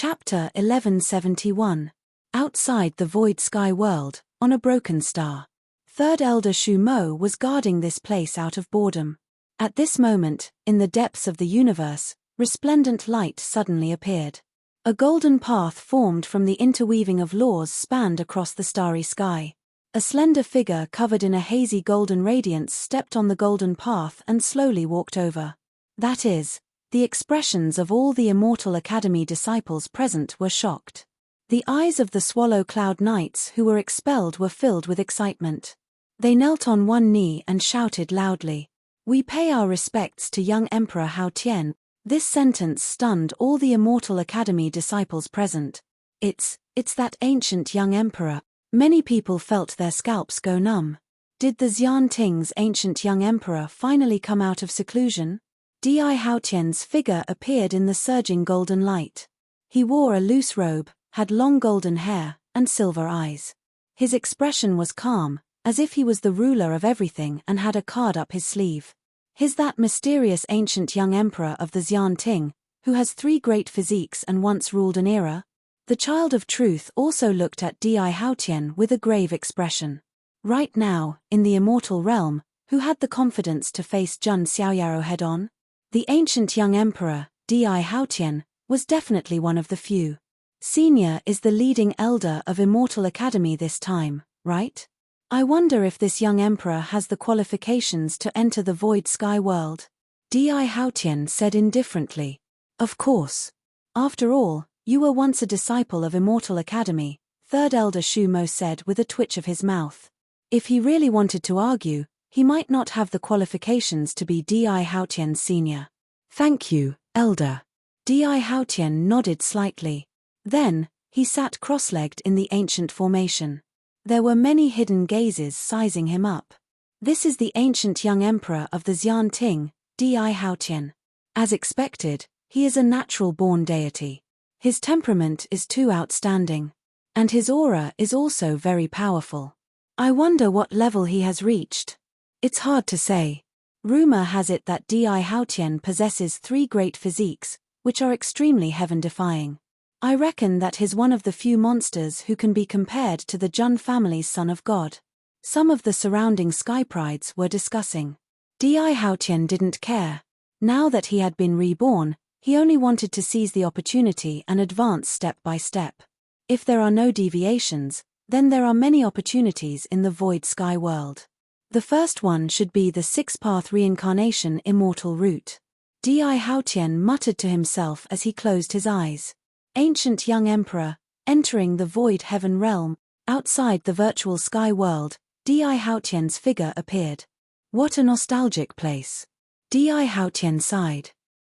Chapter 1171. Outside the void sky world, on a broken star. Third Elder Shu Mo was guarding this place out of boredom. At this moment, in the depths of the universe, resplendent light suddenly appeared. A golden path formed from the interweaving of laws spanned across the starry sky. A slender figure covered in a hazy golden radiance stepped on the golden path and slowly walked over. That is, the expressions of all the Immortal Academy disciples present were shocked. The eyes of the Swallow Cloud Knights who were expelled were filled with excitement. They knelt on one knee and shouted loudly, "We pay our respects to young Emperor Hao Tian." This sentence stunned all the Immortal Academy disciples present. It's that ancient young emperor. Many people felt their scalps go numb. Did the Xian Ting's ancient young emperor finally come out of seclusion? Di Hao Tian's figure appeared in the surging golden light. He wore a loose robe, had long golden hair, and silver eyes. His expression was calm, as if he was the ruler of everything and had a card up his sleeve. He's that mysterious ancient young emperor of the Xian Ting, who has 3 great physiques and once ruled an era? The Child of Truth also looked at Di Hao Tian with a grave expression. Right now, in the immortal realm, who had the confidence to face Jun Xiaoyaro head-on? The ancient young emperor, Di Hao Tian, was definitely one of the few. Senior is the leading elder of Immortal Academy this time, right? I wonder if this young emperor has the qualifications to enter the void sky world. Di Hao Tian said indifferently. Of course. After all, you were once a disciple of Immortal Academy, Third Elder Shu Mo said with a twitch of his mouth. If he really wanted to argue, he might not have the qualifications to be Di Hao Tian's senior. Thank you, Elder. Di Hao Tian nodded slightly. Then, he sat cross-legged in the ancient formation. There were many hidden gazes sizing him up. This is the ancient young emperor of the Xian Ting, Di Hao Tian. As expected, he is a natural-born deity. His temperament is too outstanding. And his aura is also very powerful. I wonder what level he has reached. It's hard to say. Rumor has it that Di Hao Tian possesses 3 great physiques, which are extremely heaven-defying. I reckon that he's one of the few monsters who can be compared to the Jun family's Son of God. Some of the surrounding sky prides were discussing. Di Hao Tian didn't care. Now that he had been reborn, he only wanted to seize the opportunity and advance step by step. If there are no deviations, then there are many opportunities in the void sky world. The first one should be the 6-path reincarnation immortal route. Di Hao Tian muttered to himself as he closed his eyes. Ancient young emperor, entering the void heaven realm, outside the virtual sky world, Di Hao Tian's figure appeared. What a nostalgic place. Di Hao Tian sighed.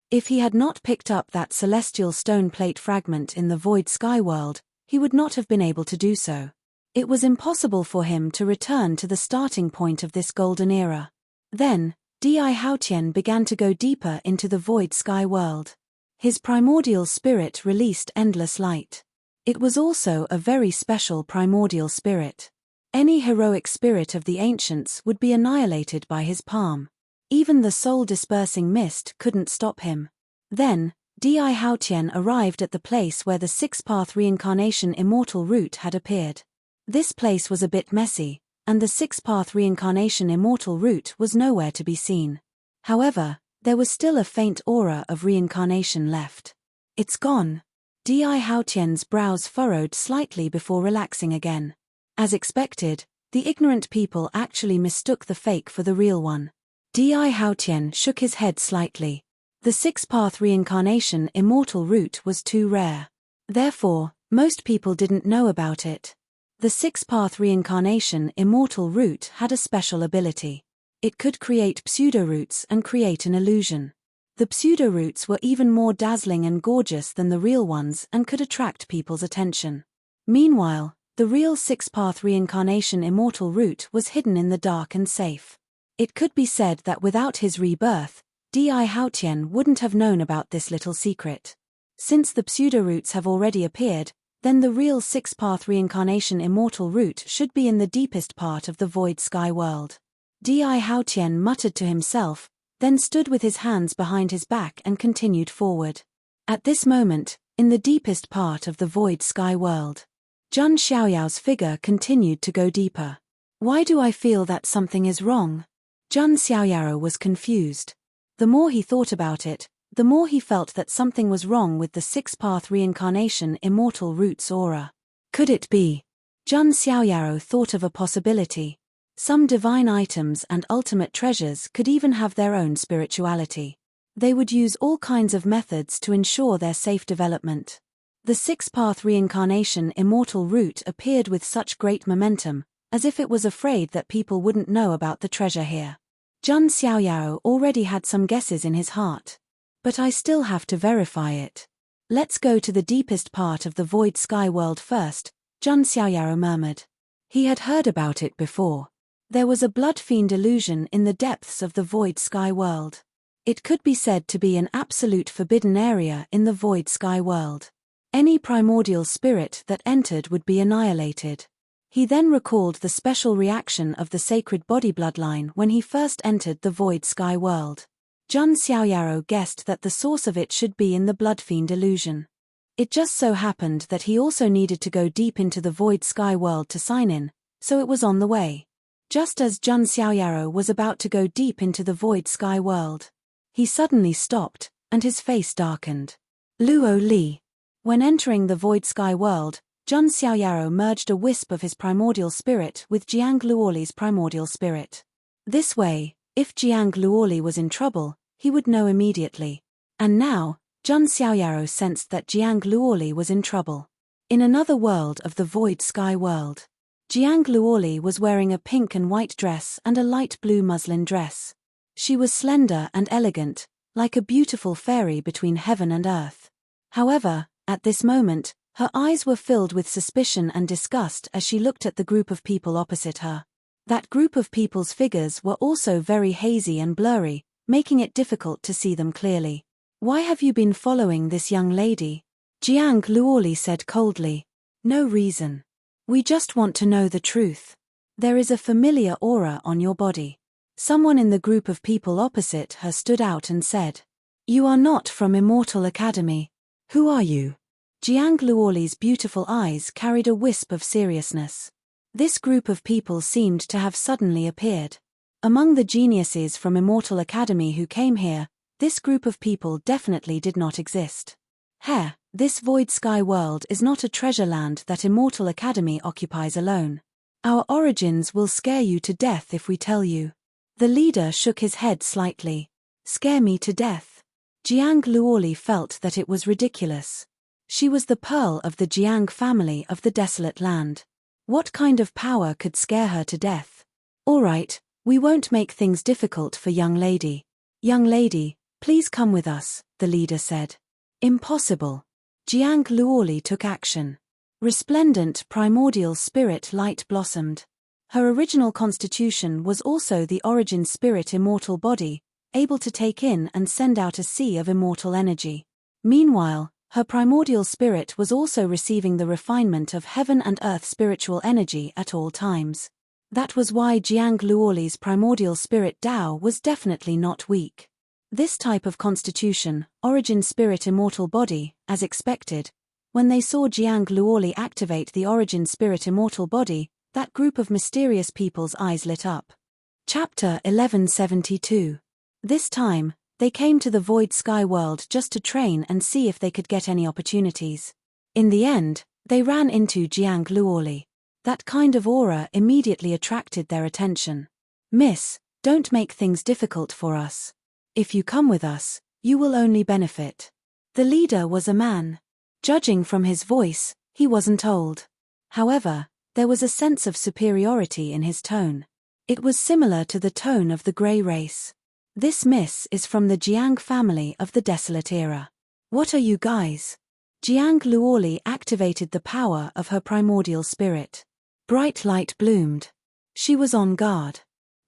If he had not picked up that celestial stone plate fragment in the void sky world, he would not have been able to do so. It was impossible for him to return to the starting point of this golden era. Then, Di Hao Tian began to go deeper into the void sky world. His primordial spirit released endless light. It was also a very special primordial spirit. Any heroic spirit of the ancients would be annihilated by his palm. Even the soul-dispersing mist couldn't stop him. Then, Di Hao Tian arrived at the place where the 6-path reincarnation immortal route had appeared. This place was a bit messy, and the 6-path reincarnation immortal route was nowhere to be seen. However, there was still a faint aura of reincarnation left. It's gone. Di Hao Tian's brows furrowed slightly before relaxing again. As expected, the ignorant people actually mistook the fake for the real one. Di Hao Tian shook his head slightly. The 6-path reincarnation immortal route was too rare. Therefore, most people didn't know about it. The 6-path reincarnation immortal route had a special ability. It could create pseudo-roots and create an illusion. The pseudo-roots were even more dazzling and gorgeous than the real ones and could attract people's attention. Meanwhile, the real 6-path reincarnation immortal route was hidden in the dark and safe. It could be said that without his rebirth, Di Hao Tian wouldn't have known about this little secret. Since the pseudo-roots have already appeared, then the real 6-path reincarnation immortal route should be in the deepest part of the void sky world. Di Hao Tian muttered to himself, then stood with his hands behind his back and continued forward. At this moment, in the deepest part of the void sky world. Jun Xiaoyao's figure continued to go deeper. Why do I feel that something is wrong? Jun Xiaoyao was confused. The more he thought about it, the more he felt that something was wrong with the six-path reincarnation immortal roots aura. Could it be? Jun Xiaoyao thought of a possibility. Some divine items and ultimate treasures could even have their own spirituality. They would use all kinds of methods to ensure their safe development. The six-path reincarnation immortal root appeared with such great momentum, as if it was afraid that people wouldn't know about the treasure here. Jun Xiaoyao already had some guesses in his heart. But I still have to verify it. Let's go to the deepest part of the void sky world first, Jun Xiaoyao murmured. He had heard about it before. There was a blood fiend illusion in the depths of the void sky world. It could be said to be an absolute forbidden area in the void sky world. Any primordial spirit that entered would be annihilated. He then recalled the special reaction of the sacred body bloodline when he first entered the void sky world. Jun Xiaoyao guessed that the source of it should be in the blood fiend illusion. It just so happened that he also needed to go deep into the void sky world to sign in, so it was on the way. Just as Jun Xiaoyao was about to go deep into the void sky world, he suddenly stopped, and his face darkened. Luo Li. When entering the void sky world, Jun Xiaoyao merged a wisp of his primordial spirit with Jiang Luoli's primordial spirit. This way, if Jiang Luoli was in trouble, he would know immediately. And now, Jun Xiaoyao sensed that Jiang Luoli was in trouble. In another world of the void sky world, Jiang Luoli was wearing a pink and white dress and a light blue muslin dress. She was slender and elegant, like a beautiful fairy between heaven and earth. However, at this moment, her eyes were filled with suspicion and disgust as she looked at the group of people opposite her. That group of people's figures were also very hazy and blurry, making it difficult to see them clearly. Why have you been following this young lady? Jiang Luoli said coldly. No reason. We just want to know the truth. There is a familiar aura on your body. Someone in the group of people opposite her stood out and said, You are not from Immortal Academy. Who are you? Jiang Luoli's beautiful eyes carried a wisp of seriousness. This group of people seemed to have suddenly appeared. Among the geniuses from Immortal Academy who came here, this group of people definitely did not exist. This void sky world is not a treasure land that Immortal Academy occupies alone. Our origins will scare you to death if we tell you. The leader shook his head slightly. Scare me to death. Jiang Luoli felt that it was ridiculous. She was the pearl of the Jiang family of the desolate land. What kind of power could scare her to death? All right, we won't make things difficult for young lady. Young lady, please come with us, the leader said. Impossible. Jiang Luoli took action. Resplendent primordial spirit light blossomed. Her original constitution was also the origin spirit immortal body, able to take in and send out a sea of immortal energy. Meanwhile, her primordial spirit was also receiving the refinement of heaven and earth spiritual energy at all times. That was why Jiang Luoli's primordial spirit Dao was definitely not weak. This type of constitution, origin spirit immortal body, as expected, when they saw Jiang Luoli activate the origin spirit immortal body, that group of mysterious people's eyes lit up. Chapter 1172. This time, they came to the void sky world just to train and see if they could get any opportunities. In the end, they ran into Jiang Luoli. That kind of aura immediately attracted their attention. Miss, don't make things difficult for us. If you come with us, you will only benefit. The leader was a man. Judging from his voice, he wasn't old. However, there was a sense of superiority in his tone. It was similar to the tone of the grey race. This miss is from the Jiang family of the desolate era. What are you guys? Jiang Luoli activated the power of her primordial spirit. Bright light bloomed. She was on guard.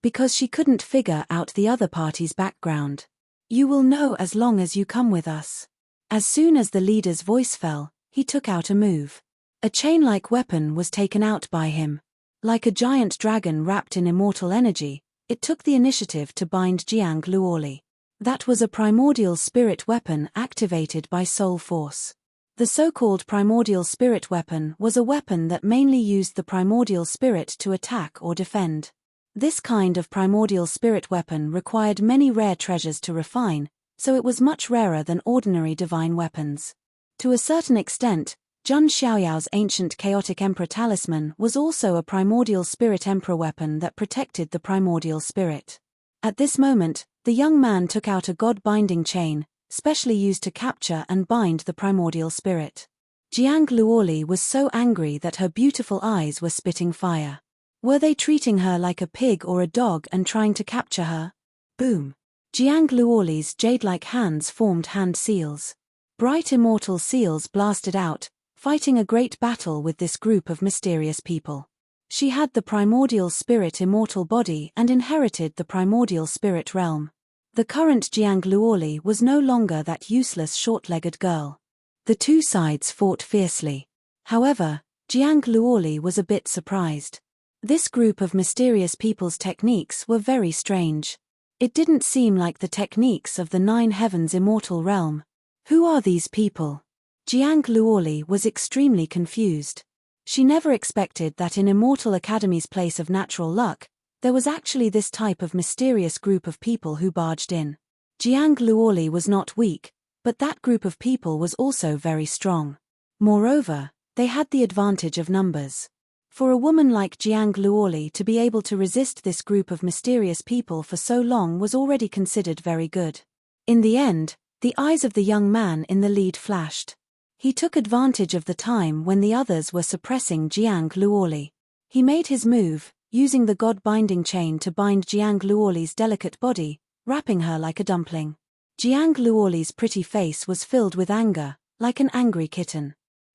Because she couldn't figure out the other party's background. You will know as long as you come with us. As soon as the leader's voice fell, he took out a move. A chain-like weapon was taken out by him. Like a giant dragon wrapped in immortal energy, it took the initiative to bind Jiang Luoli. That was a primordial spirit weapon activated by soul force. The so-called primordial spirit weapon was a weapon that mainly used the primordial spirit to attack or defend. This kind of primordial spirit weapon required many rare treasures to refine, so it was much rarer than ordinary divine weapons. To a certain extent, Jun Xiaoyao's ancient chaotic emperor talisman was also a primordial spirit emperor weapon that protected the primordial spirit. At this moment, the young man took out a god-binding chain, specially used to capture and bind the primordial spirit. Jiang Luoli was so angry that her beautiful eyes were spitting fire. Were they treating her like a pig or a dog and trying to capture her? Boom! Jiang Luoli's jade-like hands formed hand seals. Bright immortal seals blasted out, fighting a great battle with this group of mysterious people. She had the primordial spirit immortal body and inherited the primordial spirit realm. The current Jiang Luoli was no longer that useless short-legged girl. The two sides fought fiercely. However, Jiang Luoli was a bit surprised. This group of mysterious people's techniques were very strange. It didn't seem like the techniques of the Nine Heavens immortal realm. Who are these people? Jiang Luoli was extremely confused. She never expected that in Immortal Academy's place of natural luck, there was actually this type of mysterious group of people who barged in. Jiang Luoli was not weak, but that group of people was also very strong. Moreover, they had the advantage of numbers. For a woman like Jiang Luoli to be able to resist this group of mysterious people for so long was already considered very good. In the end, the eyes of the young man in the lead flashed. He took advantage of the time when the others were suppressing Jiang Luoli. He made his move, using the god-binding chain to bind Jiang Luoli's delicate body, wrapping her like a dumpling. Jiang Luoli's pretty face was filled with anger, like an angry kitten.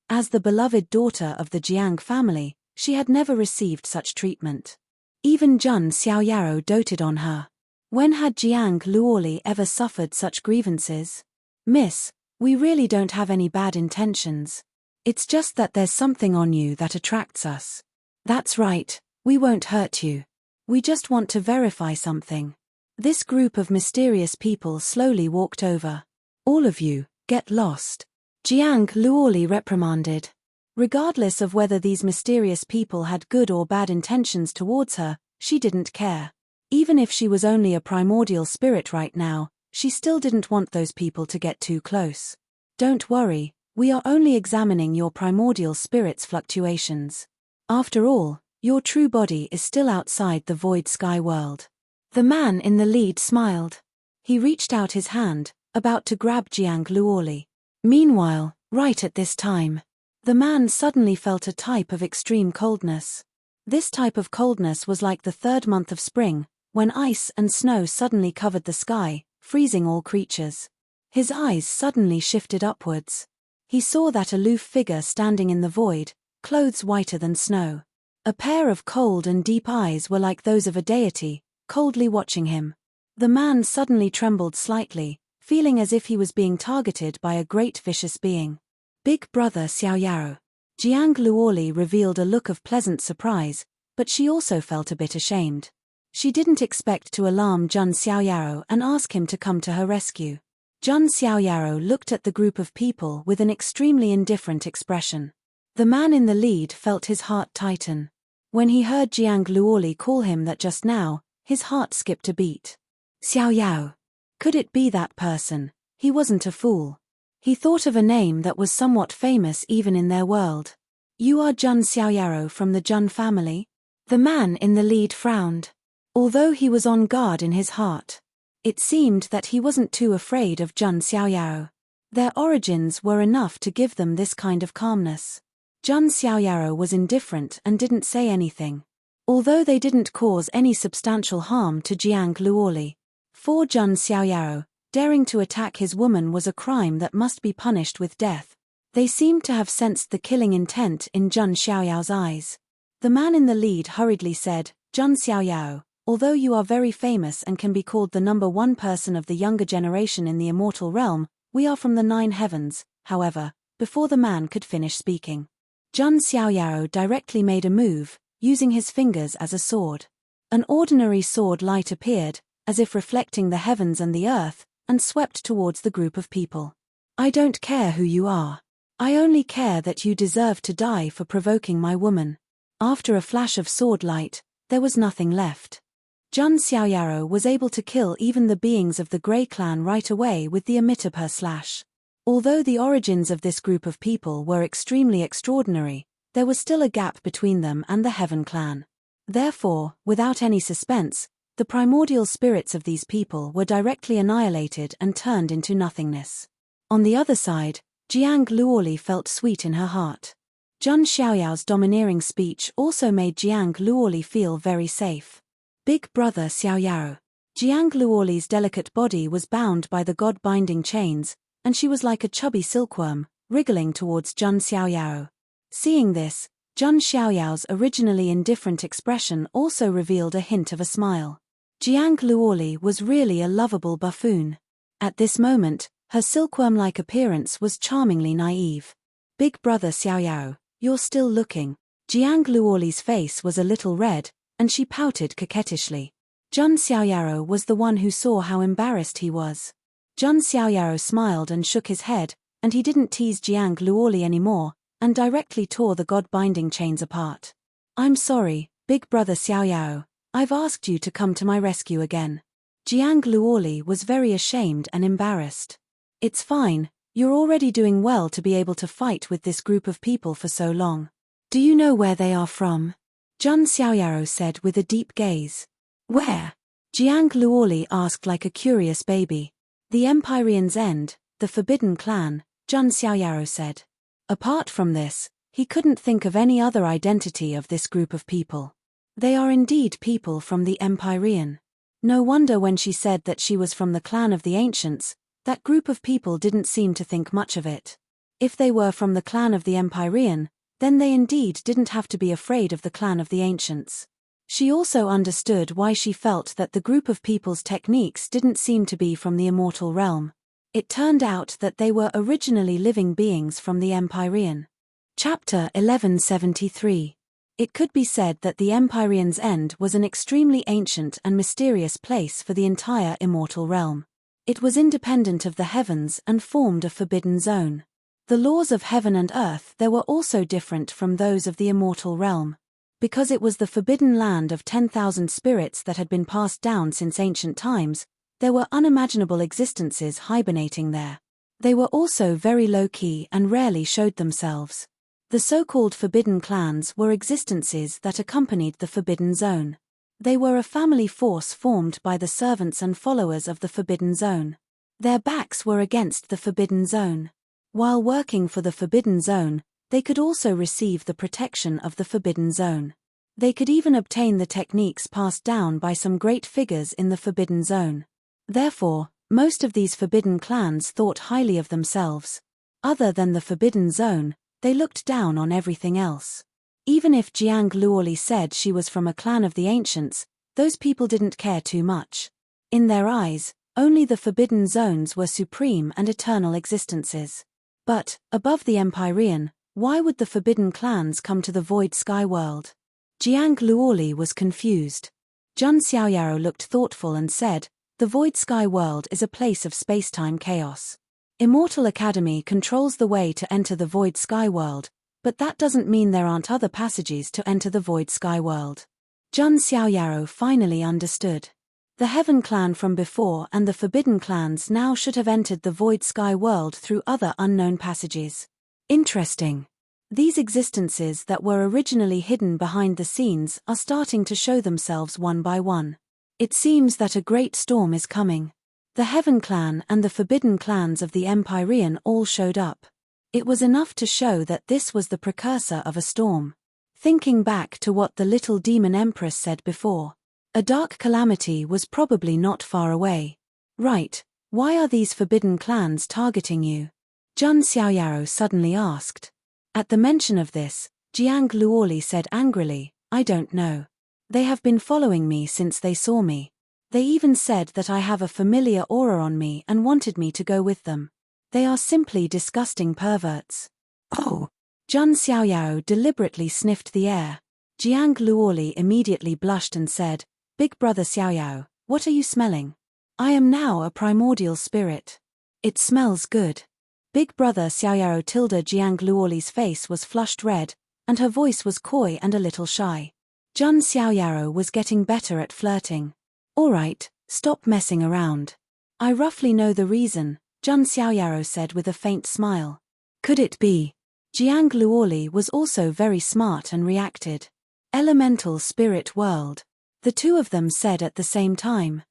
As the beloved daughter of the Jiang family, she had never received such treatment. Even Jun Xiaoyao doted on her. When had Jiang Luoli ever suffered such grievances? Miss, we really don't have any bad intentions. It's just that there's something on you that attracts us. That's right, we won't hurt you. We just want to verify something. This group of mysterious people slowly walked over. All of you, get lost. Jiang Luoli reprimanded. Regardless of whether these mysterious people had good or bad intentions towards her, she didn't care. Even if she was only a primordial spirit right now, she still didn't want those people to get too close. Don't worry, we are only examining your primordial spirit's fluctuations. After all, your true body is still outside the void sky world. The man in the lead smiled. He reached out his hand, about to grab Jiang Luoli. Meanwhile, right at this time, the man suddenly felt a type of extreme coldness. This type of coldness was like the third month of spring, when ice and snow suddenly covered the sky, freezing all creatures. His eyes suddenly shifted upwards. He saw that aloof figure standing in the void, clothes whiter than snow. A pair of cold and deep eyes were like those of a deity, coldly watching him. The man suddenly trembled slightly, feeling as if he was being targeted by a great vicious being. Big brother Xiaoyao. Jiang Luoli revealed a look of pleasant surprise, but she also felt a bit ashamed. She didn't expect to alarm Jun Xiaoyao and ask him to come to her rescue. Jun Xiaoyao looked at the group of people with an extremely indifferent expression. The man in the lead felt his heart tighten. When he heard Jiang Luoli call him that just now, his heart skipped a beat. Xiaoyao. Could it be that person? He wasn't a fool. He thought of a name that was somewhat famous even in their world. You are Jun Xiaoyao from the Jun family? The man in the lead frowned. Although he was on guard in his heart, it seemed that he wasn't too afraid of Jun Xiaoyao. Their origins were enough to give them this kind of calmness. Jun Xiaoyao was indifferent and didn't say anything. Although they didn't cause any substantial harm to Jiang Luoli. For Jun Xiaoyao, daring to attack his woman was a crime that must be punished with death. They seemed to have sensed the killing intent in Jun Xiaoyao's eyes. The man in the lead hurriedly said, Jun Xiaoyao, although you are very famous and can be called the #1 person of the younger generation in the immortal realm, we are from the 9 heavens, however, before the man could finish speaking. Jun Xiaoyao directly made a move, using his fingers as a sword. An ordinary sword light appeared, as if reflecting the heavens and the earth, and swept towards the group of people. I don't care who you are. I only care that you deserve to die for provoking my woman. After a flash of sword light, there was nothing left. Jun Xiaoyaro was able to kill even the beings of the Grey Clan right away with the emitter per slash. Although the origins of this group of people were extremely extraordinary, there was still a gap between them and the Heaven Clan. Therefore, without any suspense, the primordial spirits of these people were directly annihilated and turned into nothingness. On the other side, Jiang Luoli felt sweet in her heart. Jun Xiaoyao's domineering speech also made Jiang Luoli feel very safe. Big brother Xiaoyao. Jiang Luoli's delicate body was bound by the god-binding chains, and she was like a chubby silkworm, wriggling towards Jun Xiaoyao. Seeing this, Jun Xiaoyao's originally indifferent expression also revealed a hint of a smile. Jiang Luoli was really a lovable buffoon. At this moment, her silkworm-like appearance was charmingly naive. Big brother Xiaoyao, you're still looking. Jiang Luoli's face was a little red, and she pouted coquettishly. Jun Xiaoyao was the one who saw how embarrassed he was. Jun Xiaoyao smiled and shook his head, and he didn't tease Jiang Luoli anymore, and directly tore the god-binding chains apart. I'm sorry, big brother Xiaoyao, I've asked you to come to my rescue again. Jiang Luoli was very ashamed and embarrassed. It's fine, you're already doing well to be able to fight with this group of people for so long. Do you know where they are from? Jun Xiaoyao said with a deep gaze. Where? Jiang Luoli asked like a curious baby. The Empyrean's End, the Forbidden Clan, Jun Xiaoyao said. Apart from this, he couldn't think of any other identity of this group of people. They are indeed people from the Empyrean. No wonder when she said that she was from the clan of the Ancients, that group of people didn't seem to think much of it. If they were from the clan of the Empyrean, then they indeed didn't have to be afraid of the clan of the Ancients. She also understood why she felt that the group of people's techniques didn't seem to be from the immortal realm. It turned out that they were originally living beings from the Empyrean. Chapter 1173. It could be said that the Empyrean's End was an extremely ancient and mysterious place for the entire immortal realm. It was independent of the heavens and formed a forbidden zone. The laws of heaven and earth there were also different from those of the immortal realm. Because it was the forbidden land of 10,000 spirits that had been passed down since ancient times, there were unimaginable existences hibernating there. They were also very low-key and rarely showed themselves. The so-called forbidden clans were existences that accompanied the forbidden zone. They were a family force formed by the servants and followers of the forbidden zone. Their backs were against the forbidden zone. While working for the forbidden zone, they could also receive the protection of the forbidden zone. They could even obtain the techniques passed down by some great figures in the forbidden zone. Therefore, most of these forbidden clans thought highly of themselves. Other than the forbidden zone, they looked down on everything else. Even if Jiang Luoli said she was from a clan of the Ancients, those people didn't care too much. In their eyes, only the forbidden zones were supreme and eternal existences. But, above the Empyrean, why would the forbidden clans come to the void sky world? Jiang Luoli was confused. Jun Xiaoyao looked thoughtful and said, the void sky world is a place of space-time chaos. Immortal Academy controls the way to enter the void sky world, but that doesn't mean there aren't other passages to enter the void sky world. Jun Xiaoyao finally understood. The Heaven Clan from before and the Forbidden Clans now should have entered the void sky world through other unknown passages. Interesting. These existences that were originally hidden behind the scenes are starting to show themselves one by one. It seems that a great storm is coming. The Heaven Clan and the Forbidden Clans of the Empyrean all showed up. It was enough to show that this was the precursor of a storm. Thinking back to what the little demon empress said before, a dark calamity was probably not far away. Right, why are these forbidden clans targeting you? Jun Xiaoyao suddenly asked. At the mention of this, Jiang Luoli said angrily, I don't know. They have been following me since they saw me. They even said that I have a familiar aura on me and wanted me to go with them. They are simply disgusting perverts. Oh! Jun Xiaoyao deliberately sniffed the air. Jiang Luoli immediately blushed and said, Big brother Xiaoyao, what are you smelling? I am now a primordial spirit. It smells good. Big brother Xiaoyaro tilde Jiang Luoli's face was flushed red, and her voice was coy and a little shy. Jun Xiaoyaro was getting better at flirting. Alright, stop messing around. I roughly know the reason, Jun Xiaoyaro said with a faint smile. Could it be? Jiang Luoli was also very smart and reacted. Elemental spirit world. The two of them said at the same time.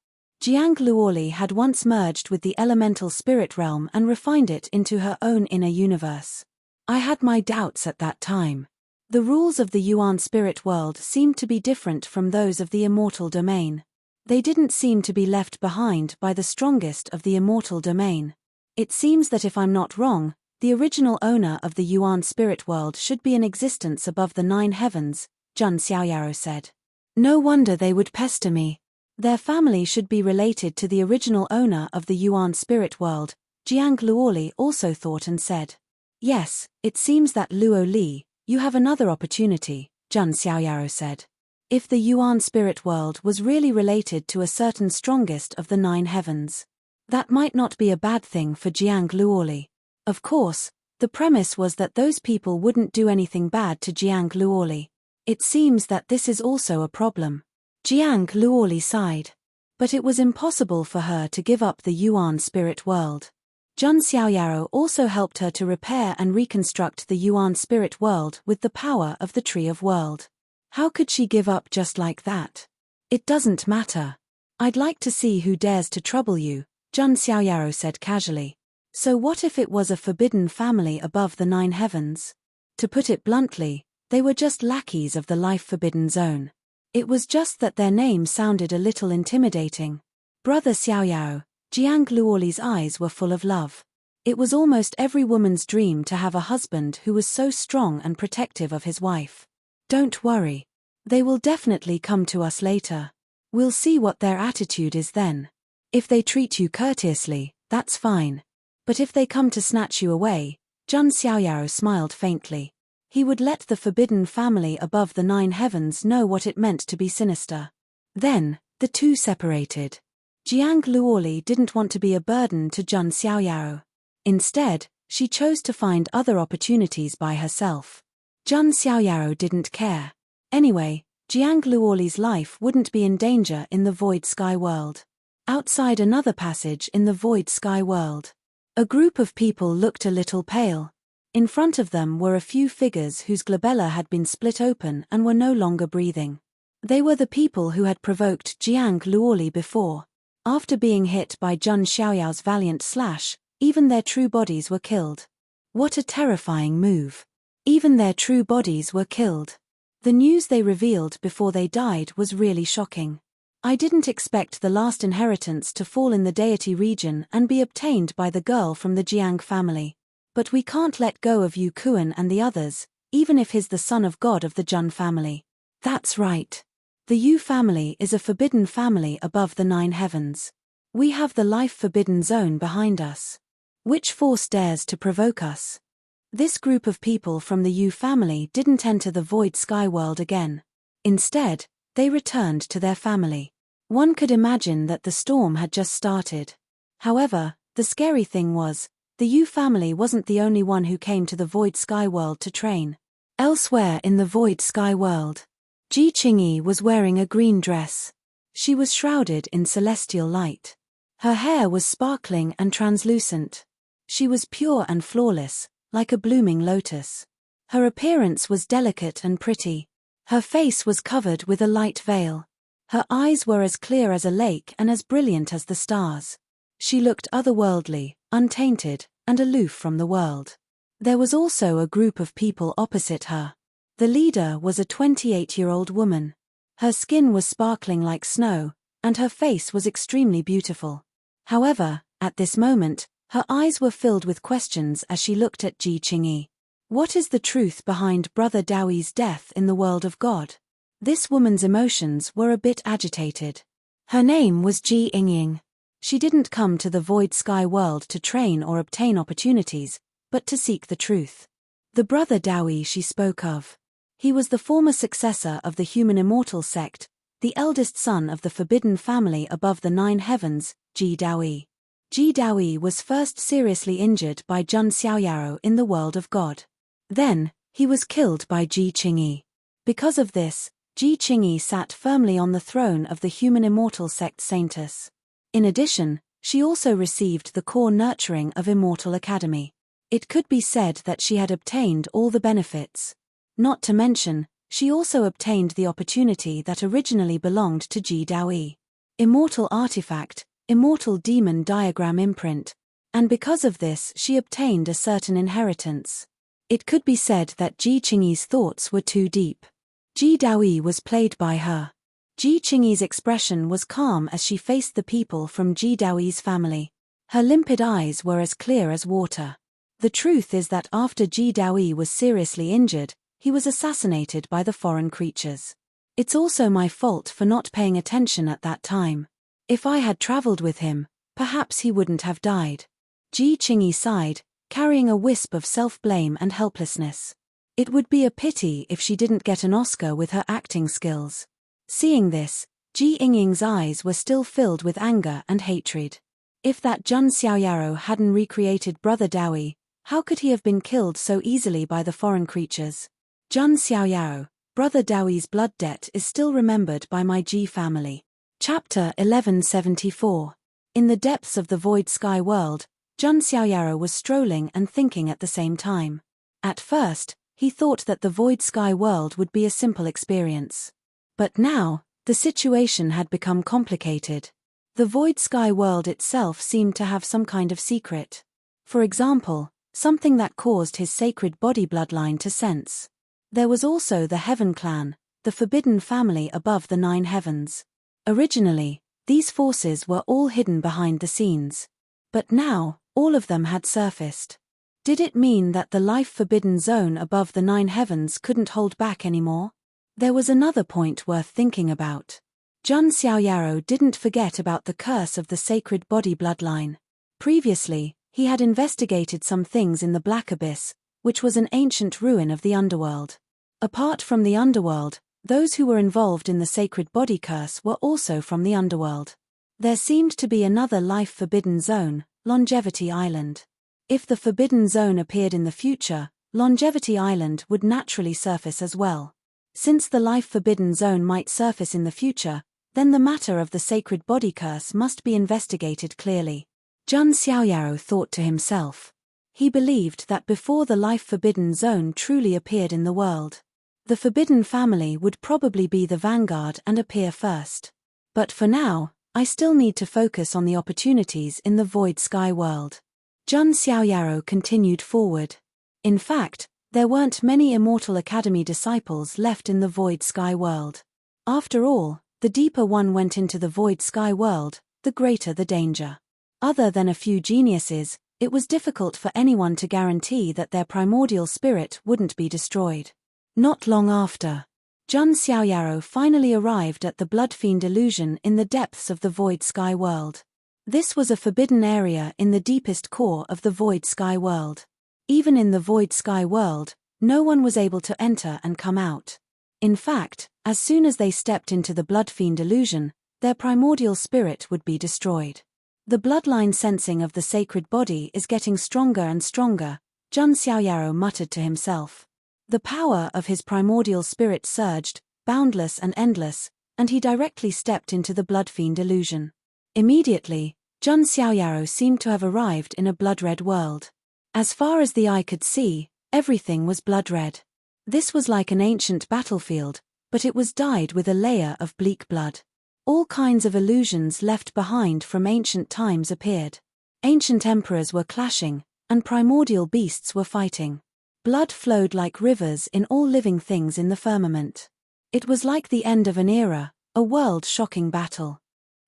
Jiang Luoli had once merged with the elemental spirit realm and refined it into her own inner universe. I had my doubts at that time. The rules of the Yuan spirit world seemed to be different from those of the immortal domain. They didn't seem to be left behind by the strongest of the immortal domain. It seems that if I'm not wrong, the original owner of the Yuan spirit world should be in existence above the 9 heavens, Jun Xiaoyaro said. No wonder they would pester me. Their family should be related to the original owner of the Yuan spirit world, Jiang Luoli also thought and said. Yes, it seems that Luo Li, you have another opportunity, Jun Xiaoyaro said. If the Yuan spirit world was really related to a certain strongest of the 9 heavens, that might not be a bad thing for Jiang Luoli. Of course, the premise was that those people wouldn't do anything bad to Jiang Luoli. It seems that this is also a problem. Jiang Luoli sighed. But it was impossible for her to give up the Yuan spirit world. Jun Xiaoyaro also helped her to repair and reconstruct the Yuan spirit world with the power of the Tree of World. How could she give up just like that? It doesn't matter. I'd like to see who dares to trouble you, Jun Xiaoyaro said casually. So what if it was a forbidden family above the 9 heavens? To put it bluntly, they were just lackeys of the life-forbidden zone. It was just that their name sounded a little intimidating. Brother Xiaoyao, Jiang Luoli's eyes were full of love. It was almost every woman's dream to have a husband who was so strong and protective of his wife. Don't worry. They will definitely come to us later. We'll see what their attitude is then. If they treat you courteously, that's fine. But if they come to snatch you away, Jun Xiaoyao smiled faintly. He would let the forbidden family above the 9 heavens know what it meant to be sinister. Then, the two separated. Jiang Luoli didn't want to be a burden to Jun Xiaoyao. Instead, she chose to find other opportunities by herself. Jun Xiaoyao didn't care. Anyway, Jiang Luoli's life wouldn't be in danger in the Void Sky world. Outside another passage in the Void Sky world, a group of people looked a little pale. In front of them were a few figures whose glabella had been split open and were no longer breathing. They were the people who had provoked Jiang Luoli before. After being hit by Jun Xiaoyao's valiant slash, even their true bodies were killed. What a terrifying move. Even their true bodies were killed. The news they revealed before they died was really shocking. I didn't expect the last inheritance to fall in the deity region and be obtained by the girl from the Jiang family. But we can't let go of Yu Kuan and the others, even if he's the son of God of the Jun family. That's right. The Yu family is a forbidden family above the 9 heavens. We have the life-forbidden zone behind us. Which force dares to provoke us? This group of people from the Yu family didn't enter the Void Sky world again. Instead, they returned to their family. One could imagine that the storm had just started. However, the scary thing was, the Yu family wasn't the only one who came to the Void Sky world to train. Elsewhere in the Void Sky world, Ji Qingyi was wearing a green dress. She was shrouded in celestial light. Her hair was sparkling and translucent. She was pure and flawless, like a blooming lotus. Her appearance was delicate and pretty. Her face was covered with a light veil. Her eyes were as clear as a lake and as brilliant as the stars. She looked otherworldly, untainted, and aloof from the world. There was also a group of people opposite her. The leader was a 28-year-old woman. Her skin was sparkling like snow, and her face was extremely beautiful. However, at this moment, her eyes were filled with questions as she looked at Ji Qingyi. What is the truth behind Brother Daoi's death in the world of God? This woman's emotions were a bit agitated. Her name was Ji Yingying. She didn't come to the Void Sky world to train or obtain opportunities, but to seek the truth. The Brother Daoi she spoke of. He was the former successor of the human immortal sect, the eldest son of the forbidden family above the 9 heavens, Ji Daoi. Ji Daoyi was first seriously injured by Jun Xiaoyaro in the world of God. Then, he was killed by Ji Qingyi. Because of this, Ji Qingyi sat firmly on the throne of the human immortal sect Saintus. In addition, she also received the core nurturing of Immortal Academy. It could be said that she had obtained all the benefits. Not to mention, she also obtained the opportunity that originally belonged to Ji Daoyi. Immortal Artifact, Immortal Demon Diagram Imprint, and because of this she obtained a certain inheritance. It could be said that Ji Qingyi's thoughts were too deep. Ji Daoyi was played by her. Ji Qingyi's expression was calm as she faced the people from Ji Daoyi's family. Her limpid eyes were as clear as water. The truth is that after Ji Daoyi was seriously injured, he was assassinated by the foreign creatures. It's also my fault for not paying attention at that time. If I had traveled with him, perhaps he wouldn't have died. Ji Qingyi sighed, carrying a wisp of self-blame and helplessness. It would be a pity if she didn't get an Oscar with her acting skills. Seeing this, Ji Yingying's eyes were still filled with anger and hatred. If that Jun Xiaoyaro hadn't recreated Brother Daoyi, how could he have been killed so easily by the foreign creatures? Jun Xiaoyaro, Brother Daoyi's blood debt is still remembered by my Ji family. Chapter 1174. In the depths of the void sky world, Jun Xiaoyaro was strolling and thinking at the same time. At first, he thought that the void sky world would be a simple experience. But now, the situation had become complicated. The void sky world itself seemed to have some kind of secret. For example, something that caused his sacred body bloodline to sense. There was also the Heaven Clan, the forbidden family above the 9 heavens. Originally, these forces were all hidden behind the scenes. But now, all of them had surfaced. Did it mean that the life-forbidden zone above the 9 heavens couldn't hold back anymore? There was another point worth thinking about. Jun Xiaoyaro didn't forget about the curse of the sacred body bloodline. Previously, he had investigated some things in the Black Abyss, which was an ancient ruin of the underworld. Apart from the underworld, those who were involved in the sacred body curse were also from the underworld. There seemed to be another life-forbidden zone, Longevity Island. If the forbidden zone appeared in the future, Longevity Island would naturally surface as well. Since the life-forbidden zone might surface in the future, then the matter of the sacred body curse must be investigated clearly. Jun Xiaoyaro thought to himself. He believed that before the life-forbidden zone truly appeared in the world, the forbidden family would probably be the vanguard and appear first. But for now, I still need to focus on the opportunities in the void sky world. Jun Xiaoyaro continued forward. In fact, there weren't many Immortal Academy disciples left in the void sky world. After all, the deeper one went into the void sky world, the greater the danger. Other than a few geniuses, it was difficult for anyone to guarantee that their primordial spirit wouldn't be destroyed. Not long after, Jun Xiaoyaro finally arrived at the Blood Fiend illusion in the depths of the void sky world. This was a forbidden area in the deepest core of the void sky world. Even in the void sky world, no one was able to enter and come out. In fact, as soon as they stepped into the Blood Fiend illusion, their primordial spirit would be destroyed. The bloodline sensing of the sacred body is getting stronger and stronger, Jun Xiaoyaro muttered to himself. The power of his primordial spirit surged, boundless and endless, and he directly stepped into the Blood Fiend illusion. Immediately, Jun Xiaoyaro seemed to have arrived in a blood-red world. As far as the eye could see, everything was blood-red. This was like an ancient battlefield, but it was dyed with a layer of bleak blood. All kinds of illusions left behind from ancient times appeared. Ancient emperors were clashing, and primordial beasts were fighting. Blood flowed like rivers in all living things in the firmament. It was like the end of an era, a world-shocking battle.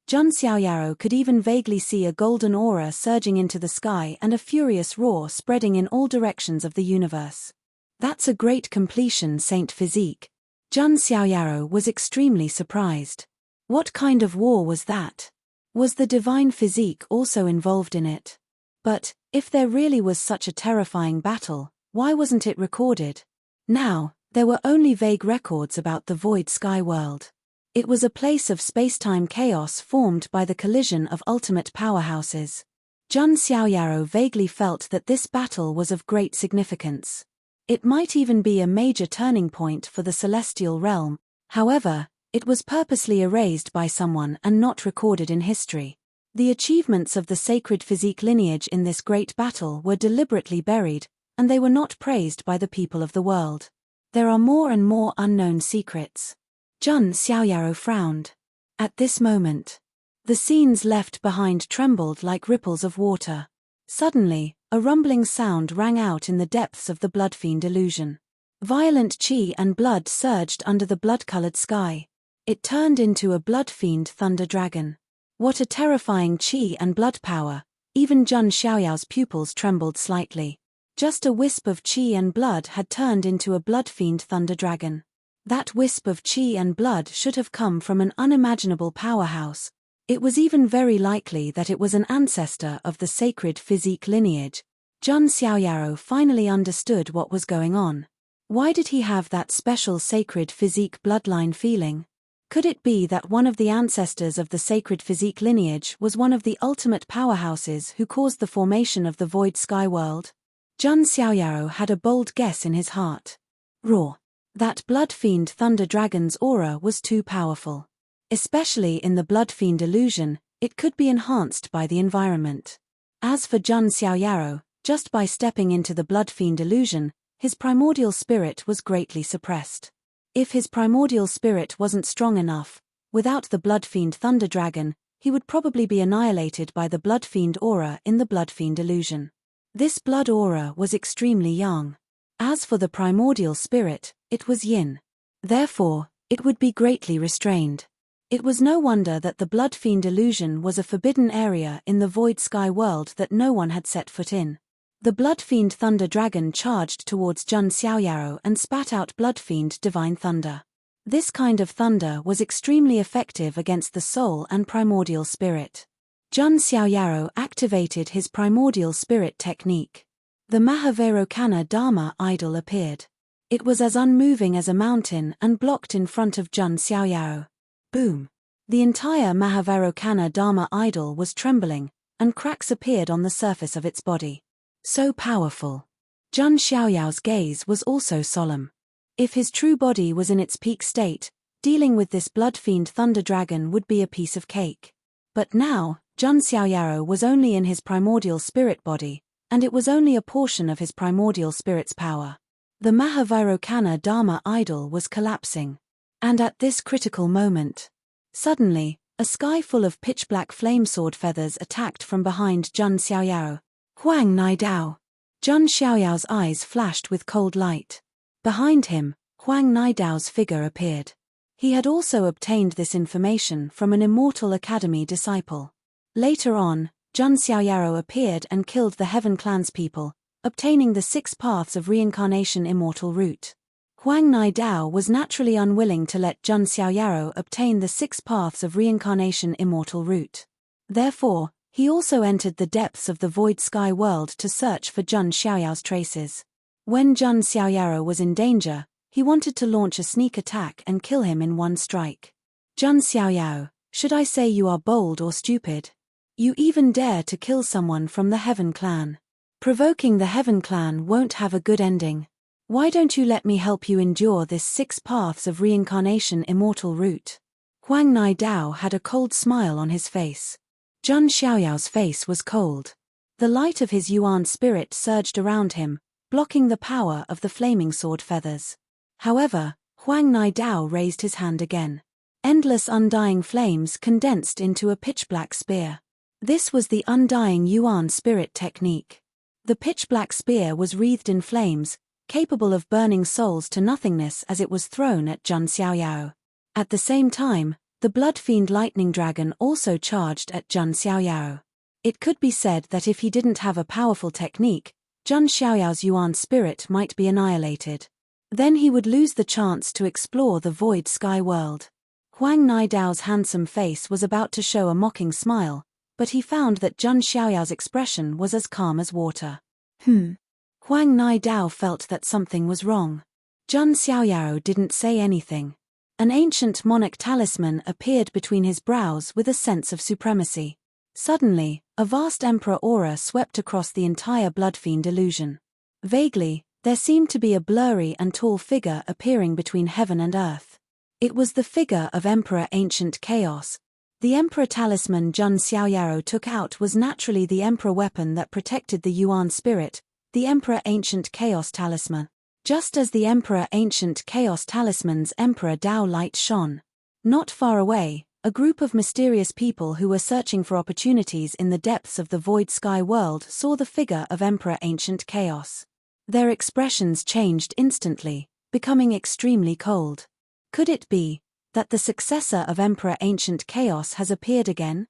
Jun Xiaoyaro could even vaguely see a golden aura surging into the sky and a furious roar spreading in all directions of the universe. That's a great completion, Saint Physique. Jun Xiaoyaro was extremely surprised. What kind of war was that? Was the divine Physique also involved in it? But, if there really was such a terrifying battle, why wasn't it recorded? Now, there were only vague records about the void sky world. It was a place of space-time chaos formed by the collision of ultimate powerhouses. Jun Xiaoyaro vaguely felt that this battle was of great significance. It might even be a major turning point for the celestial realm. However, it was purposely erased by someone and not recorded in history. The achievements of the sacred Physique lineage in this great battle were deliberately buried, and they were not praised by the people of the world. There are more and more unknown secrets. Jun Xiaoyaro frowned. At this moment, the scenes left behind trembled like ripples of water. Suddenly, a rumbling sound rang out in the depths of the blood-fiend illusion. Violent qi and blood surged under the blood-colored sky. It turned into a blood-fiend thunder dragon. What a terrifying qi and blood power! Even Jun Xiaoyao's pupils trembled slightly. Just a wisp of qi and blood had turned into a blood-fiend thunder dragon. That wisp of qi and blood should have come from an unimaginable powerhouse. It was even very likely that it was an ancestor of the sacred Physique lineage. Jun Xiaoyaro finally understood what was going on. Why did he have that special sacred Physique bloodline feeling? Could it be that one of the ancestors of the sacred Physique lineage was one of the ultimate powerhouses who caused the formation of the void sky world? Jun Xiaoyaro had a bold guess in his heart. Roar! That blood-fiend thunder dragon's aura was too powerful. Especially in the blood-fiend illusion, it could be enhanced by the environment. As for Jun Xiaoyaro, just by stepping into the blood-fiend illusion, his primordial spirit was greatly suppressed. If his primordial spirit wasn't strong enough, without the blood-fiend thunder dragon, he would probably be annihilated by the blood-fiend aura in the blood-fiend illusion. This blood aura was extremely young. As for the primordial spirit, it was yin. Therefore, it would be greatly restrained. It was no wonder that the blood-fiend illusion was a forbidden area in the void sky world that no one had set foot in. The blood-fiend thunder dragon charged towards Jun Xiaoyaro and spat out blood-fiend divine thunder. This kind of thunder was extremely effective against the soul and primordial spirit. Jun Xiaoyaro activated his primordial spirit technique. The Mahavairokkana Dharma idol appeared. It was as unmoving as a mountain and blocked in front of Jun Xiaoyaro. Boom! The entire Mahavairokkana Dharma idol was trembling, and cracks appeared on the surface of its body. So powerful. Jun Xiaoyao's gaze was also solemn. If his true body was in its peak state, dealing with this blood-fiend thunder dragon would be a piece of cake. But now, Jun Xiaoyaro was only in his primordial spirit body, and it was only a portion of his primordial spirit's power. The Mahavairokkana Dharma idol was collapsing. And at this critical moment, suddenly, a sky full of pitch-black flame sword feathers attacked from behind Jun Xiaoyaro. Huang Nai Dao. Jun Xiaoyao's eyes flashed with cold light. Behind him, Huang Nai Dao's figure appeared. He had also obtained this information from an Immortal Academy disciple. Later on, Jun Xiaoyaro appeared and killed the Heaven Clan's people, obtaining the 6 Paths of Reincarnation Immortal route. Huang Nai Dao was naturally unwilling to let Jun Xiaoyaro obtain the 6 Paths of Reincarnation Immortal route. Therefore, he also entered the depths of the void sky world to search for Jun Xiaoyao's traces. When Jun Xiaoyaro was in danger, he wanted to launch a sneak attack and kill him in one strike. Jun Xiaoyao, should I say you are bold or stupid? You even dare to kill someone from the Heaven Clan. Provoking the Heaven Clan won't have a good ending. Why don't you let me help you endure this 6 Paths of Reincarnation Immortal route? Huang Nai Dao had a cold smile on his face. Jun Xiaoyao's face was cold. The light of his Yuan spirit surged around him, blocking the power of the flaming sword feathers. However, Huang Nai Dao raised his hand again. Endless undying flames condensed into a pitch-black spear. This was the undying Yuan spirit technique. The pitch-black spear was wreathed in flames, capable of burning souls to nothingness as it was thrown at Jun Xiaoyao. At the same time, the blood-fiend lightning dragon also charged at Jun Xiaoyao. It could be said that if he didn't have a powerful technique, Jun Xiaoyao's Yuan spirit might be annihilated. Then he would lose the chance to explore the void sky world. Huang Nai Dao's handsome face was about to show a mocking smile, but he found that Jun Xiaoyao's expression was as calm as water. Huang Nai Dao felt that something was wrong. Jun Xiaoyao didn't say anything. An ancient monarch talisman appeared between his brows with a sense of supremacy. Suddenly, a vast emperor aura swept across the entire bloodfiend illusion. Vaguely, there seemed to be a blurry and tall figure appearing between heaven and earth. It was the figure of Emperor Ancient Chaos. The Emperor talisman Jun Xiaoyaro took out was naturally the Emperor weapon that protected the Yuan spirit, the Emperor Ancient Chaos talisman. Just as the Emperor Ancient Chaos talisman's Emperor Dao light shone. Not far away, a group of mysterious people who were searching for opportunities in the depths of the void sky world saw the figure of Emperor Ancient Chaos. Their expressions changed instantly, becoming extremely cold. Could it be that the successor of Emperor Ancient Chaos has appeared again?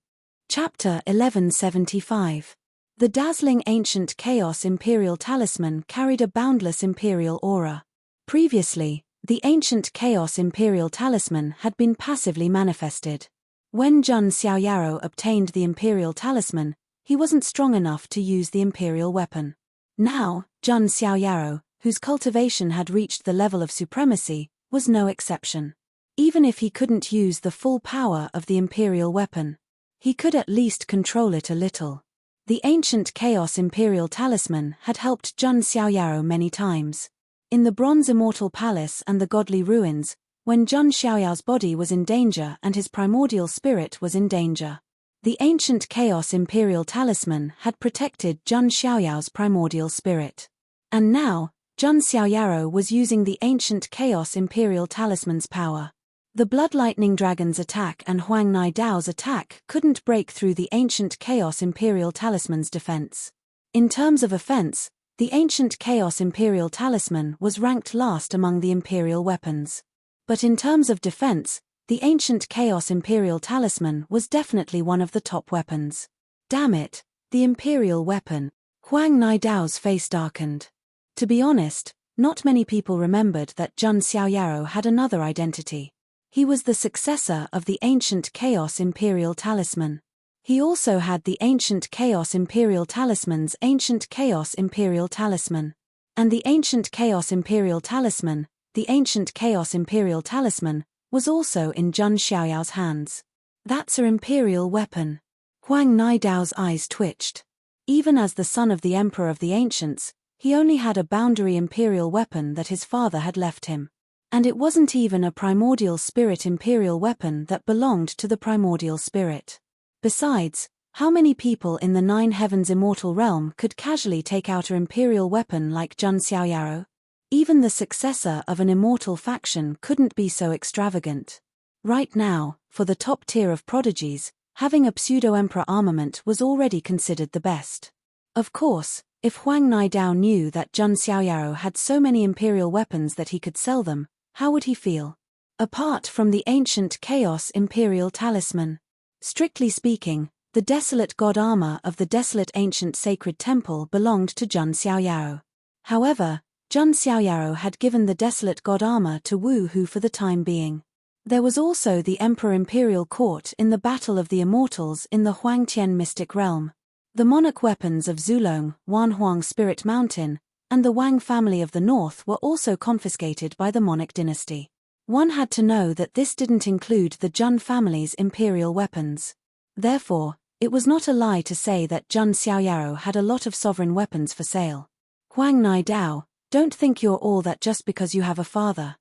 Chapter 1175. The dazzling Ancient Chaos Imperial Talisman carried a boundless imperial aura. Previously, the Ancient Chaos Imperial Talisman had been passively manifested. When Jun Xiaoyaro obtained the Imperial Talisman, he wasn't strong enough to use the Imperial weapon. Now, Jun Xiaoyaro, whose cultivation had reached the level of supremacy, was no exception. Even if he couldn't use the full power of the Imperial weapon, he could at least control it a little. The Ancient Chaos Imperial Talisman had helped Jun Xiaoyaro many times. In the Bronze Immortal Palace and the Godly Ruins, when Jun Xiaoyao's body was in danger and his primordial spirit was in danger, the Ancient Chaos Imperial Talisman had protected Jun Xiaoyao's primordial spirit. And now, Jun Xiaoyaro was using the Ancient Chaos Imperial Talisman's power. The Blood Lightning Dragon's attack and Huang Nai Dao's attack couldn't break through the Ancient Chaos Imperial Talisman's defense. In terms of offense, the Ancient Chaos Imperial Talisman was ranked last among the Imperial weapons. But in terms of defense, the Ancient Chaos Imperial Talisman was definitely one of the top weapons. Damn it, the Imperial weapon. Huang Nai Dao's face darkened. To be honest, not many people remembered that Jun Xiaoyaro had another identity. He was the successor of the Ancient Chaos Imperial Talisman. He also had the Ancient Chaos Imperial Talisman's Ancient Chaos Imperial Talisman. And the Ancient Chaos Imperial Talisman, the Ancient Chaos Imperial Talisman, was also in Jun Xiaoyao's hands. That's her imperial weapon. Huang Nai Dao's eyes twitched. Even as the son of the Emperor of the Ancients, he only had a boundary imperial weapon that his father had left him. And it wasn't even a primordial spirit imperial weapon that belonged to the primordial spirit. Besides, how many people in the Nine Heavens immortal realm could casually take out an imperial weapon like Jun Xiaoyaro? Even the successor of an immortal faction couldn't be so extravagant. Right now, for the top tier of prodigies, having a pseudo-emperor armament was already considered the best. Of course, if Huang Nai Dao knew that Jun Xiaoyaro had so many imperial weapons that he could sell them, how would he feel? Apart from the Ancient Chaos Imperial Talisman. Strictly speaking, the desolate god armor of the desolate ancient sacred temple belonged to Jun Xiaoyaro. However, Jun Xiaoyaro had given the desolate god armor to Wu Hu for the time being. There was also the Emperor Imperial Court in the Battle of the Immortals in the Huangtian mystic realm. The monarch weapons of Zulong, Wanhuang Spirit Mountain, and the Wang family of the north were also confiscated by the monarch dynasty. One had to know that this didn't include the Jun family's imperial weapons. Therefore, it was not a lie to say that Jun Xiaoyaro had a lot of sovereign weapons for sale. Huang Nai Dao, don't think you're all that just because you have a father.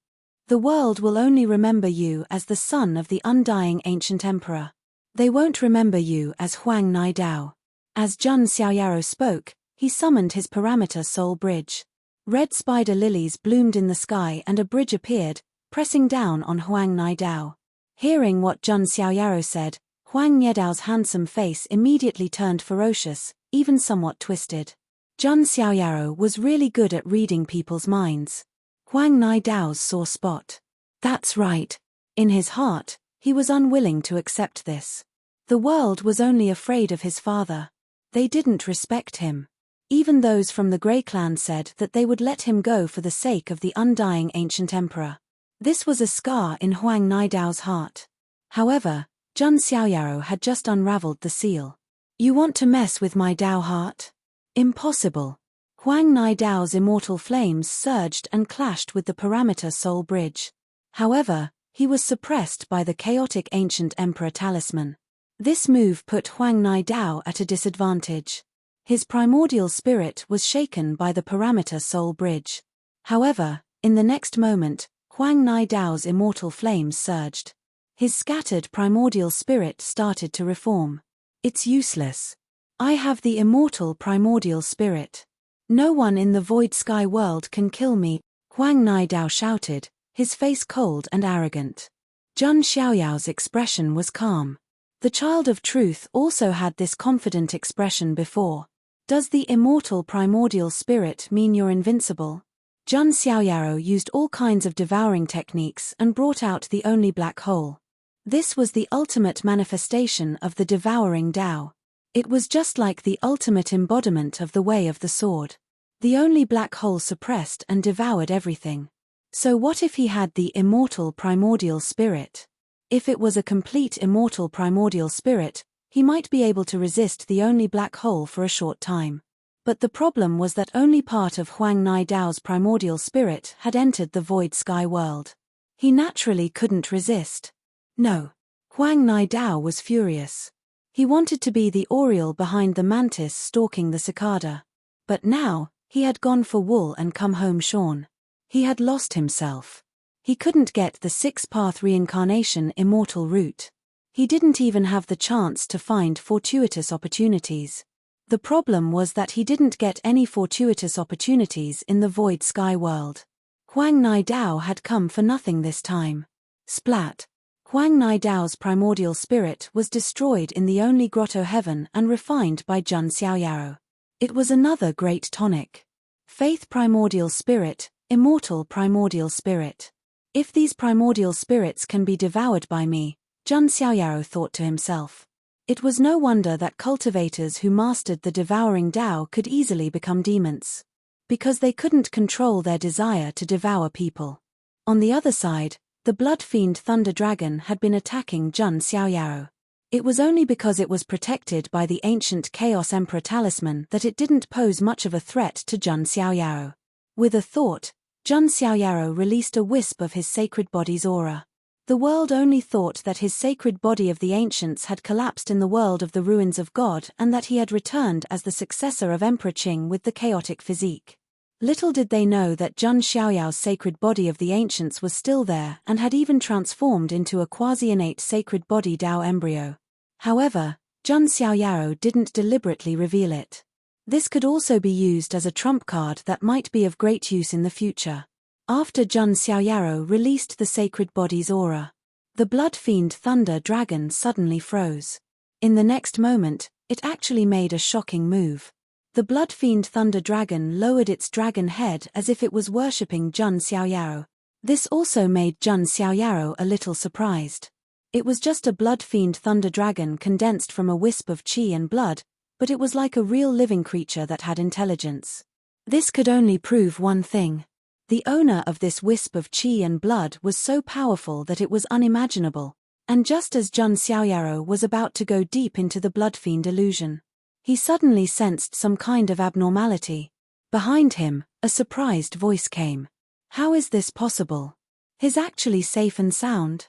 The world will only remember you as the son of the undying ancient emperor. They won't remember you as Huang Nai Dao. As Jun Xiaoyaro spoke, he summoned his parameter soul bridge. Red spider lilies bloomed in the sky and a bridge appeared, pressing down on Huang Nai Dao. Hearing what Jun Xiaoyaro said, Huang Niedao's handsome face immediately turned ferocious, even somewhat twisted. Jun Xiaoyaro was really good at reading people's minds. Huang Nai Dao's sore spot. That's right. In his heart, he was unwilling to accept this. The world was only afraid of his father. They didn't respect him. Even those from the Grey clan said that they would let him go for the sake of the undying ancient emperor. This was a scar in Huang Nai Dao's heart. However, Jun Xiaoyaro had just unraveled the seal. You want to mess with my Dao heart? Impossible. Huang Nai Dao's immortal flames surged and clashed with the parameter soul bridge. However, he was suppressed by the chaotic ancient emperor talisman. This move put Huang Nidao at a disadvantage. His primordial spirit was shaken by the parameter soul bridge. However, in the next moment, Huang Nidao's immortal flames surged. His scattered primordial spirit started to reform. It's useless. I have the immortal primordial spirit. No one in the void sky world can kill me, Huang Nidao shouted, his face cold and arrogant. Zhun Xiaoyao's expression was calm. The child of truth also had this confident expression before. Does the immortal primordial spirit mean you're invincible? Zhun Xiaoyao used all kinds of devouring techniques and brought out the only black hole. This was the ultimate manifestation of the devouring Tao. It was just like the ultimate embodiment of the way of the sword. The only black hole suppressed and devoured everything. So what if he had the immortal primordial spirit? If it was a complete immortal primordial spirit, he might be able to resist the only black hole for a short time. But the problem was that only part of Huang Nidao's primordial spirit had entered the void sky world. He naturally couldn't resist. No. Huang Nidao was furious. He wanted to be the oriole behind the mantis stalking the cicada. But now, he had gone for wool and come home shorn. He had lost himself. He couldn't get the six-path reincarnation immortal route. He didn't even have the chance to find fortuitous opportunities. The problem was that he didn't get any fortuitous opportunities in the void sky world. Huang Nidao had come for nothing this time. Splat. Huang Nidao's primordial spirit was destroyed in the only grotto heaven and refined by Zhun Xiaoyao. It was another great tonic. Faith primordial spirit, immortal primordial spirit. If these primordial spirits can be devoured by me, Zhun Xiaoyao thought to himself. It was no wonder that cultivators who mastered the devouring Tao could easily become demons. Because they couldn't control their desire to devour people. On the other side, the blood fiend Thunder Dragon had been attacking Zhun Xiaoyao. It was only because it was protected by the ancient Chaos Emperor talisman that it didn't pose much of a threat to Zhun Xiaoyao. With a thought, Zhun Xiaoyao released a wisp of his sacred body's aura. The world only thought that his sacred body of the ancients had collapsed in the world of the ruins of God and that he had returned as the successor of Emperor Qing with the chaotic physique. Little did they know that Zhun Xiaoyao's sacred body of the ancients was still there and had even transformed into a quasi-innate sacred body Tao embryo. However, Zhun Xiaoyao didn't deliberately reveal it. This could also be used as a trump card that might be of great use in the future. After Zhun Xiaoyao released the sacred body's aura, the blood fiend Thunder Dragon suddenly froze. In the next moment, it actually made a shocking move. The blood fiend Thunder Dragon lowered its dragon head as if it was worshipping Zhun Xiaoyao. This also made Zhun Xiaoyao a little surprised. It was just a blood fiend Thunder Dragon condensed from a wisp of qi and blood, but it was like a real living creature that had intelligence. This could only prove one thing. The owner of this wisp of qi and blood was so powerful that it was unimaginable, and just as Zhun Xiaoyao was about to go deep into the blood fiend illusion, he suddenly sensed some kind of abnormality. Behind him, a surprised voice came. How is this possible? He's actually safe and sound.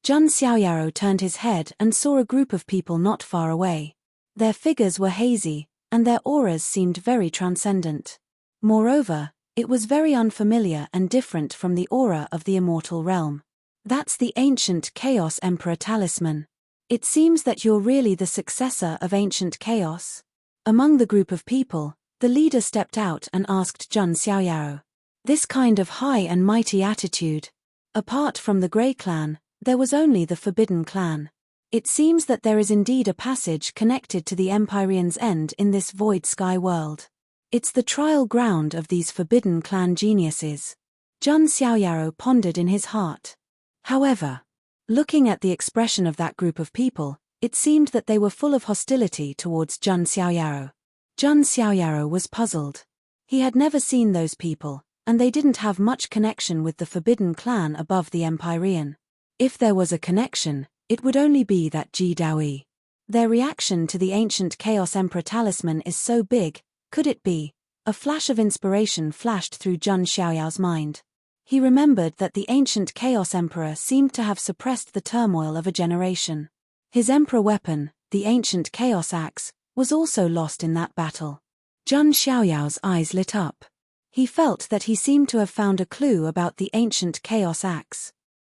Zhun Xiaoyao turned his head and saw a group of people not far away. Their figures were hazy, and their auras seemed very transcendent. Moreover, it was very unfamiliar and different from the aura of the immortal realm. That's the ancient Chaos Emperor talisman. It seems that you're really the successor of ancient Chaos. Among the group of people, the leader stepped out and asked Zhun Xiaoyao. This kind of high and mighty attitude. Apart from the Grey Clan, there was only the Forbidden Clan. It seems that there is indeed a passage connected to the Empyrean's end in this void sky world. It's the trial ground of these Forbidden Clan geniuses. Zhun Xiaoyao pondered in his heart. However, looking at the expression of that group of people, it seemed that they were full of hostility towards Zhun Xiaoyao. Zhun Xiaoyao was puzzled. He had never seen those people, and they didn't have much connection with the Forbidden Clan above the Empyrean. If there was a connection, it would only be that Ji Daoyi. Their reaction to the ancient Chaos Emperor talisman is so big, could it be? A flash of inspiration flashed through Zhun Xiaoyao's mind. He remembered that the ancient Chaos Emperor seemed to have suppressed the turmoil of a generation. His emperor weapon, the ancient chaos axe, was also lost in that battle. Zhang Xiaoyao's eyes lit up. He felt that he seemed to have found a clue about the ancient chaos axe.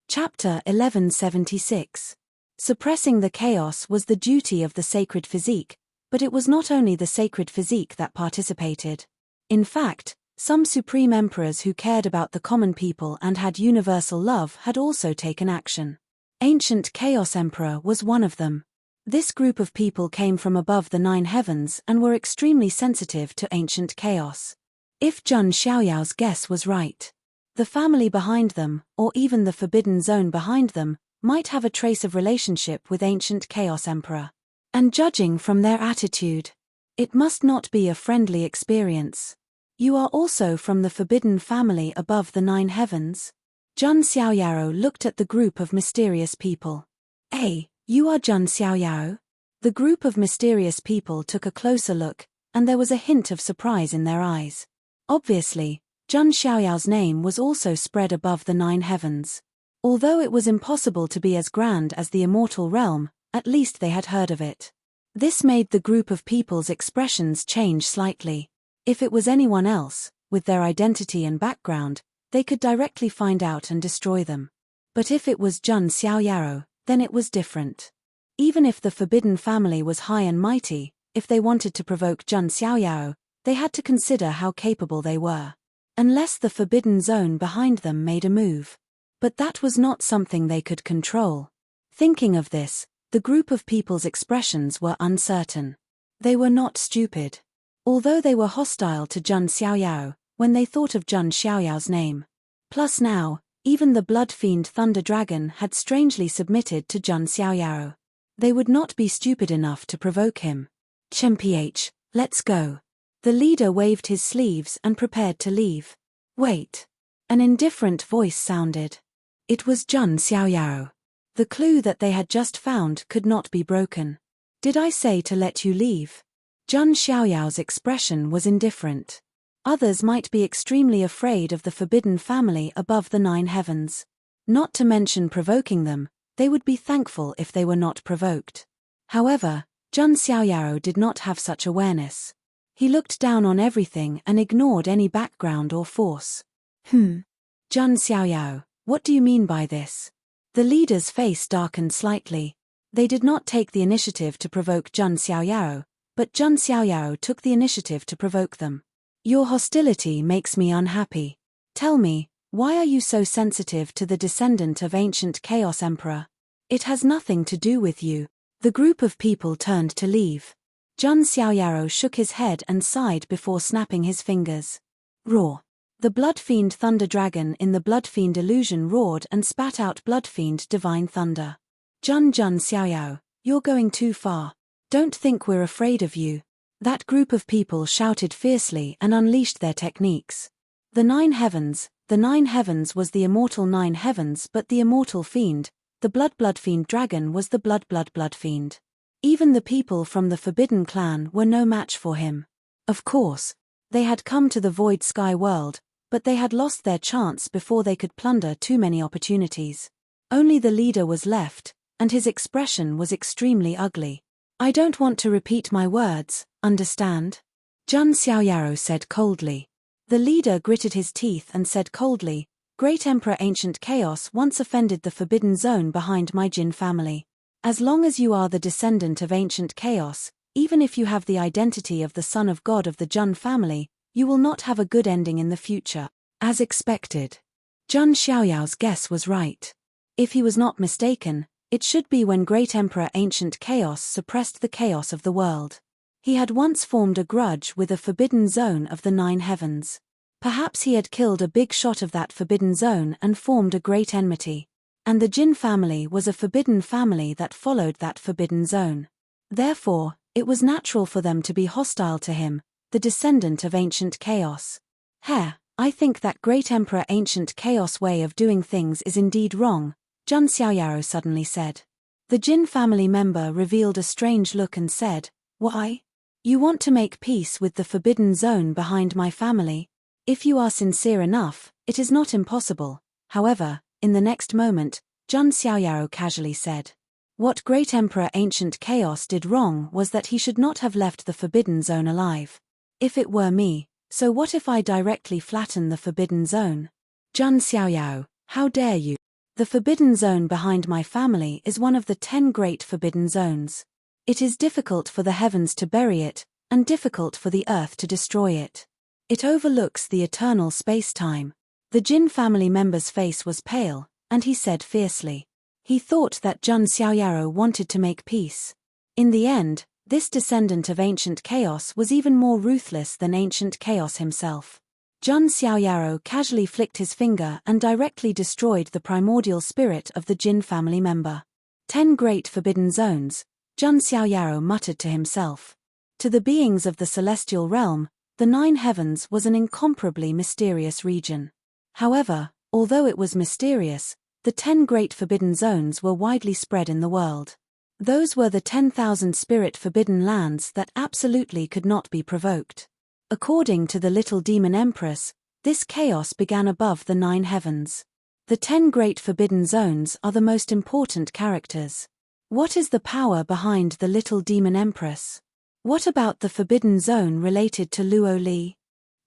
Chapter 1176. Suppressing the chaos was the duty of the sacred physique, but it was not only the sacred physique that participated. In fact, some supreme emperors who cared about the common people and had universal love had also taken action. Ancient Chaos Emperor was one of them. This group of people came from above the 9 heavens and were extremely sensitive to ancient chaos. If Zhang Xiaoyao's guess was right, the family behind them, or even the forbidden zone behind them, might have a trace of relationship with ancient Chaos Emperor. And judging from their attitude, it must not be a friendly experience. You are also from the forbidden family above the 9 heavens? Zhang Xiaoyao looked at the group of mysterious people. You are Zhang Xiaoyao? The group of mysterious people took a closer look, and there was a hint of surprise in their eyes. Obviously, Zhang Xiaoyao's name was also spread above the 9 heavens. Although it was impossible to be as grand as the immortal realm, at least they had heard of it. This made the group of people's expressions change slightly. If it was anyone else, with their identity and background, they could directly find out and destroy them. But if it was Zhang Xiaoyao, then it was different. Even if the forbidden family was high and mighty, if they wanted to provoke Zhang Xiaoyao, they had to consider how capable they were. Unless the forbidden zone behind them made a move. But that was not something they could control. Thinking of this, the group of people's expressions were uncertain. They were not stupid. Although they were hostile to Zhang Xiaoyao, when they thought of Zhang Xiaoyao's name. Plus now, even the blood fiend Thunder Dragon had strangely submitted to Zhang Xiaoyao. They would not be stupid enough to provoke him. "Mph, let's go." The leader waved his sleeves and prepared to leave. "Wait." An indifferent voice sounded. It was Zhang Xiaoyao. The clue that they had just found could not be broken. "Did I say to let you leave?" Zhang Xiaoyao's expression was indifferent. Others might be extremely afraid of the forbidden family above the 9 heavens. Not to mention provoking them, they would be thankful if they were not provoked. However, Zhang Xiaoyao did not have such awareness. He looked down on everything and ignored any background or force. Zhang Xiaoyao, what do you mean by this? The leader's face darkened slightly. They did not take the initiative to provoke Zhang Xiaoyao, but Zhang Xiaoyao took the initiative to provoke them. "Your hostility makes me unhappy. Tell me, why are you so sensitive to the descendant of ancient Chaos Emperor? It has nothing to do with you." The group of people turned to leave. Zhang Xiaoyao shook his head and sighed before snapping his fingers. Roar. The Blood Fiend Thunder Dragon in the Blood Fiend illusion roared and spat out Blood Fiend Divine Thunder. Zhang Xiaoyao, you're going too far. Don't think we're afraid of you." That group of people shouted fiercely and unleashed their techniques. The 9 heavens was the immortal 9 heavens, but the immortal fiend, the Blood Fiend Dragon was the Blood Fiend. Even the people from the Forbidden Clan were no match for him. Of course, they had come to the Void Sky world, but they had lost their chance before they could plunder too many opportunities. Only the leader was left, and his expression was extremely ugly. "I don't want to repeat my words, understand?" Zhang Xiaoyao said coldly. The leader gritted his teeth and said coldly, "Great Emperor Ancient Chaos once offended the forbidden zone behind my Jin family. As long as you are the descendant of Ancient Chaos, even if you have the identity of the son of God of the Jun family, you will not have a good ending in the future." As expected, Zhang Xiaoyao's guess was right. If he was not mistaken, it should be when Great Emperor Ancient Chaos suppressed the chaos of the world. He had once formed a grudge with a forbidden zone of the 9 heavens. Perhaps he had killed a big shot of that forbidden zone and formed a great enmity. And the Jin family was a forbidden family that followed that forbidden zone. Therefore, it was natural for them to be hostile to him, the descendant of Ancient Chaos. I think that Great Emperor Ancient Chaos way of doing things is indeed wrong," Zhang Xiaoyao suddenly said. The Jin family member revealed a strange look and said, "Why? You want to make peace with the forbidden zone behind my family? If you are sincere enough, it is not impossible." However, in the next moment, Zhang Xiaoyao casually said, What great Emperor Ancient Chaos did wrong was that he should not have left the Forbidden Zone alive. If it were me, so what if I directly flatten the Forbidden Zone? Jun Xiaoyao, how dare you? The Forbidden Zone behind my family is one of the 10 great Forbidden Zones. It is difficult for the heavens to bury it, and difficult for the earth to destroy it. It overlooks the eternal space-time. The Jin family member's face was pale, and he said fiercely. He thought that Jun Xiaoyao wanted to make peace. In the end, this descendant of Ancient Chaos was even more ruthless than Ancient Chaos himself. Jun Xiaoyao casually flicked his finger and directly destroyed the primordial spirit of the Jin family member. 10 great forbidden zones, Jun Xiaoyao muttered to himself. To the beings of the celestial realm, the 9 heavens was an incomparably mysterious region. However, although it was mysterious, the 10 great forbidden zones were widely spread in the world. Those were the 10,000 spirit forbidden lands that absolutely could not be provoked. According to the little demon empress, this chaos began above the 9 heavens. The 10 great forbidden zones are the most important characters. What is the power behind the little demon empress? What about the forbidden zone related to Luo Li?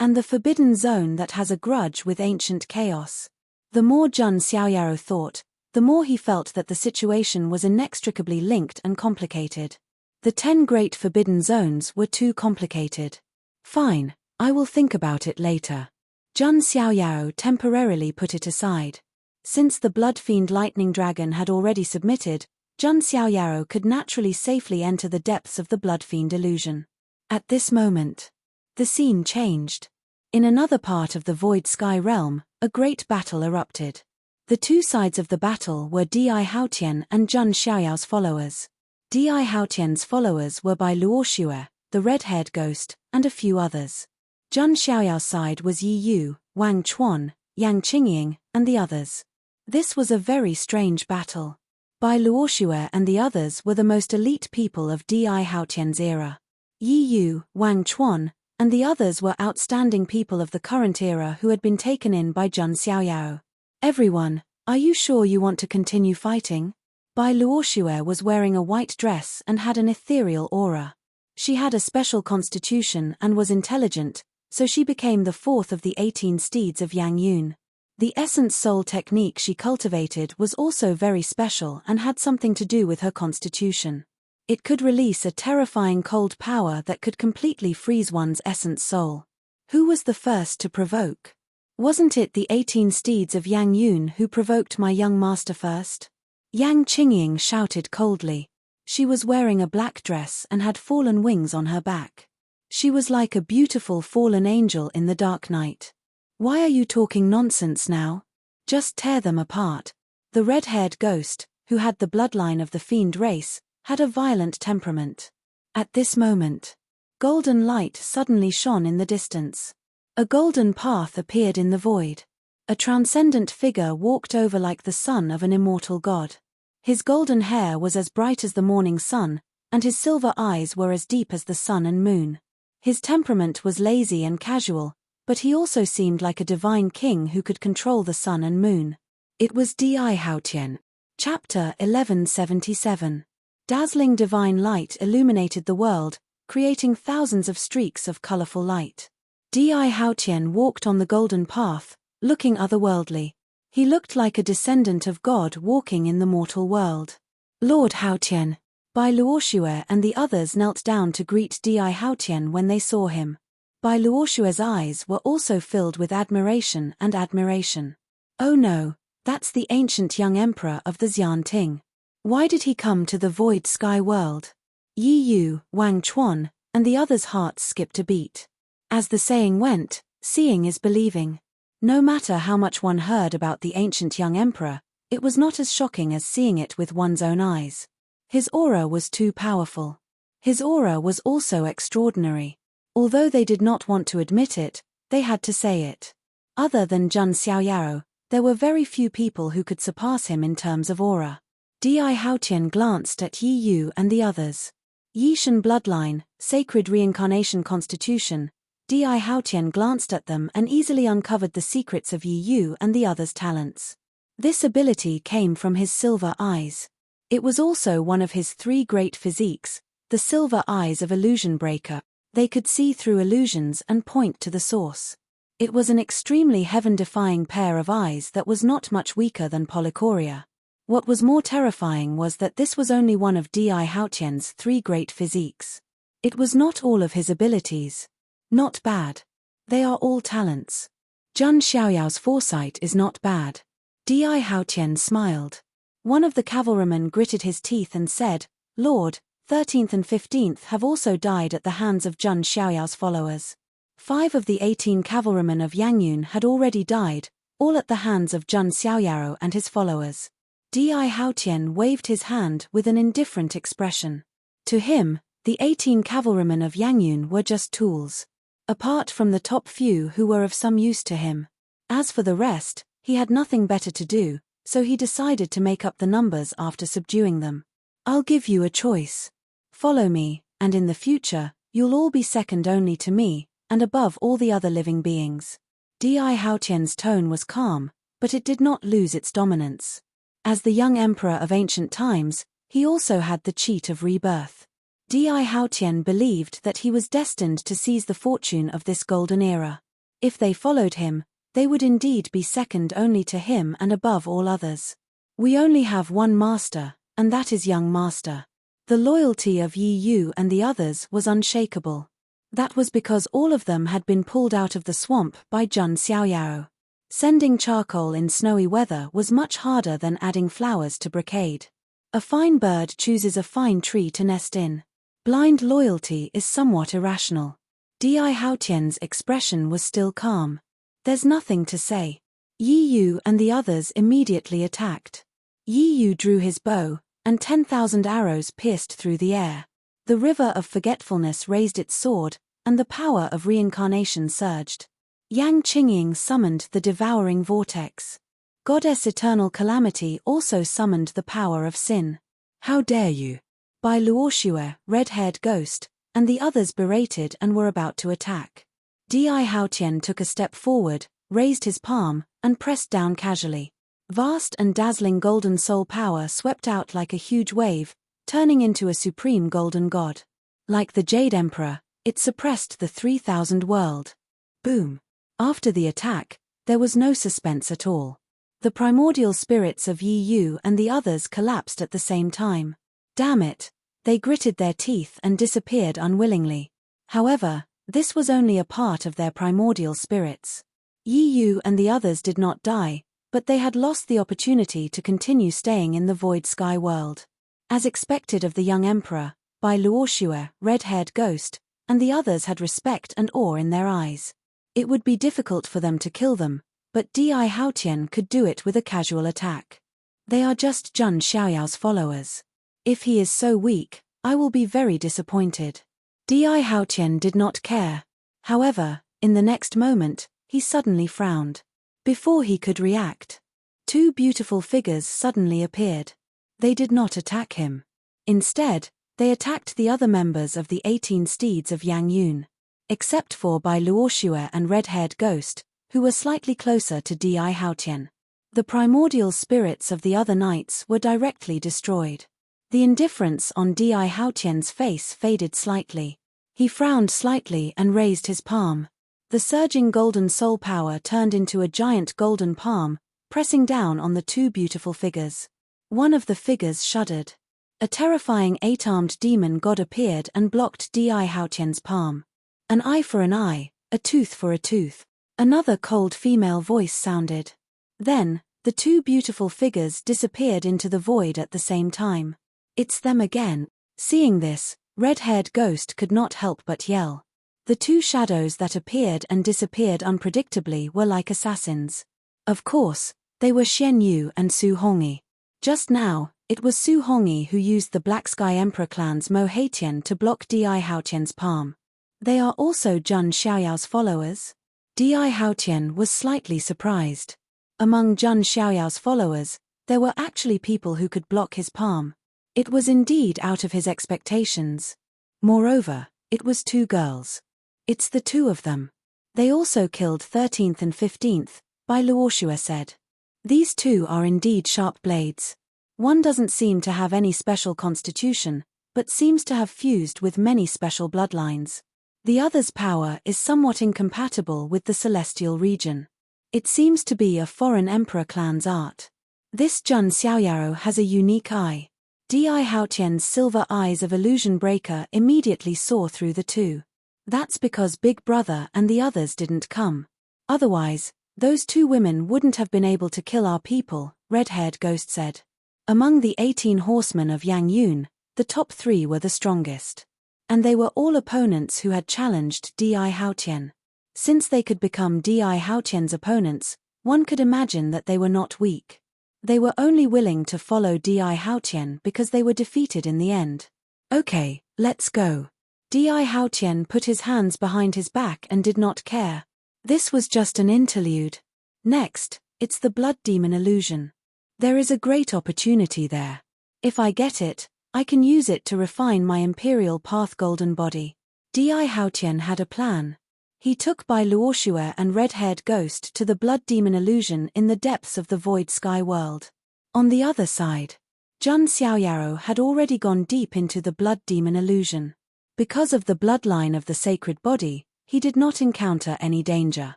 And the forbidden zone that has a grudge with Ancient Chaos? The more Jun Xiaoyao thought, the more he felt that the situation was inextricably linked and complicated. The 10 great forbidden zones were too complicated. Fine, I will think about it later. Jun Xiaoyao temporarily put it aside. Since the Blood Fiend Lightning Dragon had already submitted, Jun Xiaoyao could naturally safely enter the depths of the Blood Fiend illusion. At this moment, the scene changed. In another part of the Void Sky realm, a great battle erupted. The 2 sides of the battle were Di Haotian and Jun Xiaoyao's followers. Di Haotian's followers were by Luoxue, the red-haired ghost, and a few others. Jun Xiaoyao's side was Yi Yu, Wang Chuan, Yang Qingying, and the others. This was a very strange battle. Bai Luoxue and the others were the most elite people of Di Haotian's era. Yi Yu, Wang Chuan, and the others were outstanding people of the current era who had been taken in by Jun Xiaoyao. Everyone, are you sure you want to continue fighting? Bai Luoxue was wearing a white dress and had an ethereal aura. She had a special constitution and was intelligent, so she became the 4th of the 18 steeds of Yang Yun. The essence soul technique she cultivated was also very special and had something to do with her constitution. It could release a terrifying cold power that could completely freeze one's essence soul. Who was the first to provoke? Wasn't it the 18 steeds of Yang Yun who provoked my young master first? Yang Qingying shouted coldly. She was wearing a black dress and had fallen wings on her back. She was like a beautiful fallen angel in the dark night. Why are you talking nonsense now? Just tear them apart. The red-haired ghost, who had the bloodline of the fiend race, had a violent temperament. At this moment, golden light suddenly shone in the distance. A golden path appeared in the void. A transcendent figure walked over like the son of an immortal god. His golden hair was as bright as the morning sun, and his silver eyes were as deep as the sun and moon. His temperament was lazy and casual, but he also seemed like a divine king who could control the sun and moon. It was Di Haotian. Chapter 1177. Dazzling divine light illuminated the world, creating thousands of streaks of colorful light. Di Haotian walked on the golden path, looking otherworldly. He looked like a descendant of God walking in the mortal world. Lord Haotian. Bai Luoxue and the others knelt down to greet Di Haotian when they saw him. Bai Luoxue's eyes were also filled with admiration and admiration. Oh no, that's the ancient young emperor of the Xianting. Why did he come to the Void Sky world? Yi Yu, Wang Chuan, and the others' hearts skipped a beat. As the saying went, seeing is believing. No matter how much one heard about the ancient young emperor, it was not as shocking as seeing it with one's own eyes. His aura was too powerful. His aura was also extraordinary. Although they did not want to admit it, they had to say it. Other than Jun Xiaoyao, there were very few people who could surpass him in terms of aura. Di Haotian glanced at Yi Yu and the others. Yishan bloodline, sacred reincarnation constitution. Di Haotian glanced at them and easily uncovered the secrets of Yi Yu and the others' talents. This ability came from his silver eyes. It was also one of his 3 great physiques, the silver eyes of Illusion Breaker. They could see through illusions and point to the source. It was an extremely heaven-defying pair of eyes that was not much weaker than Polychoria. What was more terrifying was that this was only one of Di Haotian's 3 great physiques. It was not all of his abilities. Not bad. They are all talents. Zhun Xiaoyao's foresight is not bad. Di Haotian smiled. One of the cavalrymen gritted his teeth and said, "Lord, 13th and 15th have also died at the hands of Zhun Xiaoyao's followers. 5 of the 18 cavalrymen of Yangyun had already died, all at the hands of Zhun Xiaoyao and his followers." Di Haotian waved his hand with an indifferent expression. To him, the 18 cavalrymen of Yangyun were just tools. Apart from the top few who were of some use to him. As for the rest, he had nothing better to do, so he decided to make up the numbers after subduing them. "I'll give you a choice. Follow me, and in the future, you'll all be second only to me, and above all the other living beings." Di Haotian's tone was calm, but it did not lose its dominance. As the young emperor of ancient times, he also had the cheat of rebirth. Di Haotian believed that he was destined to seize the fortune of this golden era. If they followed him, they would indeed be second only to him and above all others. "We only have one master, and that is young master." The loyalty of Yi Yu and the others was unshakable. That was because all of them had been pulled out of the swamp by Zhun Xiaoyao. Sending charcoal in snowy weather was much harder than adding flowers to brocade. A fine bird chooses a fine tree to nest in. Blind loyalty is somewhat irrational. Di Haotian's expression was still calm. "There's nothing to say." Yi Yu and the others immediately attacked. Yi Yu drew his bow, and 10,000 arrows pierced through the air. The river of forgetfulness raised its sword, and the power of reincarnation surged. Yang Qingying summoned the devouring vortex. Goddess Eternal Calamity also summoned the power of sin. "How dare you!" By Luoxue, red-haired ghost, and the others berated and were about to attack. Di Haotian took a step forward, raised his palm, and pressed down casually. Vast and dazzling golden soul power swept out like a huge wave, turning into a supreme golden god. Like the Jade Emperor, it suppressed the 3,000 world. Boom. After the attack, there was no suspense at all. The primordial spirits of Yi Yu and the others collapsed at the same time. Damn it, they gritted their teeth and disappeared unwillingly. However, this was only a part of their primordial spirits. Yi Yu and the others did not die, but they had lost the opportunity to continue staying in the void sky world. As expected of the young emperor, Bai Luoxue, red-haired ghost, and the others had respect and awe in their eyes. It would be difficult for them to kill them, but Di Haotian could do it with a casual attack. They are just Zhun Xiaoyao's followers. If he is so weak, I will be very disappointed. Di Haotian did not care. However, in the next moment, he suddenly frowned. Before he could react, 2 beautiful figures suddenly appeared. They did not attack him. Instead, they attacked the other members of the 18 steeds of Yangyun. Except for Bai Luoxue and red-haired ghost, who were slightly closer to Di Haotian. The primordial spirits of the other knights were directly destroyed. The indifference on Di Haotian's face faded slightly. He frowned slightly and raised his palm. The surging golden soul power turned into a giant golden palm, pressing down on the 2 beautiful figures. One of the figures shuddered. A terrifying 8-armed demon god appeared and blocked Di Haotian's palm. "An eye for an eye, a tooth for a tooth." Another cold female voice sounded. Then, the 2 beautiful figures disappeared into the void at the same time. "It's them again." Seeing this, red-haired ghost could not help but yell. The 2 shadows that appeared and disappeared unpredictably were like assassins. Of course, they were Xian Yu and Su Hongyi. Just now, it was Su Hongyi who used the Black Sky Emperor clan's Mo Haitian to block Di Haotian's palm. They are also Zhun Xiaoyao's followers? Di Haotian was slightly surprised. Among Zhun Xiaoyao's followers, there were actually people who could block his palm. It was indeed out of his expectations. Moreover, it was 2 girls. "It's the 2 of them. They also killed 13th and 15th, Bai Luoxue said. "These 2 are indeed sharp blades. One doesn't seem to have any special constitution, but seems to have fused with many special bloodlines. The other's power is somewhat incompatible with the celestial region. It seems to be a foreign emperor clan's art. This Jun Xiaoyaro has a unique eye. Di Haotian's silver eyes of illusion breaker immediately saw through the two. That's because Big Brother and the others didn't come. Otherwise, those two women wouldn't have been able to kill our people, red-haired ghost said. Among the 18 horsemen of Yang Yun, the top 3 were the strongest. And they were all opponents who had challenged Di Haotian. Since they could become Di Haotian's opponents, one could imagine that they were not weak. They were only willing to follow Di Haotian because they were defeated in the end. Okay, let's go. Di Haotian put his hands behind his back and did not care. This was just an interlude. Next, it's the blood demon illusion. There is a great opportunity there. If I get it, I can use it to refine my imperial path golden body. Di Haotian had a plan. He took Bai Luoxue and red-haired ghost to the blood demon illusion in the depths of the void sky world. On the other side, Jun Xiaoyaro had already gone deep into the blood demon illusion. Because of the bloodline of the sacred body, he did not encounter any danger.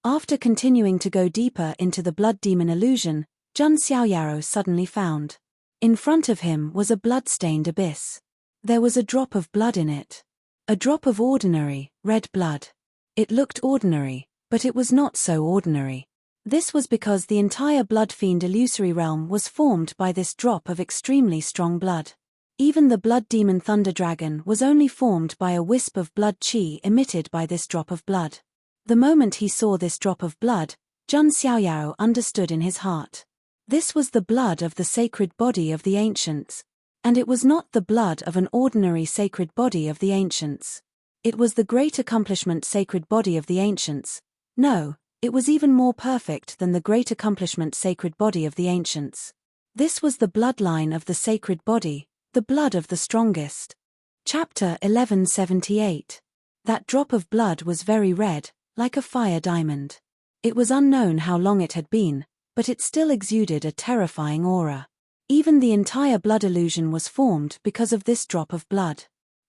After continuing to go deeper into the blood demon illusion, Jun Xiaoyaro suddenly found. In front of him was a blood-stained abyss. There was a drop of blood in it. A drop of ordinary, red blood. It looked ordinary, but it was not so ordinary. This was because the entire blood fiend illusory realm was formed by this drop of extremely strong blood. Even the blood demon thunder dragon was only formed by a wisp of blood chi emitted by this drop of blood. The moment he saw this drop of blood, Jun Xiaoyaro understood in his heart. This was the blood of the sacred body of the ancients. And it was not the blood of an ordinary sacred body of the ancients. It was the great accomplishment sacred body of the ancients. No, it was even more perfect than the great accomplishment sacred body of the ancients. This was the bloodline of the sacred body, the blood of the strongest. Chapter 1178. That drop of blood was very red, like a fire diamond. It was unknown how long it had been, but it still exuded a terrifying aura. Even the entire blood illusion was formed because of this drop of blood.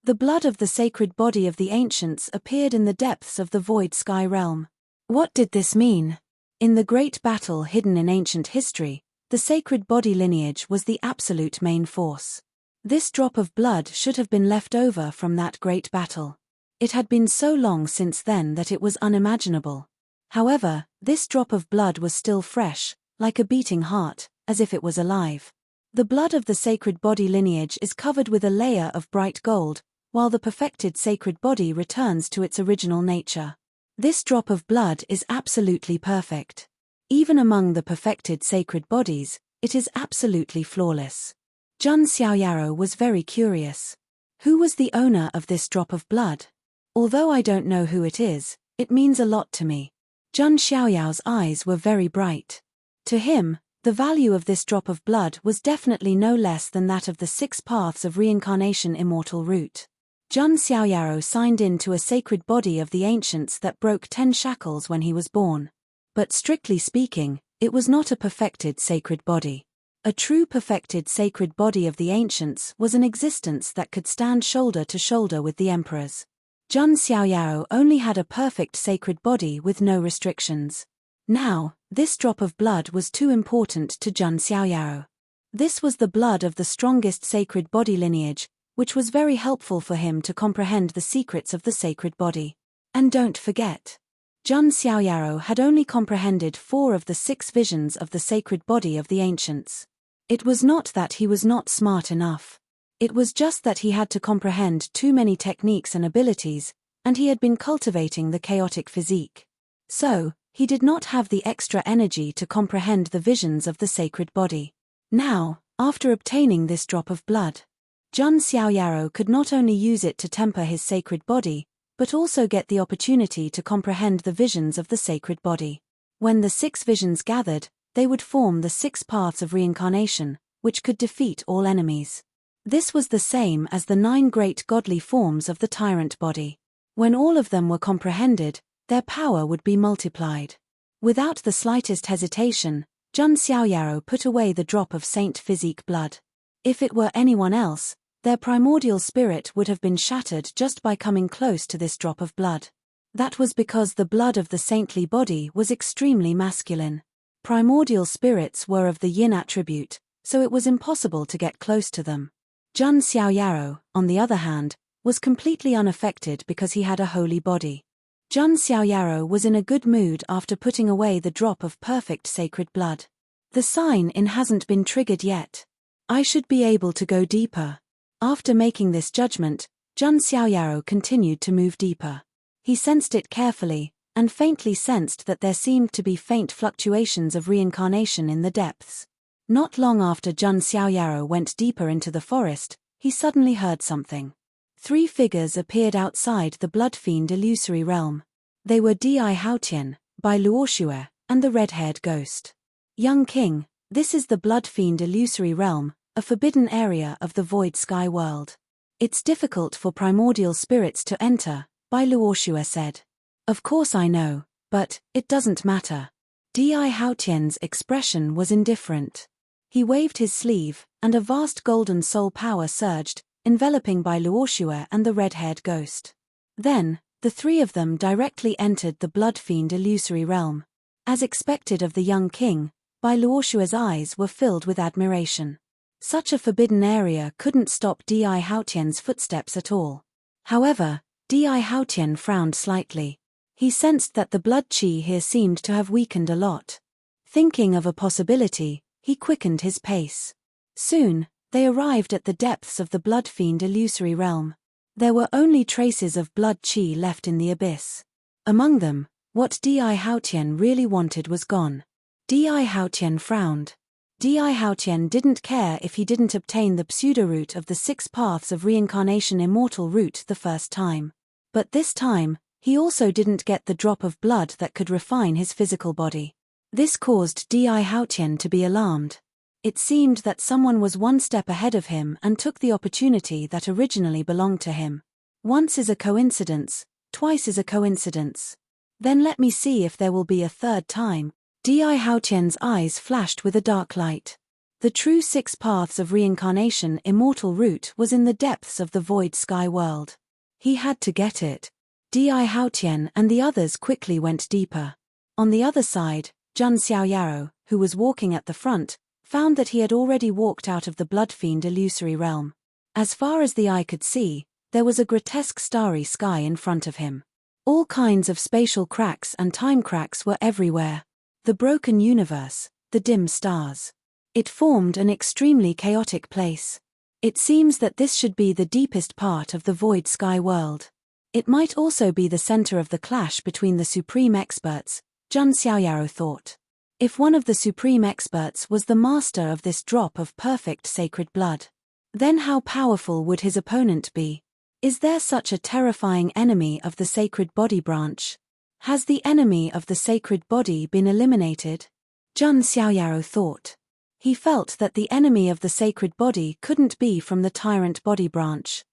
The blood of the sacred body of the ancients appeared in the depths of the void sky realm. What did this mean? In the great battle hidden in ancient history, the sacred body lineage was the absolute main force. This drop of blood should have been left over from that great battle. It had been so long since then that it was unimaginable. However, this drop of blood was still fresh, like a beating heart, as if it was alive. The blood of the sacred body lineage is covered with a layer of bright gold, while the perfected sacred body returns to its original nature. This drop of blood is absolutely perfect. Even among the perfected sacred bodies, it is absolutely flawless. Jun Xiaoyaro was very curious. Who was the owner of this drop of blood? Although I don't know who it is, it means a lot to me. Jun Xiaoyao's eyes were very bright. To him, the value of this drop of blood was definitely no less than that of the 6 paths of reincarnation immortal route. Jun Xiaoyaro signed in to a sacred body of the ancients that broke 10 shackles when he was born. But strictly speaking, it was not a perfected sacred body. A true perfected sacred body of the ancients was an existence that could stand shoulder to shoulder with the emperors. Jun Xiaoyaro only had a perfect sacred body with no restrictions. Now, this drop of blood was too important to Jun Xiaoyaro. This was the blood of the strongest sacred body lineage, which was very helpful for him to comprehend the secrets of the sacred body. And don't forget, Jun Xiaoyaro had only comprehended 4 of the 6 visions of the sacred body of the ancients. It was not that he was not smart enough. It was just that he had to comprehend too many techniques and abilities, and he had been cultivating the chaotic physique. So, he did not have the extra energy to comprehend the visions of the sacred body. Now, after obtaining this drop of blood, Jun Xiaoyaro could not only use it to temper his sacred body, but also get the opportunity to comprehend the visions of the sacred body. When the 6 visions gathered, they would form the 6 paths of reincarnation, which could defeat all enemies. This was the same as the 9 great godly forms of the tyrant body. When all of them were comprehended, their power would be multiplied. Without the slightest hesitation, Jun Xiaoyaro put away the drop of Saint Physique blood. If it were anyone else, their primordial spirit would have been shattered just by coming close to this drop of blood. That was because the blood of the saintly body was extremely masculine. Primordial spirits were of the yin attribute, so it was impossible to get close to them. Jun Xiaoyaro, on the other hand, was completely unaffected because he had a holy body. Jun Xiaoyaro was in a good mood after putting away the drop of perfect sacred blood. The sign-in hasn't been triggered yet. I should be able to go deeper. After making this judgment, Jun Xiaoyaro continued to move deeper. He sensed it carefully, and faintly sensed that there seemed to be faint fluctuations of reincarnation in the depths. Not long after Jun Xiaoyaro went deeper into the forest, he suddenly heard something. 3 figures appeared outside the blood fiend illusory realm. They were Di Haotian, Bai Luoxue, and the red-haired ghost. Young king, this is the blood fiend illusory realm, a forbidden area of the void sky world. It's difficult for primordial spirits to enter, Bai Luoxue said. Of course I know, but it doesn't matter. Di Haotian's expression was indifferent. He waved his sleeve, and a vast golden soul power surged, enveloping Bai Luoxue and the red-haired ghost. Then, the 3 of them directly entered the blood fiend illusory realm. As expected of the young king, Bai Luoxue's eyes were filled with admiration. Such a forbidden area couldn't stop Di Haotian's footsteps at all. However, Di Haotian frowned slightly. He sensed that the blood qi here seemed to have weakened a lot. Thinking of a possibility, he quickened his pace. Soon, they arrived at the depths of the blood fiend illusory realm. There were only traces of blood qi left in the abyss. Among them, what Di Haotian really wanted was gone. Di Haotian frowned. Di Haotian didn't care if he didn't obtain the pseudo-root of the 6 paths of reincarnation immortal root the first time. But this time, he also didn't get the drop of blood that could refine his physical body. This caused Di Haotian to be alarmed. It seemed that someone was 1 step ahead of him and took the opportunity that originally belonged to him. Once is a coincidence, twice is a coincidence. Then let me see if there will be a 3rd time. Di Haotian's eyes flashed with a dark light. The true 6 paths of reincarnation immortal root was in the depths of the void sky world. He had to get it. Di Haotian and the others quickly went deeper. On the other side, Jun Xiaoyaro, who was walking at the front, found that he had already walked out of the blood fiend illusory realm. As far as the eye could see, there was a grotesque starry sky in front of him. All kinds of spatial cracks and time cracks were everywhere. The broken universe, the dim stars. It formed an extremely chaotic place. It seems that this should be the deepest part of the void sky world. It might also be the center of the clash between the supreme experts, Jun Xiaoyaro thought. If one of the supreme experts was the master of this drop of perfect sacred blood, then how powerful would his opponent be? Is there such a terrifying enemy of the sacred body branch? Has the enemy of the sacred body been eliminated? Jun Xiaoyaro thought. He felt that the enemy of the sacred body couldn't be from the tyrant body branch.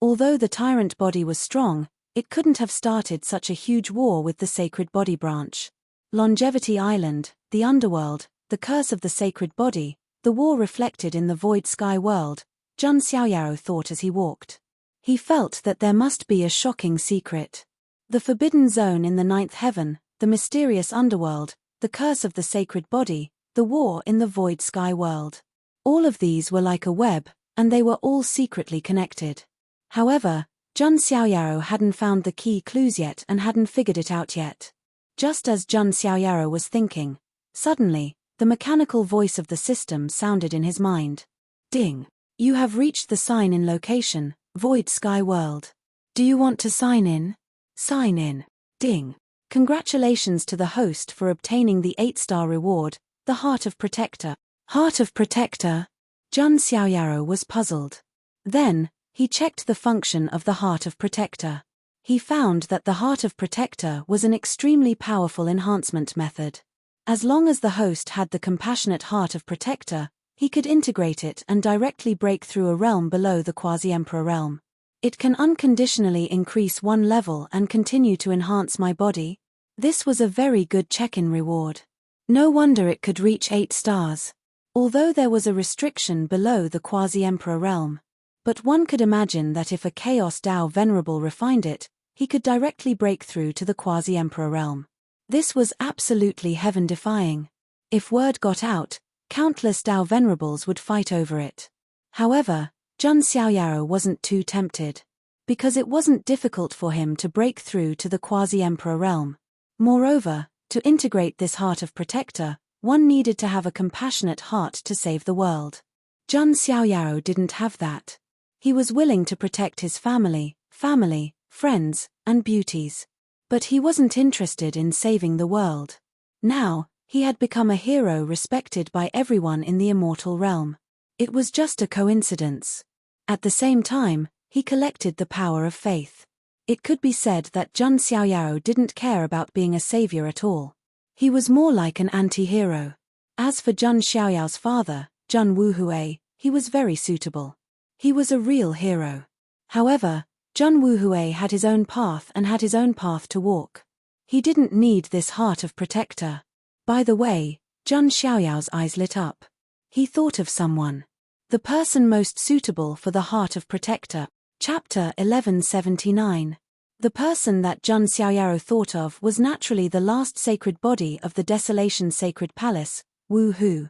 Although the tyrant body was strong, it couldn't have started such a huge war with the sacred body branch. Longevity Island, the underworld, the curse of the sacred body, the war reflected in the void sky world, Jun Xiaoyaro thought as he walked. He felt that there must be a shocking secret. The forbidden zone in the 9th heaven, the mysterious underworld, the curse of the sacred body, the war in the void sky world. All of these were like a web, and they were all secretly connected. However, Jun Xiaoyaro hadn't found the key clues yet and hadn't figured it out yet. Just as Jun Xiaoyaro was thinking, suddenly, the mechanical voice of the system sounded in his mind. Ding! You have reached the sign-in location, Void Sky World. Do you want to sign in? Sign in. Ding! Congratulations to the host for obtaining the 8-star reward, the Heart of Protector. Heart of Protector? Jun Xiaoyaro was puzzled. Then, he checked the function of the Heart of Protector. He found that the Heart of Protector was an extremely powerful enhancement method. As long as the host had the compassionate Heart of Protector, he could integrate it and directly break through a realm below the Quasi-Emperor realm. It can unconditionally increase 1 level and continue to enhance my body. This was a very good check-in reward. No wonder it could reach 8 stars. Although there was a restriction below the quasi-emperor realm. But one could imagine that if a Chaos Dao Venerable refined it, he could directly break through to the quasi-emperor realm. This was absolutely heaven-defying. If word got out, countless Dao Venerables would fight over it. However, Zhang Xiaoyao wasn't too tempted. Because it wasn't difficult for him to break through to the quasi-emperor realm. Moreover, to integrate this heart of protector, one needed to have a compassionate heart to save the world. Zhang Xiaoyao didn't have that. He was willing to protect his family, friends, and beauties. But he wasn't interested in saving the world. Now, he had become a hero respected by everyone in the immortal realm. It was just a coincidence. At the same time, he collected the power of faith. It could be said that Zhang Xiaoyao didn't care about being a savior at all. He was more like an anti-hero. As for Zhang Xiaoyao's father, Zhang Wuhui, he was very suitable. He was a real hero. However, Zhang Wuhui had his own path and had his own path to walk. He didn't need this heart of protector. By the way, Zhang Xiaoyao's eyes lit up. He thought of someone. The person most suitable for the heart of protector. Chapter 1179. The person that Zhang Xiaoyao thought of was naturally the last sacred body of the Desolation Sacred Palace, Wu Hu.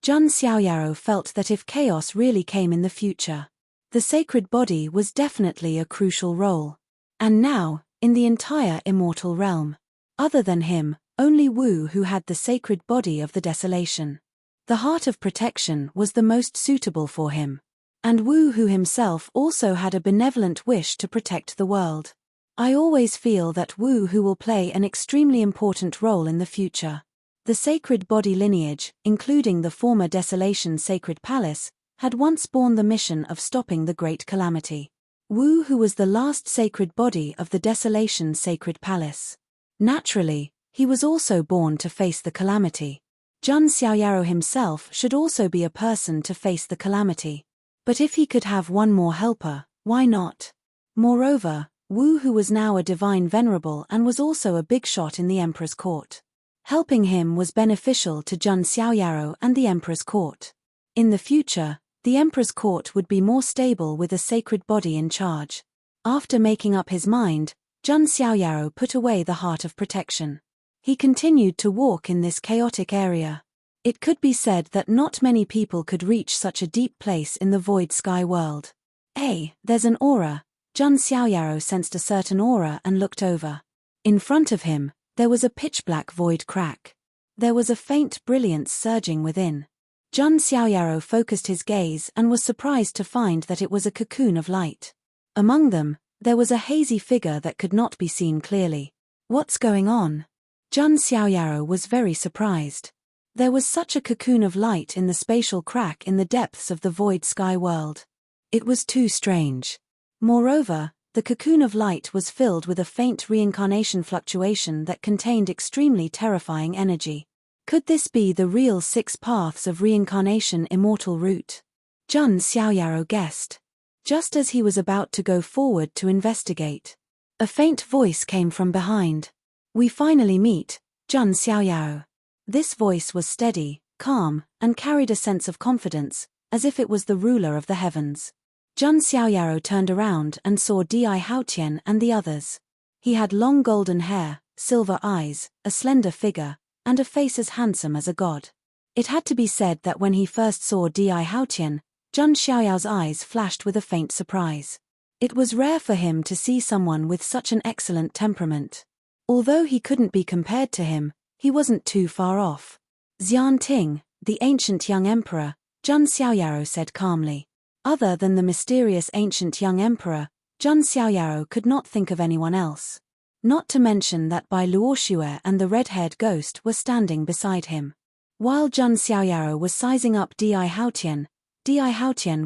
Zhang Xiaoyao felt that if chaos really came in the future, the sacred body was definitely a crucial role. And now, in the entire immortal realm, other than him, only Wu Hu had the sacred body of the desolation. The heart of protection was the most suitable for him. And Wu Hu himself also had a benevolent wish to protect the world. I always feel that Wu Hu will play an extremely important role in the future. The sacred body lineage, including the former Desolation Sacred Palace, had once borne the mission of stopping the Great Calamity. Wu Hu was the last sacred body of the Desolation Sacred Palace. Naturally, he was also born to face the calamity. Zhang Xiaoyao himself should also be a person to face the calamity. But if he could have one more helper, why not? Moreover, Wu Hu was now a divine venerable and was also a big shot in the emperor's court. Helping him was beneficial to Zhang Xiaoyao and the emperor's court. In the future, the emperor's court would be more stable with a sacred body in charge. After making up his mind, Zhang Xiaoyao put away the heart of protection. He continued to walk in this chaotic area. It could be said that not many people could reach such a deep place in the void sky world. Hey, there's an aura. Zhang Xiaoyao sensed a certain aura and looked over. In front of him, there was a pitch-black void crack. There was a faint brilliance surging within. Zhang Xiaoyao focused his gaze and was surprised to find that it was a cocoon of light. Among them, there was a hazy figure that could not be seen clearly. What's going on? Zhang Xiaoyao was very surprised. There was such a cocoon of light in the spatial crack in the depths of the void sky world. It was too strange. Moreover, the cocoon of light was filled with a faint reincarnation fluctuation that contained extremely terrifying energy. Could this be the real 6 paths of reincarnation immortal route? Zhang Xiaoyao guessed. Just as he was about to go forward to investigate, a faint voice came from behind. We finally meet, Zhang Xiaoyao. This voice was steady, calm, and carried a sense of confidence, as if it was the ruler of the heavens. Zhang Xiaoyao turned around and saw Di Haotian and the others. He had long golden hair, silver eyes, a slender figure, and a face as handsome as a god. It had to be said that when he first saw Di Haotian, Zhang Xiaoyao's eyes flashed with a faint surprise. It was rare for him to see someone with such an excellent temperament. Although he couldn't be compared to him, he wasn't too far off. Xian Ting, the ancient young emperor, Zhang Xiaoyao said calmly. Other than the mysterious ancient young emperor, Zhang Xiaoyao could not think of anyone else. Not to mention that Bai Luoxue and the red-haired ghost were standing beside him. While Zhang Xiaoyao was sizing up Di Haotian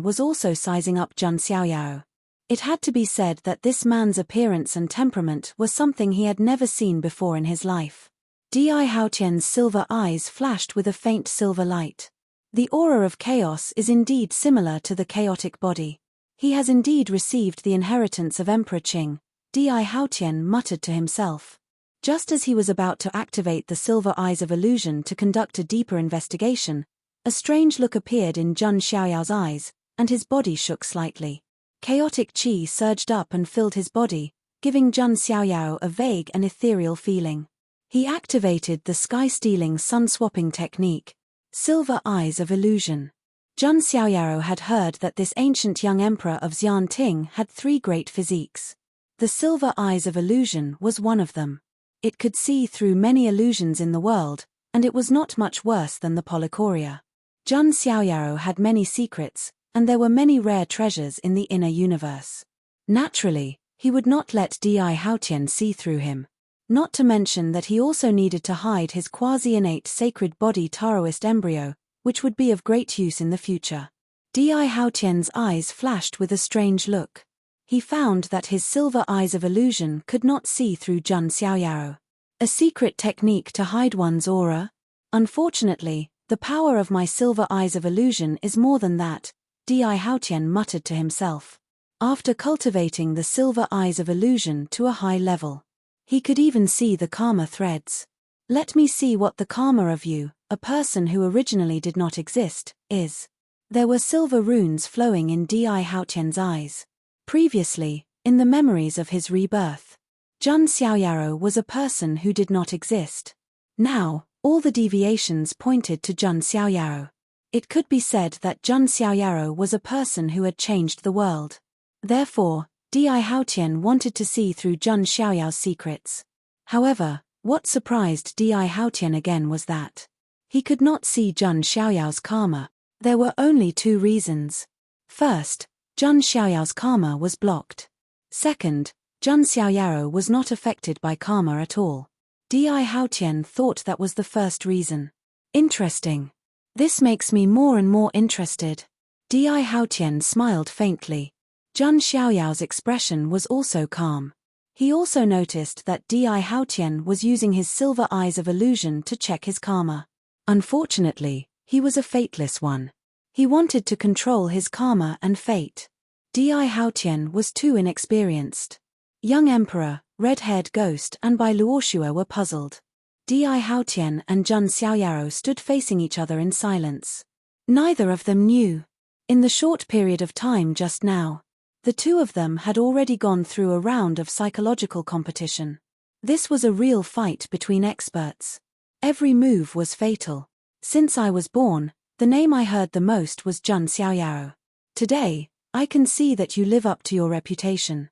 was also sizing up Zhang Xiaoyao. It had to be said that this man's appearance and temperament were something he had never seen before in his life. Di Haotian's silver eyes flashed with a faint silver light. The aura of chaos is indeed similar to the chaotic body. He has indeed received the inheritance of Emperor Qing, Di Haotian muttered to himself. Just as he was about to activate the silver eyes of illusion to conduct a deeper investigation, a strange look appeared in Zhang Xiaoyao's eyes, and his body shook slightly. Chaotic qi surged up and filled his body, giving Zhang Xiaoyao a vague and ethereal feeling. He activated the sky-stealing sun-swapping technique, silver eyes of illusion. Zhang Xiaoyao had heard that this ancient young emperor of Xianting had 3 great physiques. The silver eyes of illusion was one of them. It could see through many illusions in the world, and it was not much worse than the polychoria. Zhang Xiaoyao had many secrets, and there were many rare treasures in the inner universe. Naturally, he would not let Di Haotian see through him. Not to mention that he also needed to hide his quasi-innate sacred body Taoist embryo, which would be of great use in the future. Di Haotian's eyes flashed with a strange look. He found that his silver eyes of illusion could not see through Zhang Xiaoyao. A secret technique to hide one's aura? Unfortunately, the power of my silver eyes of illusion is more than that, Di Haotian muttered to himself. After cultivating the silver eyes of illusion to a high level, he could even see the karma threads. Let me see what the karma of you, a person who originally did not exist, is. There were silver runes flowing in Di Haotian's eyes. Previously, in the memories of his rebirth, Zhang Xiaoyao was a person who did not exist. Now, all the deviations pointed to Zhang Xiaoyao. It could be said that Zhang Xiaoyao was a person who had changed the world. Therefore, Di Haotian wanted to see through Zhang Xiaoyao's secrets. However, what surprised Di Haotian again was that he could not see Zhang Xiaoyao's karma. There were only 2 reasons. First, Zhang Xiaoyao's karma was blocked. Second, Zhang Xiaoyao was not affected by karma at all. Di Haotian thought that was the first reason. Interesting. This makes me more and more interested. Di Haotian smiled faintly. Zhang Xiaoyao's expression was also calm. He also noticed that Di Haotian was using his silver eyes of illusion to check his karma. Unfortunately, he was a fateless one. He wanted to control his karma and fate. Di Haotian was too inexperienced. Young Emperor, red-haired ghost and Bai Luoxue were puzzled. Di Haotian and Zhang Xiaoyao stood facing each other in silence. Neither of them knew. In the short period of time just now, the 2 of them had already gone through a round of psychological competition. This was a real fight between experts. Every move was fatal. Since I was born, the name I heard the most was Zhang Xiaoyao. Today, I can see that you live up to your reputation.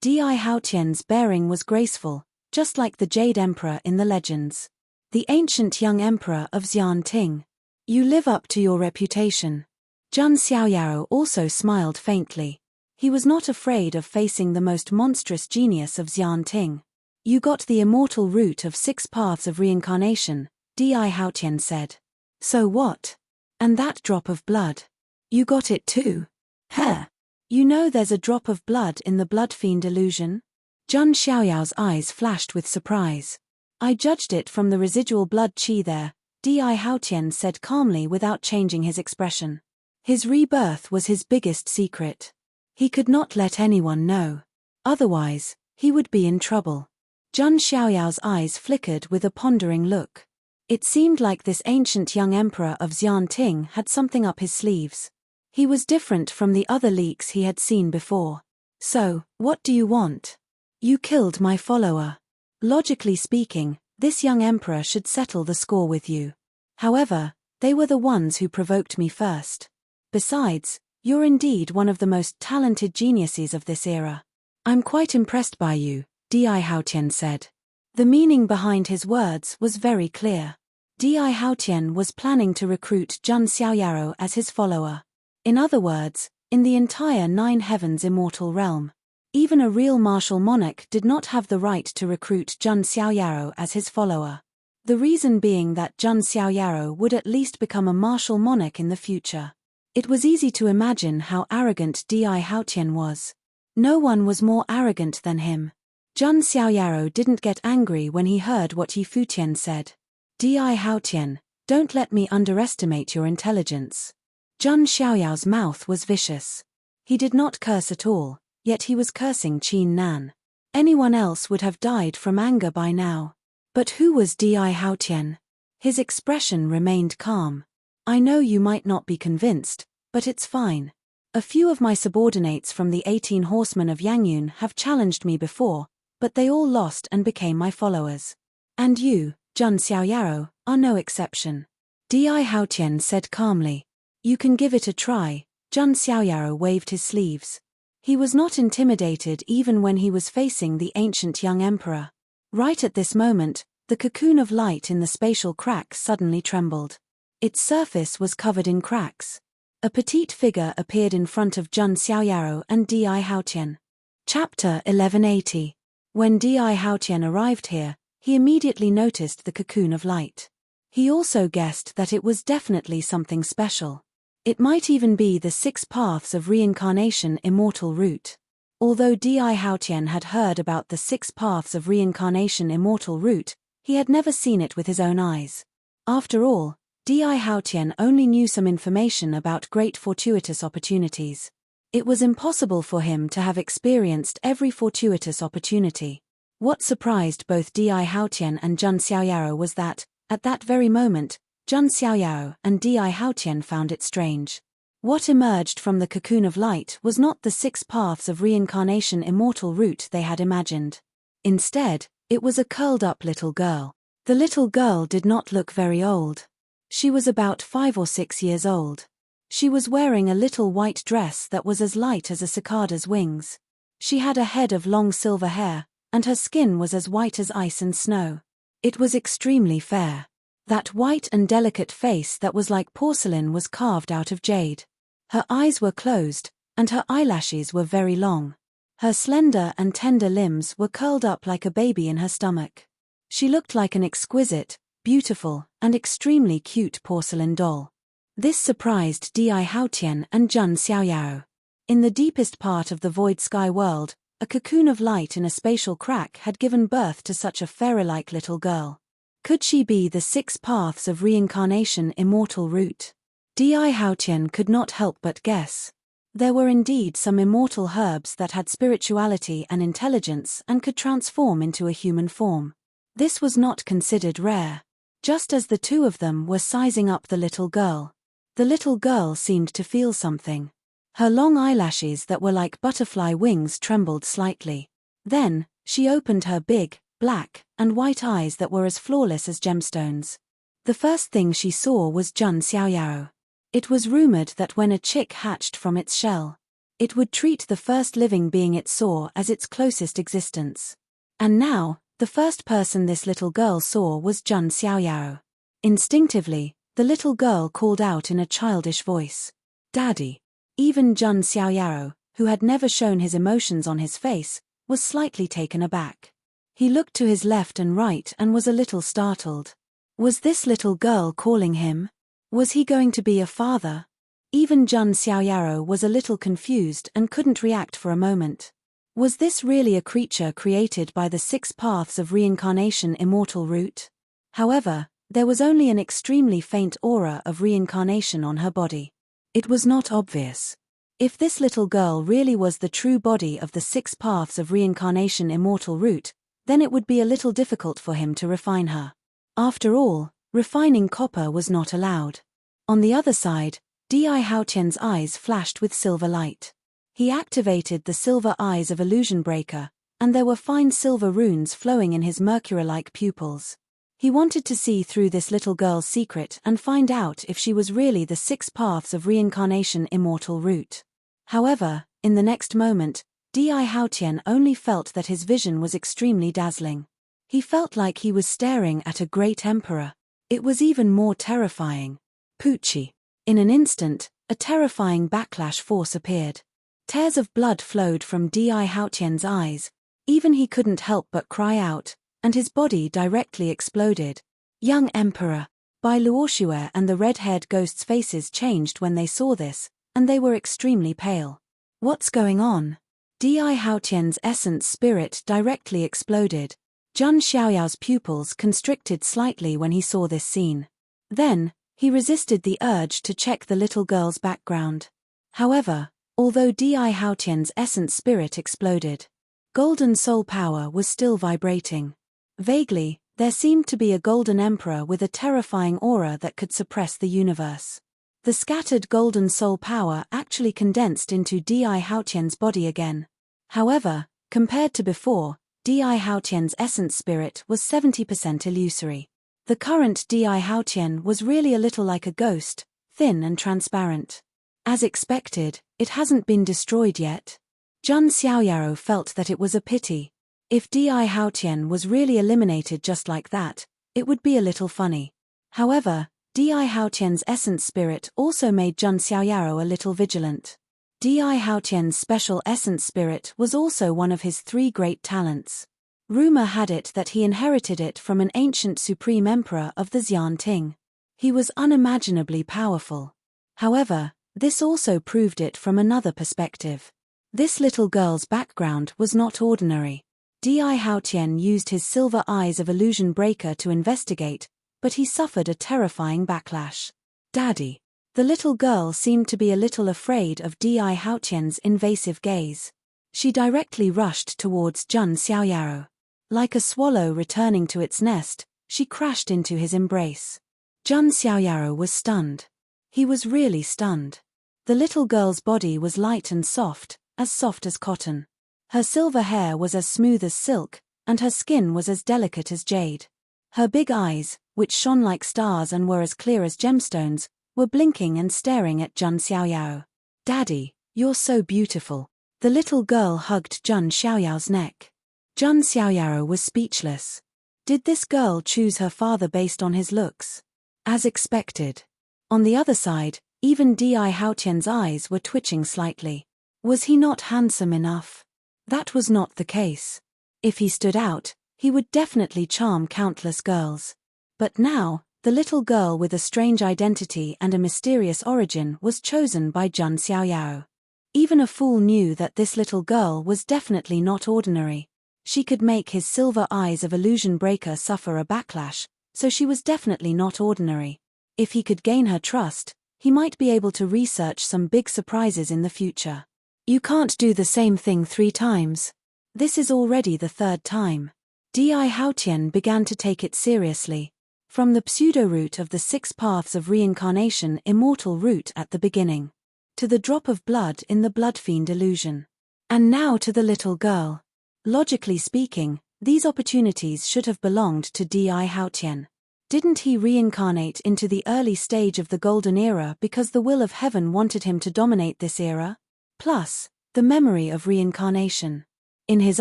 Di Haotian's bearing was graceful, just like the Jade Emperor in the legends. The ancient young emperor of Xianting. You live up to your reputation. Zhang Xiaoyao also smiled faintly. He was not afraid of facing the most monstrous genius of Xianting. You got the immortal root of 6 paths of reincarnation, Di Haotian said. So what? And that drop of blood? You got it too? Heh. You know there's a drop of blood in the blood fiend illusion? Zhang Xiaoyao's eyes flashed with surprise. I judged it from the residual blood qi there, Di Haotian said calmly without changing his expression. His rebirth was his biggest secret. He could not let anyone know. Otherwise, he would be in trouble. Zhang Xiaoyao's eyes flickered with a pondering look. It seemed like this ancient young emperor of Xianting had something up his sleeves. He was different from the other leaks he had seen before. So, what do you want? You killed my follower. Logically speaking, this young emperor should settle the score with you. However, they were the ones who provoked me first. Besides, you're indeed one of the most talented geniuses of this era. I'm quite impressed by you, Di Haotian said. The meaning behind his words was very clear. Di Haotian was planning to recruit Zhang Xiaoyao as his follower. In other words, in the entire 9 heavens immortal realm, even a real martial monarch did not have the right to recruit Zhang Xiaoyao as his follower. The reason being that Zhang Xiaoyao would at least become a martial monarch in the future. It was easy to imagine how arrogant Di Haotian was. No one was more arrogant than him. Zhang Xiaoyao didn't get angry when he heard what Yi Futian said. Di Haotian, don't let me underestimate your intelligence. Zhang Xiaoyao's mouth was vicious. He did not curse at all, yet he was cursing Qin Nan. Anyone else would have died from anger by now. But who was Di Haotian? His expression remained calm. I know you might not be convinced, but it's fine. A few of my subordinates from the 18 horsemen of Yangyun have challenged me before, but they all lost and became my followers. And you, Jun Xiaoyaro, are no exception. Di Haotian said calmly. You can give it a try. Jun Xiaoyaro waved his sleeves. He was not intimidated even when he was facing the ancient young emperor. Right at this moment, the cocoon of light in the spatial crack suddenly trembled. Its surface was covered in cracks. A petite figure appeared in front of Jun Xiaoyaro and Di Haotian. Chapter 1180. When Di Haotian arrived here, he immediately noticed the cocoon of light. He also guessed that it was definitely something special. It might even be the 6 paths of reincarnation immortal route. Although Di Haotian had heard about the 6 paths of reincarnation immortal route, he had never seen it with his own eyes. After all, Di Haotian only knew some information about great fortuitous opportunities. It was impossible for him to have experienced every fortuitous opportunity. What surprised both Di Haotian and Jun Xiaoyaro was that, at that very moment, Jun Xiaoyaro and Di Haotian found it strange. What emerged from the cocoon of light was not the 6 paths of reincarnation immortal route they had imagined. Instead, it was a curled-up little girl. The little girl did not look very old. She was about 5 or 6 years old. She was wearing a little white dress that was as light as a cicada's wings. She had a head of long silver hair, and her skin was as white as ice and snow. It was extremely fair. That white and delicate face that was like porcelain was carved out of jade. Her eyes were closed, and her eyelashes were very long. Her slender and tender limbs were curled up like a baby in her stomach. She looked like an exquisite, beautiful, and extremely cute porcelain doll. This surprised Di Haotian and Jun Xiaoyaro. In the deepest part of the void sky world, a cocoon of light in a spatial crack had given birth to such a fairy-like little girl. Could she be the 6 paths of reincarnation immortal route? Di Haotian could not help but guess. There were indeed some immortal herbs that had spirituality and intelligence and could transform into a human form. This was not considered rare. Just as the two of them were sizing up the little girl seemed to feel something. Her long eyelashes that were like butterfly wings trembled slightly. Then, she opened her big, black, and white eyes that were as flawless as gemstones. The first thing she saw was Jun Xiaoyaro. It was rumored that when a chick hatched from its shell, it would treat the first living being it saw as its closest existence. And now, the first person this little girl saw was Jun Xiaoyaro. Instinctively, the little girl called out in a childish voice, "Daddy." Even Jun Xiaoyaro, who had never shown his emotions on his face, was slightly taken aback. He looked to his left and right and was a little startled. Was this little girl calling him? Was he going to be a father? Even Jun Xiaoyaro was a little confused and couldn't react for a moment. Was this really a creature created by the 6 paths of reincarnation immortal route? However, there was only an extremely faint aura of reincarnation on her body. It was not obvious. If this little girl really was the true body of the 6 paths of reincarnation immortal route, then it would be a little difficult for him to refine her. After all, refining copper was not allowed. On the other side, Di Haotian's eyes flashed with silver light. He activated the silver eyes of Illusion Breaker, and there were fine silver runes flowing in his mercury-like pupils. He wanted to see through this little girl's secret and find out if she was really the 6 paths of reincarnation immortal route. However, in the next moment, Di Haotian only felt that his vision was extremely dazzling. He felt like he was staring at a great emperor. It was even more terrifying. Poochie. In an instant, a terrifying backlash force appeared. Tears of blood flowed from Di Haotian's eyes. Even he couldn't help but cry out, and his body directly exploded. Young Emperor. Bai Luoxue and the red-haired ghost's faces changed when they saw this, and they were extremely pale. What's going on? Di Haotian's essence spirit directly exploded. Jun Xiaoyao's pupils constricted slightly when he saw this scene. Then, he resisted the urge to check the little girl's background. However, although Di Haotian's essence spirit exploded, Golden soul power was still vibrating. Vaguely, there seemed to be a golden emperor with a terrifying aura that could suppress the universe. The scattered golden soul power actually condensed into Di Haotian's body again. However, compared to before, Di Haotian's essence spirit was 70% illusory. The current Di Haotian was really a little like a ghost, thin and transparent. As expected, it hasn't been destroyed yet. Jun Xiaoyaro felt that it was a pity. If Di Haotian was really eliminated just like that, it would be a little funny. However, Di Haotian's essence spirit also made Jun Xiaoyaro a little vigilant. Di Haotian's special essence spirit was also one of his 3 great talents. Rumor had it that he inherited it from an ancient supreme emperor of the Xian Ting. He was unimaginably powerful. However, this also proved it from another perspective. This little girl's background was not ordinary. Di Haotian used his silver eyes of illusion breaker to investigate, but he suffered a terrifying backlash. Daddy. The little girl seemed to be a little afraid of Di Haotian's invasive gaze. She directly rushed towards Jun Xiaoyaro. Like a swallow returning to its nest, she crashed into his embrace. Jun Xiaoyaro was stunned. He was really stunned. The little girl's body was light and soft as cotton. Her silver hair was as smooth as silk, and her skin was as delicate as jade. Her big eyes, which shone like stars and were as clear as gemstones, were blinking and staring at Jun Xiaoyao. Daddy, you're so beautiful. The little girl hugged Jun Xiaoyao's neck. Jun Xiaoyao was speechless. Did this girl choose her father based on his looks? As expected. On the other side, even Di Haotian's eyes were twitching slightly. Was he not handsome enough? That was not the case. If he stood out, he would definitely charm countless girls. But now, the little girl with a strange identity and a mysterious origin was chosen by Jun Xiaoyao. Even a fool knew that this little girl was definitely not ordinary. She could make his silver eyes of illusion breaker suffer a backlash, so she was definitely not ordinary. If he could gain her trust, he might be able to research some big surprises in the future. You can't do the same thing 3 times. This is already the 3rd time. Di Haotian began to take it seriously. From the pseudo-root of the 6 paths of reincarnation immortal root at the beginning, to the drop of blood in the bloodfiend illusion, and now to the little girl. Logically speaking, these opportunities should have belonged to Di Haotian. Didn't he reincarnate into the early stage of the Golden Era because the will of heaven wanted him to dominate this era? Plus, the memory of reincarnation. In his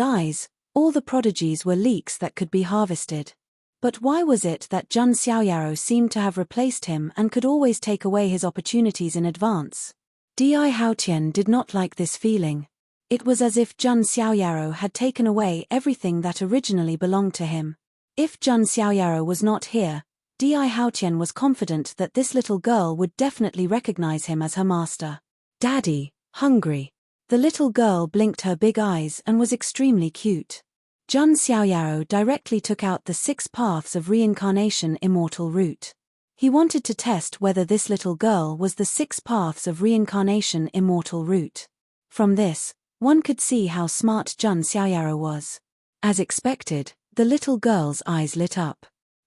eyes, all the prodigies were leaks that could be harvested. But why was it that Jun Xiaoyaro seemed to have replaced him and could always take away his opportunities in advance? Di Haotian did not like this feeling. It was as if Jun Xiaoyaro had taken away everything that originally belonged to him. If Jun Xiaoyaro was not here, Di Haotian was confident that this little girl would definitely recognize him as her master. Daddy, hungry. The little girl blinked her big eyes and was extremely cute. Jun Xiaoyaro directly took out the 6 paths of reincarnation immortal root. He wanted to test whether this little girl was the 6 paths of reincarnation immortal root. From this, one could see how smart Jun Xiaoyaro was. As expected, the little girl's eyes lit up.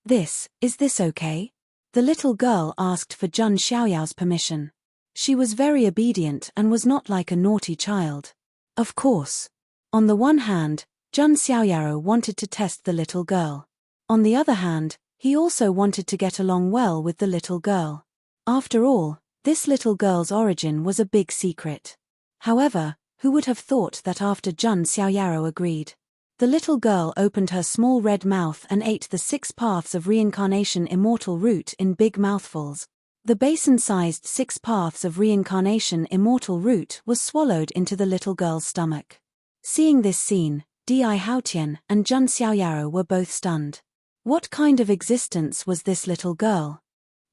Is this okay? The little girl asked for Jun Xiaoyao's permission. She was very obedient and was not like a naughty child. Of course. On the one hand, Jun Xiaoyaro wanted to test the little girl. On the other hand, he also wanted to get along well with the little girl. After all, this little girl's origin was a big secret. However, who would have thought that after Jun Xiaoyaro agreed? The little girl opened her small red mouth and ate the 6 paths of reincarnation immortal root in big mouthfuls. The basin-sized 6 paths of reincarnation immortal root was swallowed into the little girl's stomach. Seeing this scene, Di Haotian and Jun Xiaoyaro were both stunned. What kind of existence was this little girl?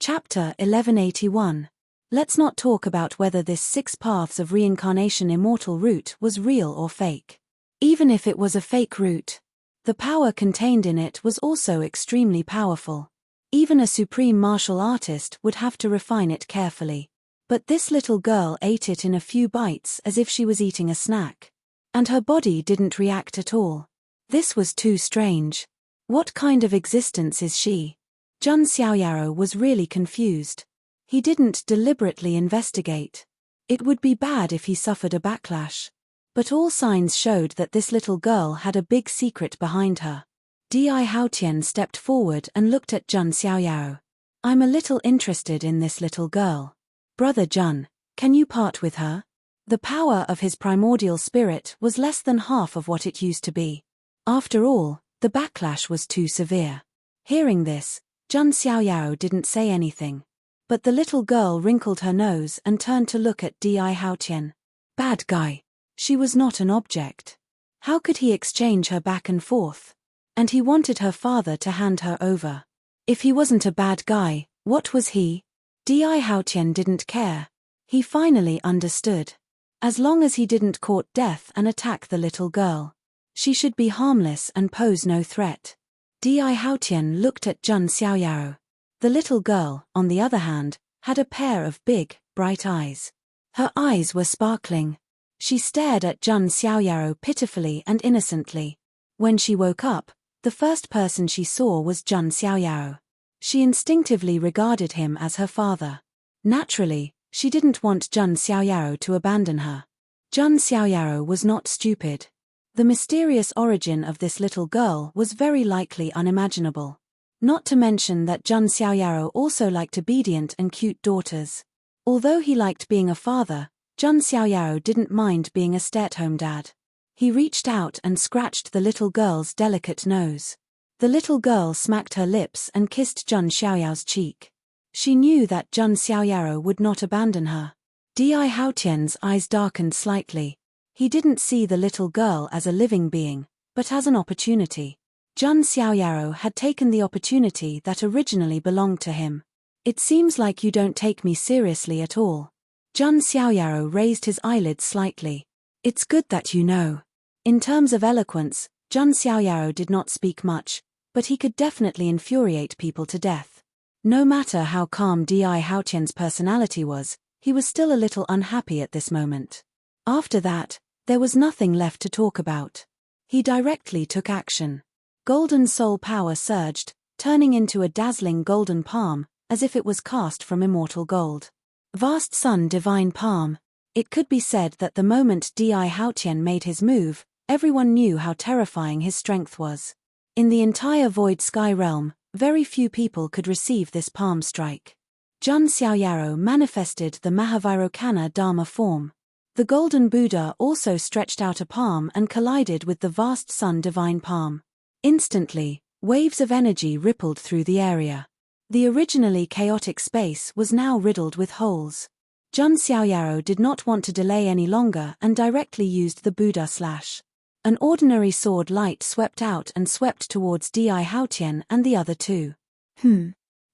Chapter 1181. Let's not talk about whether this 6 paths of reincarnation immortal root was real or fake. Even if it was a fake root, the power contained in it was also extremely powerful. Even a supreme martial artist would have to refine it carefully. But this little girl ate it in a few bites as if she was eating a snack. And her body didn't react at all. This was too strange. What kind of existence is she? Jun Xiaoyaro was really confused. He didn't deliberately investigate. It would be bad if he suffered a backlash. But all signs showed that this little girl had a big secret behind her. Di Haotian stepped forward and looked at Jun Xiaoyaro. I'm a little interested in this little girl. Brother Jun, can you part with her? The power of his primordial spirit was less than half of what it used to be. After all, the backlash was too severe. Hearing this, Jun Xiaoyaro didn't say anything. But the little girl wrinkled her nose and turned to look at Di Haotian. Bad guy. She was not an object. How could he exchange her back and forth? And he wanted her father to hand her over. If he wasn't a bad guy, what was he? Di Haotian didn't care. He finally understood. As long as he didn't court death and attack the little girl, she should be harmless and pose no threat. Di Haotian looked at Jun Xiaoyaro. The little girl, on the other hand, had a pair of big, bright eyes. Her eyes were sparkling. She stared at Jun Xiaoyaro pitifully and innocently. When she woke up, the first person she saw was Jun Xiaoyaro. She instinctively regarded him as her father. Naturally, she didn't want Jun Xiaoyaro to abandon her. Jun Xiaoyaro was not stupid. The mysterious origin of this little girl was very likely unimaginable. Not to mention that Jun Xiaoyaro also liked obedient and cute daughters. Although he liked being a father, Jun Xiaoyaro didn't mind being a stay-at-home dad. He reached out and scratched the little girl's delicate nose. The little girl smacked her lips and kissed Jun Xiaoyao's cheek. She knew that Jun Xiaoyaro would not abandon her. Di Haotian's eyes darkened slightly. He didn't see the little girl as a living being, but as an opportunity. Jun Xiaoyaro had taken the opportunity that originally belonged to him. It seems like you don't take me seriously at all. Jun Xiaoyaro raised his eyelids slightly. It's good that you know. In terms of eloquence, Jun Xiaoyaro did not speak much, but he could definitely infuriate people to death. No matter how calm Di Haotian's personality was, he was still a little unhappy at this moment. After that, there was nothing left to talk about. He directly took action. Golden soul power surged, turning into a dazzling golden palm, as if it was cast from immortal gold. Vast sun divine palm. It could be said that the moment Di Haotian made his move, everyone knew how terrifying his strength was. In the entire void sky realm, very few people could receive this palm strike. Jun Xiaoyaro manifested the Mahavairokkana Dharma form. The golden Buddha also stretched out a palm and collided with the vast sun divine palm. Instantly, waves of energy rippled through the area. The originally chaotic space was now riddled with holes. Jun Xiaoyaro did not want to delay any longer and directly used the Buddha slash. An ordinary sword light swept out and swept towards Di Haotian and the other two.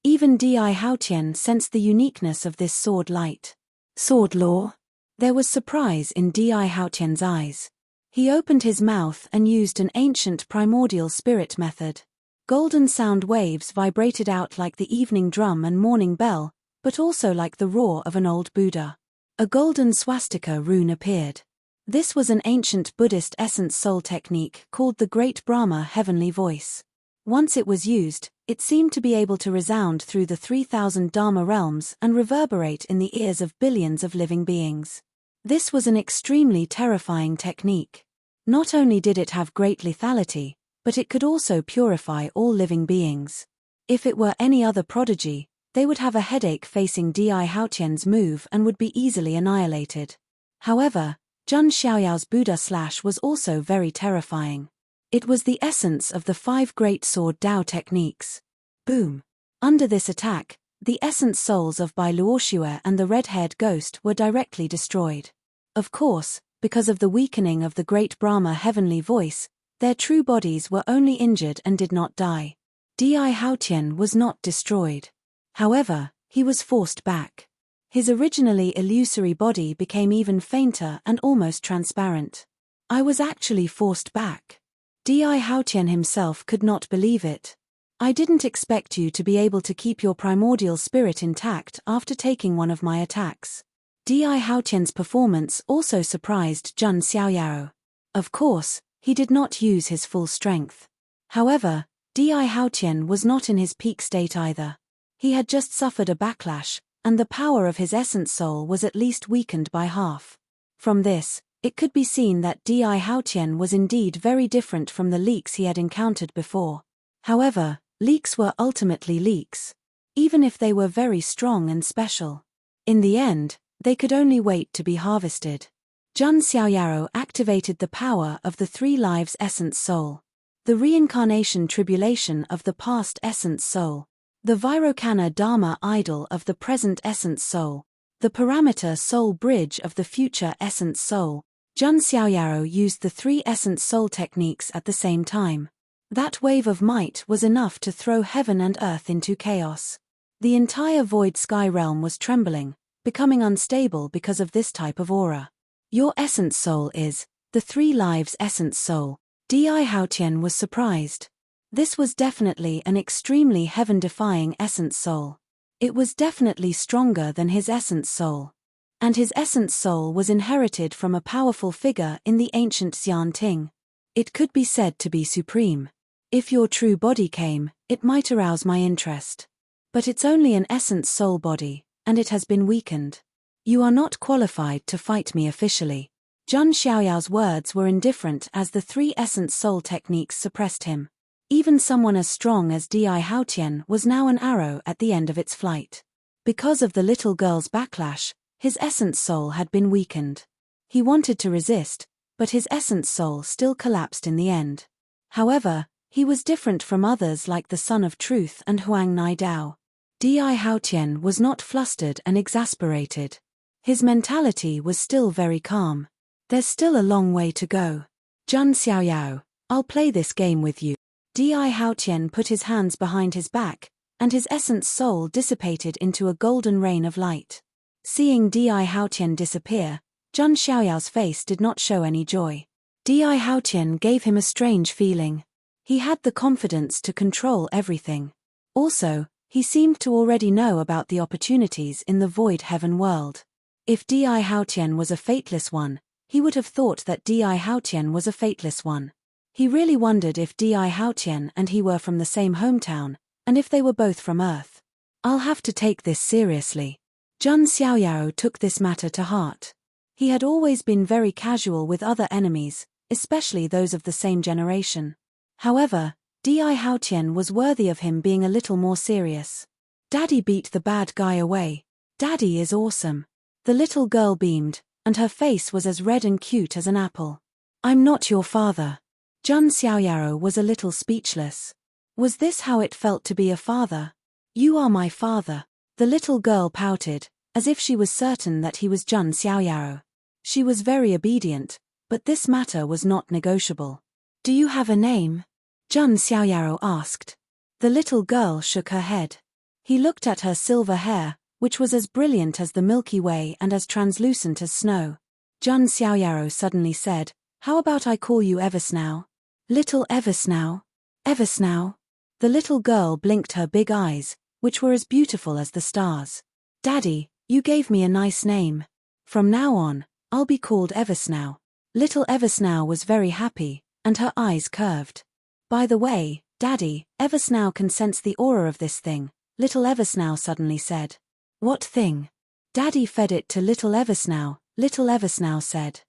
Even Di Haotian sensed the uniqueness of this sword light. Sword law? There was surprise in Di Haotian's eyes. He opened his mouth and used an ancient primordial spirit method. Golden sound waves vibrated out like the evening drum and morning bell, but also like the roar of an old Buddha. A golden swastika rune appeared. This was an ancient Buddhist essence soul technique called the Great Brahma Heavenly Voice. Once it was used, it seemed to be able to resound through the 3,000 Dharma realms and reverberate in the ears of billions of living beings. This was an extremely terrifying technique. Not only did it have great lethality, but it could also purify all living beings. If it were any other prodigy, they would have a headache facing Di Haotian's move and would be easily annihilated. However, Jun Xiaoyao's Buddha slash was also very terrifying. It was the essence of the 5 great sword Dao techniques. Boom! Under this attack, the essence souls of Bai Luoxue and the red-haired ghost were directly destroyed. Of course, because of the weakening of the Great Brahma Heavenly Voice, their true bodies were only injured and did not die. Di Haotian was not destroyed. However, he was forced back. His originally illusory body became even fainter and almost transparent. I was actually forced back. Di Haotian himself could not believe it. I didn't expect you to be able to keep your primordial spirit intact after taking one of my attacks. Di Haotian's performance also surprised Jun Xiaoyaro. Of course, he did not use his full strength. However, Di Haotian was not in his peak state either. He had just suffered a backlash, and the power of his essence soul was at least weakened by half. From this, it could be seen that Di Haotian was indeed very different from the leaks he had encountered before. However, leaks were ultimately leaks. Even if they were very strong and special. In the end, they could only wait to be harvested. Jun Xiaoyaro activated the power of the 3 lives essence soul. The reincarnation tribulation of the past essence soul. The Virokana Dharma idol of the present essence soul. The parameter soul bridge of the future essence soul. Jun Xiaoyaro used the 3 essence soul techniques at the same time. That wave of might was enough to throw heaven and earth into chaos. The entire void sky realm was trembling, becoming unstable because of this type of aura. Your essence soul is the 3 lives essence soul. Di Haotian was surprised. This was definitely an extremely heaven-defying essence soul. It was definitely stronger than his essence soul. And his essence soul was inherited from a powerful figure in the ancient Xian Ting. It could be said to be supreme. If your true body came, it might arouse my interest. But it's only an essence soul body, and it has been weakened. You are not qualified to fight me officially. Jun Xiaoyao's words were indifferent as the 3 essence soul techniques suppressed him. Even someone as strong as Di Haotian was now an arrow at the end of its flight. Because of the little girl's backlash, his essence soul had been weakened. He wanted to resist, but his essence soul still collapsed in the end. However, he was different from others like the Son of Truth and Huang Nidao. Di Haotian was not flustered and exasperated. His mentality was still very calm. There's still a long way to go. Jun Xiaoyao, I'll play this game with you. Di Haotian put his hands behind his back, and his essence soul dissipated into a golden rain of light. Seeing Di Haotian disappear, Jun Xiaoyao's face did not show any joy. Di Haotian gave him a strange feeling. He had the confidence to control everything. Also, he seemed to already know about the opportunities in the void heaven world. If Di Haotian was a fateless one, he would have thought that Di Haotian was a fateless one. He really wondered if Di Haotian and he were from the same hometown, and if they were both from Earth. I'll have to take this seriously. Jun Xiaoyao took this matter to heart. He had always been very casual with other enemies, especially those of the same generation. However, Di Haotian was worthy of him being a little more serious. Daddy beat the bad guy away. Daddy is awesome. The little girl beamed, and her face was as red and cute as an apple. I'm not your father. Jun Xiaoyaro was a little speechless. Was this how it felt to be a father? You are my father. The little girl pouted, as if she was certain that he was Jun Xiaoyaro. She was very obedient, but this matter was not negotiable. Do you have a name? Jun Xiaoyaro asked. The little girl shook her head. He looked at her silver hair, which was as brilliant as the Milky Way and as translucent as snow. Jun Xiaoyaro suddenly said, How about I call you Eversnow? Little Eversnow? Eversnow? The little girl blinked her big eyes, which were as beautiful as the stars. Daddy, you gave me a nice name. From now on, I'll be called Eversnow. Little Eversnow was very happy, and her eyes curved. By the way, Daddy, Eversnow can sense the aura of this thing, little Eversnow suddenly said. What thing? Daddy fed it to little Eversnow, little Eversnow said.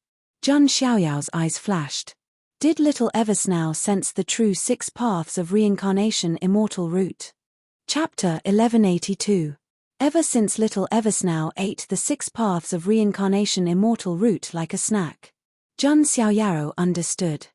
Jun Xiaoyao's eyes flashed. Did little Eversnow sense the true 6 paths of reincarnation immortal route? Chapter 1182. Ever since little Eversnow ate the 6 paths of reincarnation immortal route like a snack. Jun Xiaoyaro understood.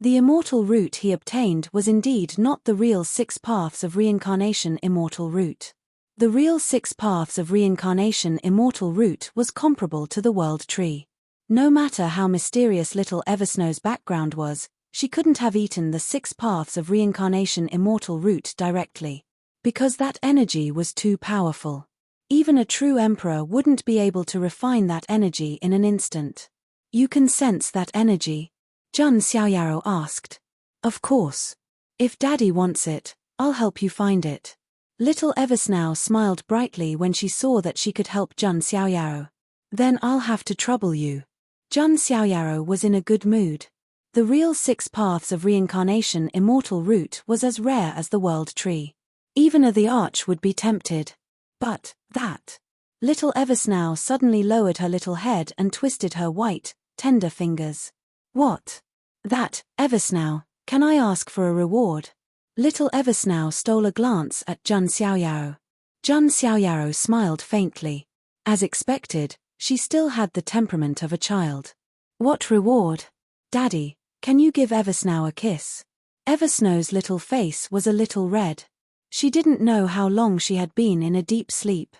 The immortal route he obtained was indeed not the real 6 paths of reincarnation immortal route. The real 6 paths of reincarnation immortal route was comparable to the world tree. No matter how mysterious little Eversnow's background was, she couldn't have eaten the 6 paths of reincarnation immortal route directly. Because that energy was too powerful. Even a true emperor wouldn't be able to refine that energy in an instant. You can sense that energy? Jun Xiaoyaro asked. Of course. If Daddy wants it, I'll help you find it. Little Eversnow smiled brightly when she saw that she could help Jun Xiaoyaro. Then I'll have to trouble you. Jun Xiaoyaro was in a good mood. The real 6 paths of reincarnation immortal root was as rare as the world tree. Even the arch would be tempted. But, that. Little Eversnow suddenly lowered her little head and twisted her white, tender fingers. What? That, Eversnow, can I ask for a reward? Little Eversnow stole a glance at Jun Xiaoyao. Jun Xiaoyao smiled faintly. As expected, she still had the temperament of a child. What reward? Daddy, can you give Eversnow a kiss? Eversnow's little face was a little red. She didn't know how long she had been in a deep sleep.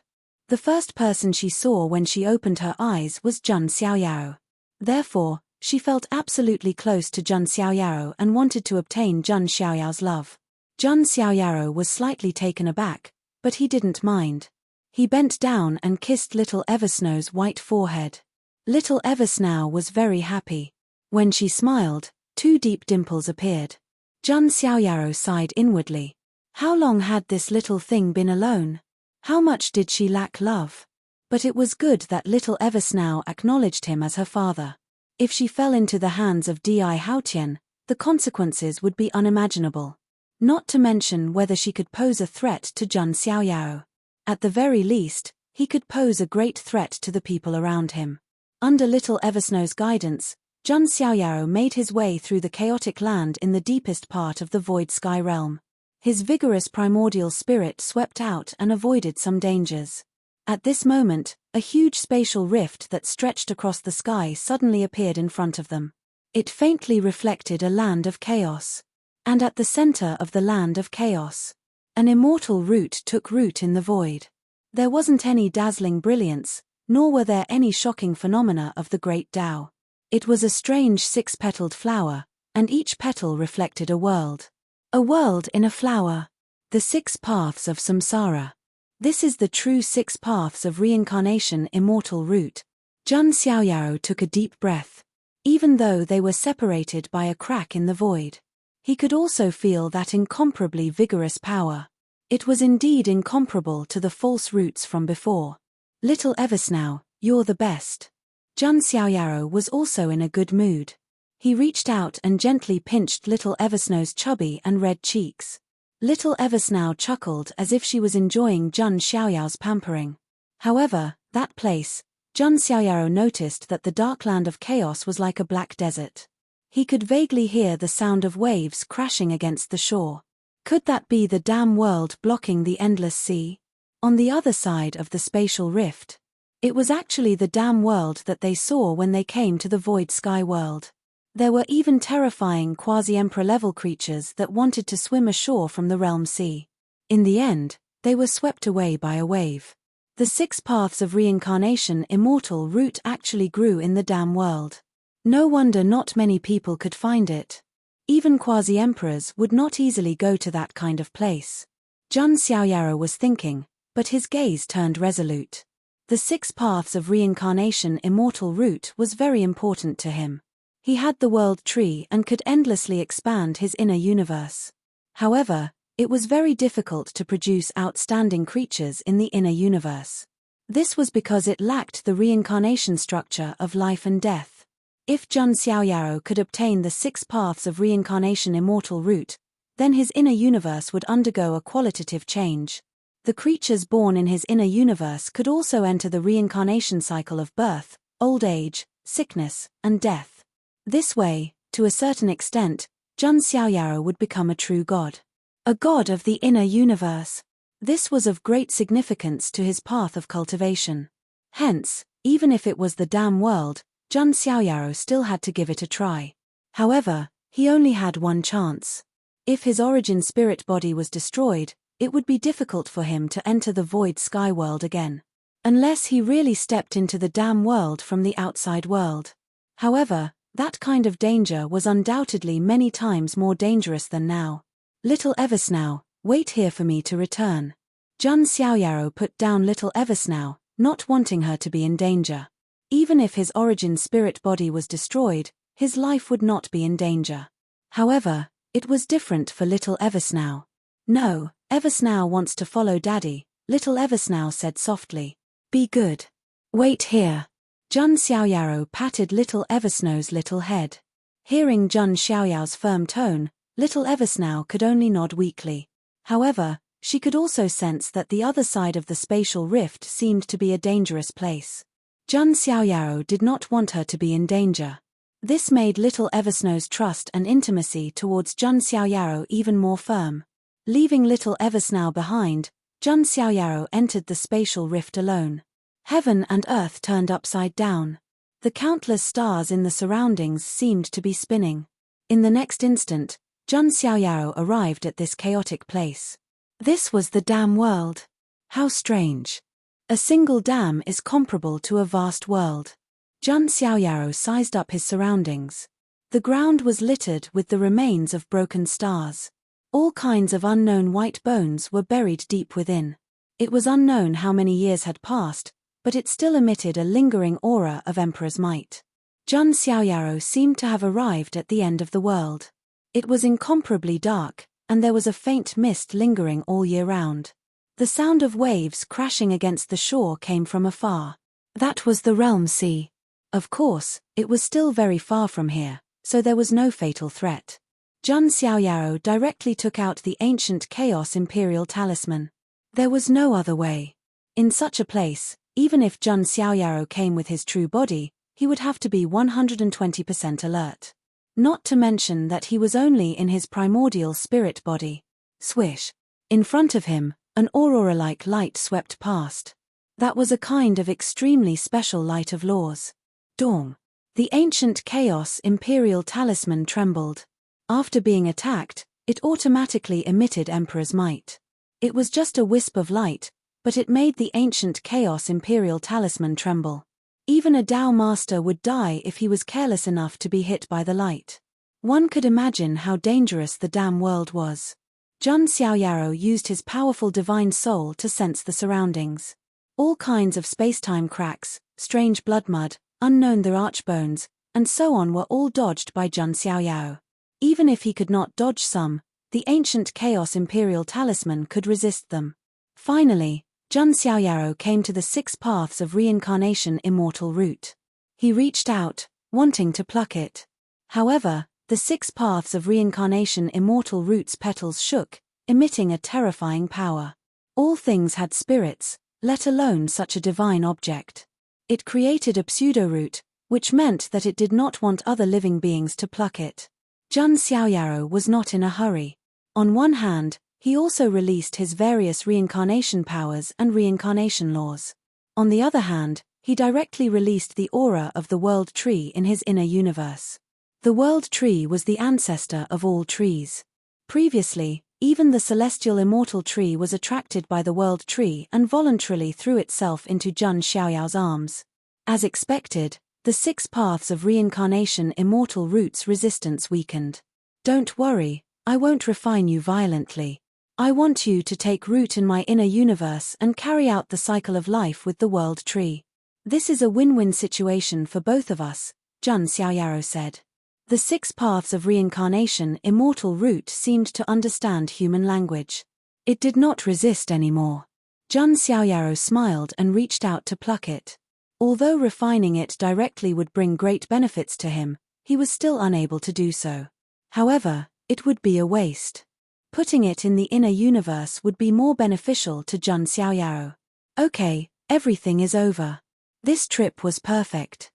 The first person she saw when she opened her eyes was Jun Xiaoyao. Therefore, she felt absolutely close to Jun Xiaoyao and wanted to obtain Jun Xiaoyao's love. Jun Xiaoyao was slightly taken aback, but he didn't mind. He bent down and kissed little Eversnow's white forehead. Little Eversnow was very happy. When she smiled, 2 deep dimples appeared. Jun Xiaoyao sighed inwardly. How long had this little thing been alone? How much did she lack love? But it was good that little Eversnow acknowledged him as her father. If she fell into the hands of Di Haotian, the consequences would be unimaginable. Not to mention whether she could pose a threat to Jun Xiaoyao. At the very least, he could pose a great threat to the people around him. Under little Eversnow's guidance, Jun Xiaoyao made his way through the chaotic land in the deepest part of the void sky realm. His vigorous primordial spirit swept out and avoided some dangers. At this moment, a huge spatial rift that stretched across the sky suddenly appeared in front of them. It faintly reflected a land of chaos. And at the center of the land of chaos, an immortal root took root in the void. There wasn't any dazzling brilliance, nor were there any shocking phenomena of the great Tao. It was a strange 6-petaled flower, and each petal reflected a world. A world in a flower. The 6 paths of samsara. This is the true 6 paths of reincarnation immortal root. Jun Xiaoyao took a deep breath. Even though they were separated by a crack in the void, he could also feel that incomparably vigorous power. It was indeed incomparable to the false roots from before. Little Eversnow, you're the best. Jun Xiaoyao was also in a good mood. He reached out and gently pinched little Eversnow's chubby and red cheeks. Little Eversnow chuckled as if she was enjoying Jun Xiaoyao's pampering. However, that place, Jun Xiaoyao noticed that the dark land of chaos was like a black desert. He could vaguely hear the sound of waves crashing against the shore. Could that be the damn world blocking the endless sea? On the other side of the spatial rift. It was actually the damn world that they saw when they came to the void sky world. There were even terrifying quasi-emperor level creatures that wanted to swim ashore from the realm sea. In the end, they were swept away by a wave. The 6 paths of reincarnation immortal root actually grew in the damn world. No wonder not many people could find it. Even quasi-emperors would not easily go to that kind of place. Jun Xiaoyao was thinking, but his gaze turned resolute. The 6 paths of reincarnation immortal root was very important to him. He had the world tree and could endlessly expand his inner universe. However, it was very difficult to produce outstanding creatures in the inner universe. This was because it lacked the reincarnation structure of life and death. If Jun Xiaoyao could obtain the 6 paths of reincarnation immortal root, then his inner universe would undergo a qualitative change. The creatures born in his inner universe could also enter the reincarnation cycle of birth, old age, sickness, and death. This way, to a certain extent, Jun Xiaoyao would become a true god. A god of the inner universe. This was of great significance to his path of cultivation. Hence, even if it was the damn world, Jun Xiaoyao still had to give it a try. However, he only had one chance. If his origin spirit body was destroyed, it would be difficult for him to enter the void sky world again. Unless he really stepped into the damn world from the outside world. However, that kind of danger was undoubtedly many times more dangerous than now. Little Eversnow, wait here for me to return. Jun Xiaoyao put down little Eversnow, not wanting her to be in danger. Even if his origin spirit body was destroyed, his life would not be in danger. However, it was different for little Eversnow. No, Eversnow wants to follow Daddy, little Eversnow said softly. Be good. Wait here. Jun Xiaoyao patted little Eversnow's little head. Hearing Jun Xiaoyao's firm tone, little Eversnow could only nod weakly. However, she could also sense that the other side of the spatial rift seemed to be a dangerous place. Jun Xiaoyao did not want her to be in danger. This made little Eversnow's trust and intimacy towards Jun Xiaoyao even more firm. Leaving little Eversnow behind, Jun Xiaoyao entered the spatial rift alone. Heaven and earth turned upside down. The countless stars in the surroundings seemed to be spinning. In the next instant, Jun Xiaoyao arrived at this chaotic place. This was the dam world. How strange. A single dam is comparable to a vast world. Jun Xiaoyao sized up his surroundings. The ground was littered with the remains of broken stars. All kinds of unknown white bones were buried deep within. It was unknown how many years had passed, but it still emitted a lingering aura of Emperor's might. Jun Xiaoyao seemed to have arrived at the end of the world. It was incomparably dark, and there was a faint mist lingering all year round. The sound of waves crashing against the shore came from afar. That was the realm sea. Of course, it was still very far from here, so there was no fatal threat. Jun Xiaoyao directly took out the ancient Chaos Imperial Talisman. There was no other way. In such a place, even if Jun Xiaoyao came with his true body, he would have to be 120% alert. Not to mention that he was only in his primordial spirit body. Swish. In front of him, an aurora-like light swept past. That was a kind of extremely special light of laws. Dong. The ancient Chaos Imperial Talisman trembled. After being attacked, it automatically emitted Emperor's might. It was just a wisp of light, but it made the ancient Chaos Imperial Talisman tremble. Even a Dao Master would die if he was careless enough to be hit by the light. One could imagine how dangerous the damn world was. Jun Xiaoyao used his powerful divine soul to sense the surroundings. All kinds of spacetime cracks, strange blood mud, unknown the archbones, and so on were all dodged by Jun Xiaoyao. Even if he could not dodge some, the ancient Chaos Imperial Talisman could resist them. Finally, Jun Xiaoyao came to the 6 paths of reincarnation immortal root. He reached out, wanting to pluck it. However, the 6 paths of reincarnation immortal root's petals shook, emitting a terrifying power. All things had spirits, let alone such a divine object. It created a pseudo-root, which meant that it did not want other living beings to pluck it. Jun Xiaoyao was not in a hurry. On one hand, he also released his various reincarnation powers and reincarnation laws. On the other hand, he directly released the aura of the World Tree in his inner universe. The World Tree was the ancestor of all trees. Previously, even the celestial immortal tree was attracted by the World Tree and voluntarily threw itself into Jun Xiaoyao's arms. As expected, the 6 paths of reincarnation immortal root's resistance weakened. Don't worry, I won't refine you violently. I want you to take root in my inner universe and carry out the cycle of life with the World Tree. This is a win-win situation for both of us, Jun Xiaoyao said. The 6 paths of reincarnation immortal root seemed to understand human language. It did not resist anymore. Jun Xiaoyao smiled and reached out to pluck it. Although refining it directly would bring great benefits to him, he was still unable to do so. However, it would be a waste. Putting it in the inner universe would be more beneficial to Jun Xiaoyao. Okay, everything is over. This trip was perfect.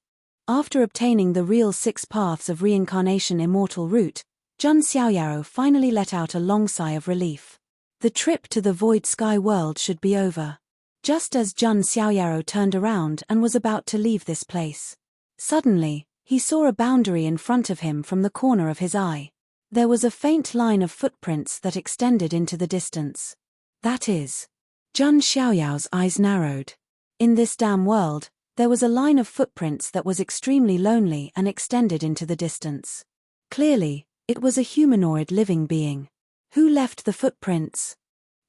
After obtaining the real 6 paths of reincarnation immortal root, Jun Xiaoyao finally let out a long sigh of relief. The trip to the void sky world should be over. Just as Jun Xiaoyao turned around and was about to leave this place, suddenly, he saw a boundary in front of him from the corner of his eye. There was a faint line of footprints that extended into the distance. That is. Jun Xiaoyao's eyes narrowed. In this damn world, there was a line of footprints that was extremely lonely and extended into the distance. Clearly, it was a humanoid living being. Who left the footprints?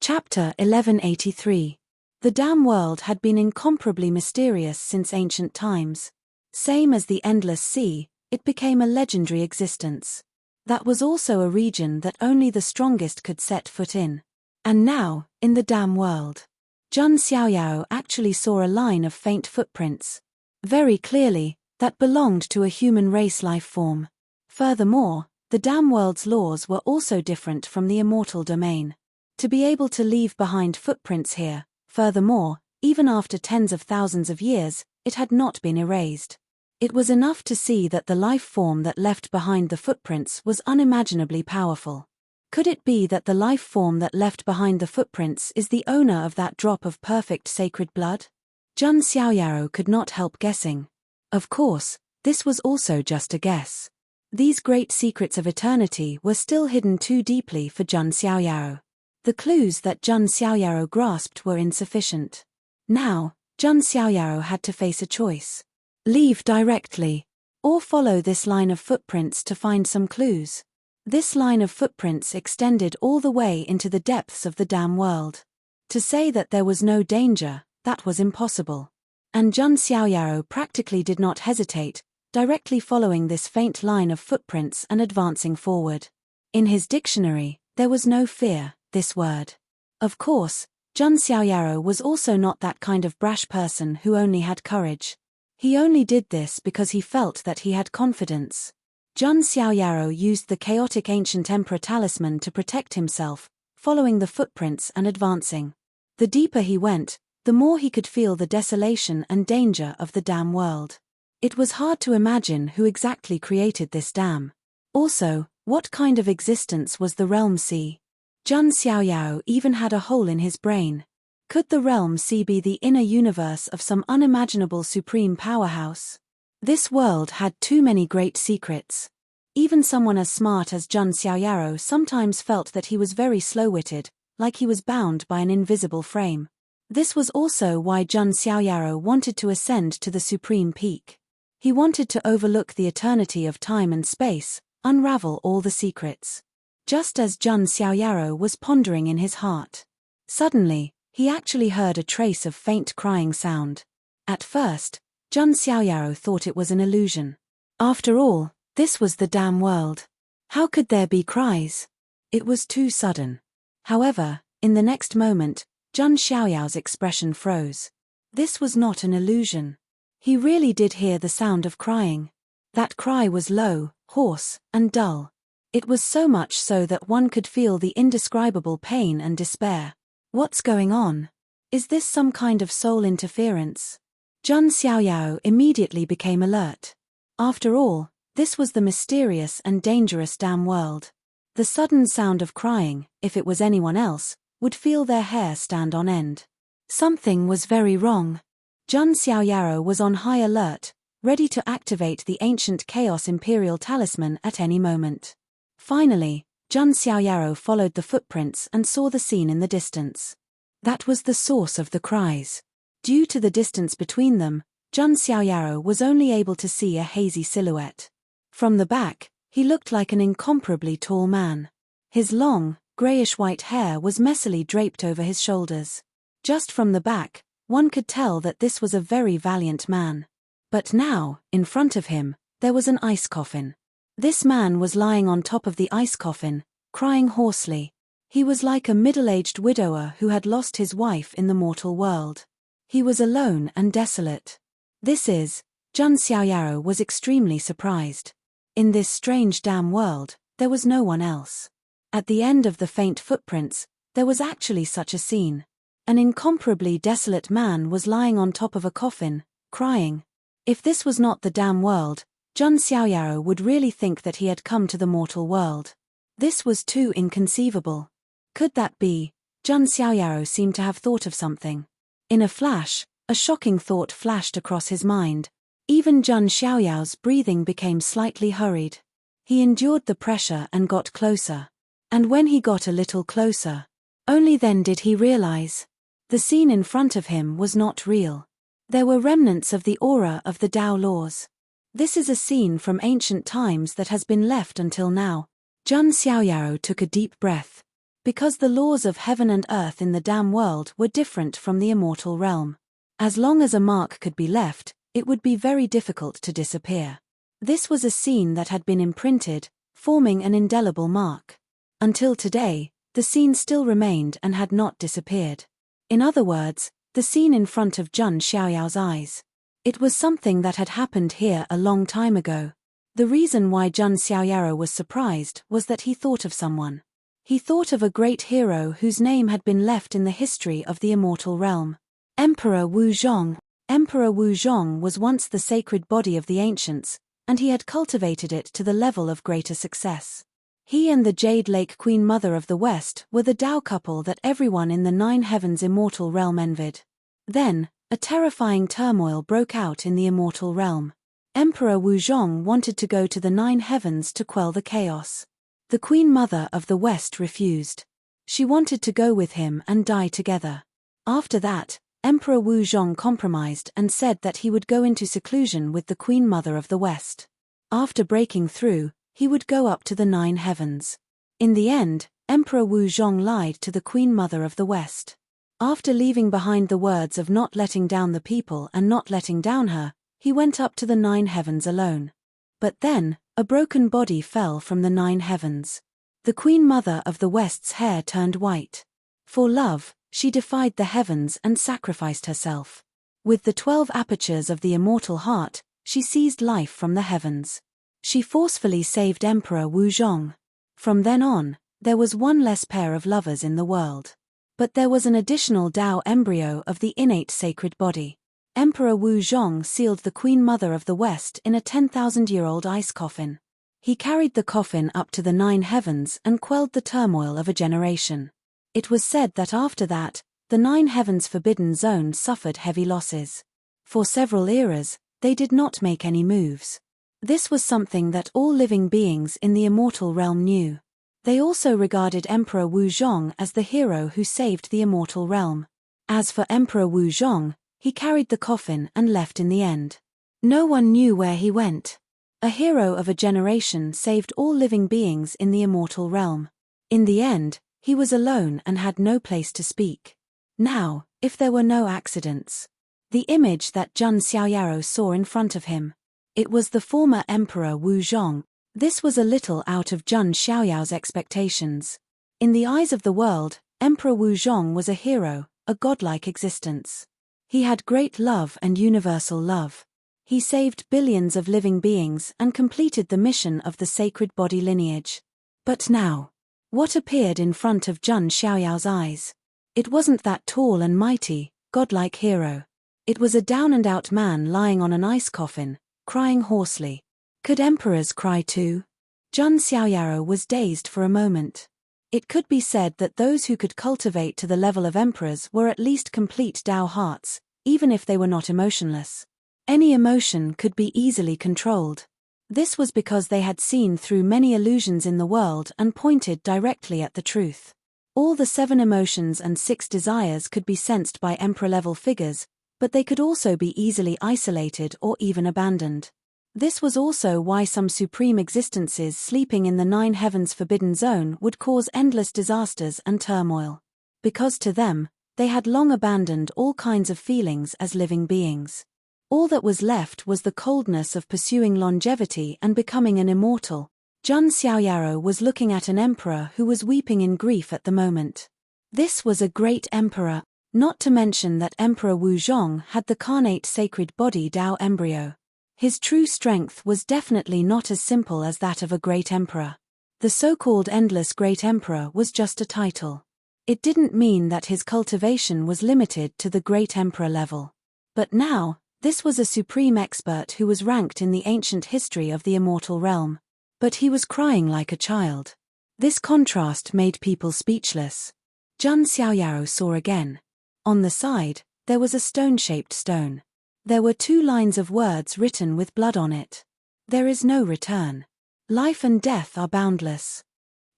Chapter 1183. The damn world had been incomparably mysterious since ancient times. Same as the endless sea, it became a legendary existence. That was also a region that only the strongest could set foot in. And now, in the damn world, Jun Xiaoyao actually saw a line of faint footprints. Very clearly, that belonged to a human race life form. Furthermore, the Dam World's laws were also different from the immortal domain. To be able to leave behind footprints here, furthermore, even after tens of thousands of years, it had not been erased. It was enough to see that the life form that left behind the footprints was unimaginably powerful. Could it be that the life form that left behind the footprints is the owner of that drop of perfect sacred blood? Jun Xiaoyaro could not help guessing. Of course, this was also just a guess. These great secrets of eternity were still hidden too deeply for Jun Xiaoyaro. The clues that Jun Xiaoyaro grasped were insufficient. Now, Jun Xiaoyaro had to face a choice. Leave directly, or follow this line of footprints to find some clues. This line of footprints extended all the way into the depths of the Dam World. To say that there was no danger, that was impossible. And Jun Xiaoyaro practically did not hesitate, directly following this faint line of footprints and advancing forward. In his dictionary, there was no fear, this word. Of course, Jun Xiaoyaro was also not that kind of brash person who only had courage. He only did this because he felt that he had confidence. Jun Xiaoyaro used the chaotic ancient emperor talisman to protect himself, following the footprints and advancing. The deeper he went, the more he could feel the desolation and danger of the Dam World. It was hard to imagine who exactly created this dam. Also, what kind of existence was the Realm Sea? Jun Xiaoyaro even had a hole in his brain. Could the Realm Sea be the inner universe of some unimaginable supreme powerhouse? This world had too many great secrets. Even someone as smart as Jun Xiaoyaro sometimes felt that he was very slow-witted, like he was bound by an invisible frame. This was also why Jun Xiaoyaro wanted to ascend to the supreme peak. He wanted to overlook the eternity of time and space, unravel all the secrets. Just as Jun Xiaoyaro was pondering in his heart. Suddenly, he actually heard a trace of faint crying sound. At first, Jun Xiaoyaro thought it was an illusion. After all, this was the Dam World. How could there be cries? It was too sudden. However, in the next moment, Jun Xiaoyao's expression froze. This was not an illusion. He really did hear the sound of crying. That cry was low, hoarse, and dull. It was so much so that one could feel the indescribable pain and despair. What's going on? Is this some kind of soul interference? Jun Xiaoyao immediately became alert. After all, this was the mysterious and dangerous Dam World. The sudden sound of crying, if it was anyone else, would feel their hair stand on end. Something was very wrong. Jun Xiaoyao was on high alert, ready to activate the ancient Chaos Imperial Talisman at any moment. Finally, Jun Xiaoyao followed the footprints and saw the scene in the distance. That was the source of the cries. Due to the distance between them, Jun Xiaoyao was only able to see a hazy silhouette. From the back, he looked like an incomparably tall man. His long, grayish-white hair was messily draped over his shoulders. Just from the back, one could tell that this was a very valiant man. But now, in front of him, there was an ice coffin. This man was lying on top of the ice coffin, crying hoarsely. He was like a middle-aged widower who had lost his wife in the mortal world. He was alone and desolate. Jun Xiaoyao was extremely surprised. In this strange Dam World, there was no one else. At the end of the faint footprints, there was actually such a scene. An incomparably desolate man was lying on top of a coffin, crying. If this was not the Dam World, Jun Xiaoyao would really think that he had come to the mortal world. This was too inconceivable. Could that be? Jun Xiaoyao seemed to have thought of something. In a flash, a shocking thought flashed across his mind. Even Jun Xiaoyao's breathing became slightly hurried. He endured the pressure and got closer. And when he got a little closer, only then did he realize. The scene in front of him was not real. There were remnants of the aura of the Tao laws. This is a scene from ancient times that has been left until now. Jun Xiaoyao took a deep breath. Because the laws of heaven and earth in the Dam World were different from the immortal realm. As long as a mark could be left, it would be very difficult to disappear. This was a scene that had been imprinted, forming an indelible mark. Until today, the scene still remained and had not disappeared. In other words, the scene in front of Jun Xiaoyao's eyes. It was something that had happened here a long time ago. The reason why Jun Xiaoyaro was surprised was that he thought of someone. He thought of a great hero whose name had been left in the history of the immortal realm. Emperor Wu Zhong. Emperor Wu Zhong was once the sacred body of the ancients, and he had cultivated it to the level of greater success. He and the Jade Lake Queen Mother of the West were the Tao couple that everyone in the Nine Heavens immortal realm envied. Then, a terrifying turmoil broke out in the immortal realm. Emperor Wu Zhong wanted to go to the Nine Heavens to quell the chaos. The Queen Mother of the West refused. She wanted to go with him and die together. After that, Emperor Wu Zhong compromised and said that he would go into seclusion with the Queen Mother of the West. After breaking through, he would go up to the Nine Heavens. In the end, Emperor Wu Zhong lied to the Queen Mother of the West. After leaving behind the words of not letting down the people and not letting down her, he went up to the Nine Heavens alone. But then, a broken body fell from the Nine Heavens. The Queen Mother of the West's hair turned white. For love, she defied the heavens and sacrificed herself. With the 12 apertures of the immortal heart, she seized life from the heavens. She forcefully saved Emperor Wu Zhong. From then on, there was one less pair of lovers in the world. But there was an additional Tao embryo of the innate sacred body. Emperor Wu Zhong sealed the Queen Mother of the West in a 10,000-year-old ice coffin. He carried the coffin up to the Nine Heavens and quelled the turmoil of a generation. It was said that after that, the Nine Heavens Forbidden Zone suffered heavy losses. For several eras, they did not make any moves. This was something that all living beings in the immortal realm knew. They also regarded Emperor Wu Zhong as the hero who saved the immortal realm. As for Emperor Wu Zhong, he carried the coffin and left in the end. No one knew where he went. A hero of a generation saved all living beings in the immortal realm. In the end, he was alone and had no place to speak. Now, if there were no accidents. The image that Jun Xiaoyaro saw in front of him. It was the former Emperor Wu Zhong. This was a little out of Jun Xiaoyao's expectations. In the eyes of the world, Emperor Wu Zhong was a hero, a godlike existence. He had great love and universal love. He saved billions of living beings and completed the mission of the sacred body lineage. But now, what appeared in front of Jun Xiaoyao's eyes? It wasn't that tall and mighty, godlike hero. It was a down-and-out man lying on an ice coffin, crying hoarsely. Could emperors cry too? Jun Xiaoyaro was dazed for a moment. It could be said that those who could cultivate to the level of emperors were at least complete Tao hearts, even if they were not emotionless. Any emotion could be easily controlled. This was because they had seen through many illusions in the world and pointed directly at the truth. All the 7 emotions and 6 desires could be sensed by emperor-level figures, but they could also be easily isolated or even abandoned. This was also why some supreme existences sleeping in the Nine Heavens Forbidden Zone would cause endless disasters and turmoil. Because to them, they had long abandoned all kinds of feelings as living beings. All that was left was the coldness of pursuing longevity and becoming an immortal. Jun Xiaoyaro was looking at an emperor who was weeping in grief at the moment. This was a great emperor, not to mention that Emperor Wu Zhong had the carnate sacred body Tao embryo. His true strength was definitely not as simple as that of a great emperor. The so-called endless great emperor was just a title. It didn't mean that his cultivation was limited to the great emperor level. But now, this was a supreme expert who was ranked in the ancient history of the immortal realm. But he was crying like a child. This contrast made people speechless. Jun Xiaoyaro saw again. On the side, there was a stone-shaped stone. There were 2 lines of words written with blood on it. There is no return. Life and death are boundless.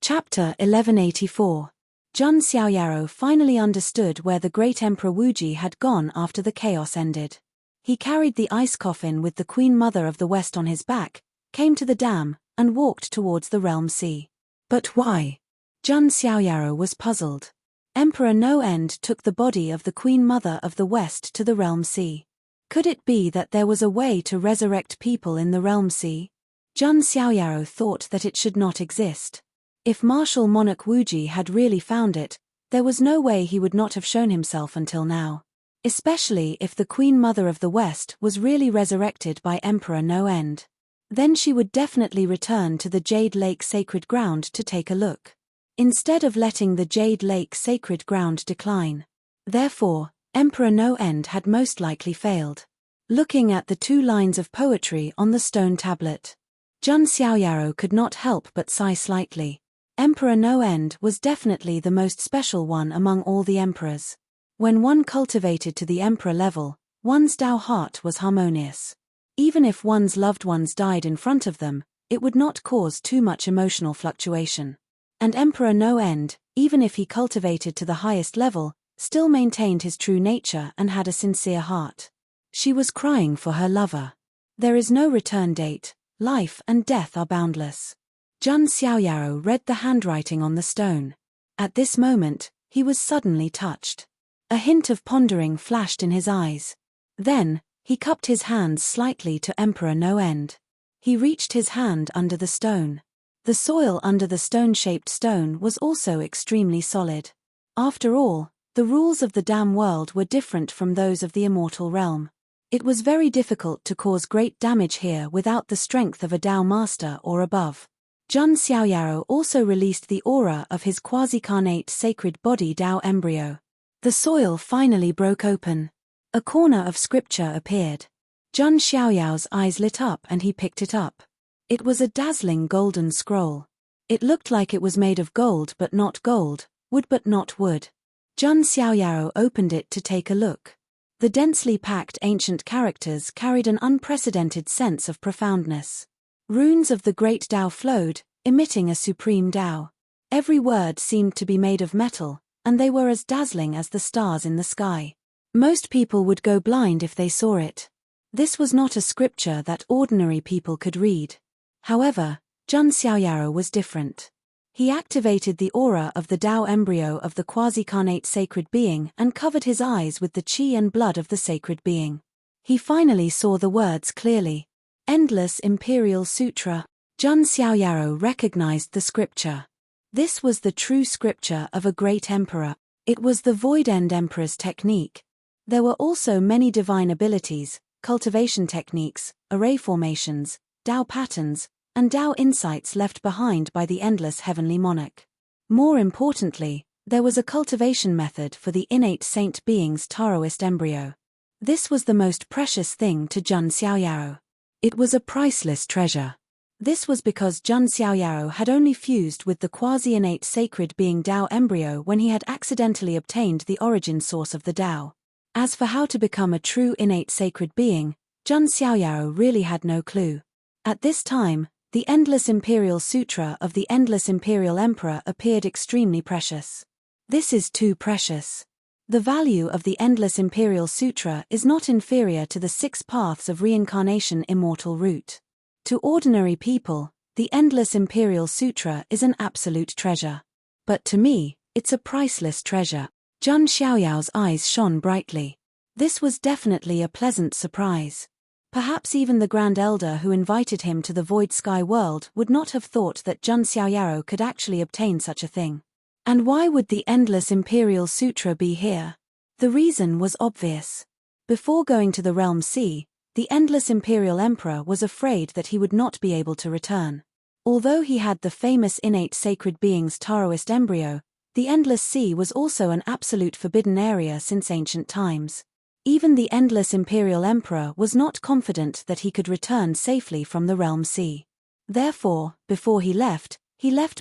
Chapter 1184. Jun Xiaoyaro finally understood where the great Emperor Wuji had gone after the chaos ended. He carried the ice coffin with the Queen Mother of the West on his back, came to the dam, and walked towards the realm sea. But why? Jun Xiaoyaro was puzzled. Emperor No End took the body of the Queen Mother of the West to the realm sea. Could it be that there was a way to resurrect people in the realm sea? Jun Xiaoyaro thought that it should not exist. If martial monarch Wuji had really found it, there was no way he would not have shown himself until now. Especially if the Queen Mother of the West was really resurrected by Emperor No End. Then she would definitely return to the Jade Lake sacred ground to take a look. Instead of letting the Jade Lake sacred ground decline. Therefore, Emperor No End had most likely failed. Looking at the 2 lines of poetry on the stone tablet, Jun Xiaoyaro could not help but sigh slightly. Emperor No End was definitely the most special one among all the emperors. When one cultivated to the emperor level, one's Tao heart was harmonious. Even if one's loved ones died in front of them, it would not cause too much emotional fluctuation. And Emperor No End, even if he cultivated to the highest level, still maintained his true nature and had a sincere heart. She was crying for her lover. There is no return date, life and death are boundless. Jun Xiaoyaro read the handwriting on the stone. At this moment, he was suddenly touched. A hint of pondering flashed in his eyes. Then, he cupped his hands slightly to Emperor No End. He reached his hand under the stone. The soil under the stone-shaped stone was also extremely solid. After all, the rules of the Dam world were different from those of the immortal realm. It was very difficult to cause great damage here without the strength of a Dao master or above. Jun Xiaoyaro also released the aura of his quasi-carnate sacred body Dao embryo. The soil finally broke open. A corner of scripture appeared. Jun Xiaoyao's eyes lit up and he picked it up. It was a dazzling golden scroll. It looked like it was made of gold but not gold, wood but not wood. Jun Xiaoyaro opened it to take a look. The densely packed ancient characters carried an unprecedented sense of profoundness. Runes of the great Tao flowed, emitting a supreme Tao. Every word seemed to be made of metal, and they were as dazzling as the stars in the sky. Most people would go blind if they saw it. This was not a scripture that ordinary people could read. However, Jun Xiaoyaro was different. He activated the aura of the Tao embryo of the quasi-carnate sacred being and covered his eyes with the qi and blood of the sacred being. He finally saw the words clearly. Endless Imperial Sutra. Jun Xiaoyaro recognized the scripture. This was the true scripture of a great emperor. It was the Void End Emperor's technique. There were also many divine abilities, cultivation techniques, array formations, Tao patterns, and Tao insights left behind by the endless heavenly monarch. More importantly, there was a cultivation method for the innate saint being's Taoist embryo. This was the most precious thing to Jun Xiaoyaro. It was a priceless treasure. This was because Jun Xiaoyaro had only fused with the quasi-innate sacred being Tao embryo when he had accidentally obtained the origin source of the Tao. As for how to become a true innate sacred being, Jun Xiaoyaro really had no clue. At this time, the Endless Imperial Sutra of the Endless Imperial Emperor appeared extremely precious. This is too precious. The value of the Endless Imperial Sutra is not inferior to the 6 paths of reincarnation immortal route. To ordinary people, the Endless Imperial Sutra is an absolute treasure. But to me, it's a priceless treasure. Jun Xiaoyao's eyes shone brightly. This was definitely a pleasant surprise. Perhaps even the Grand Elder who invited him to the Void Sky world would not have thought that Jun Xiaoyaro could actually obtain such a thing. And why would the Endless Imperial Sutra be here? The reason was obvious. Before going to the Realm Sea, the Endless Imperial Emperor was afraid that he would not be able to return. Although he had the famous innate sacred being's Taoist embryo, the Endless Sea was also an absolute forbidden area since ancient times. Even the Endless Imperial Emperor was not confident that he could return safely from the Realm Sea. Therefore, before he left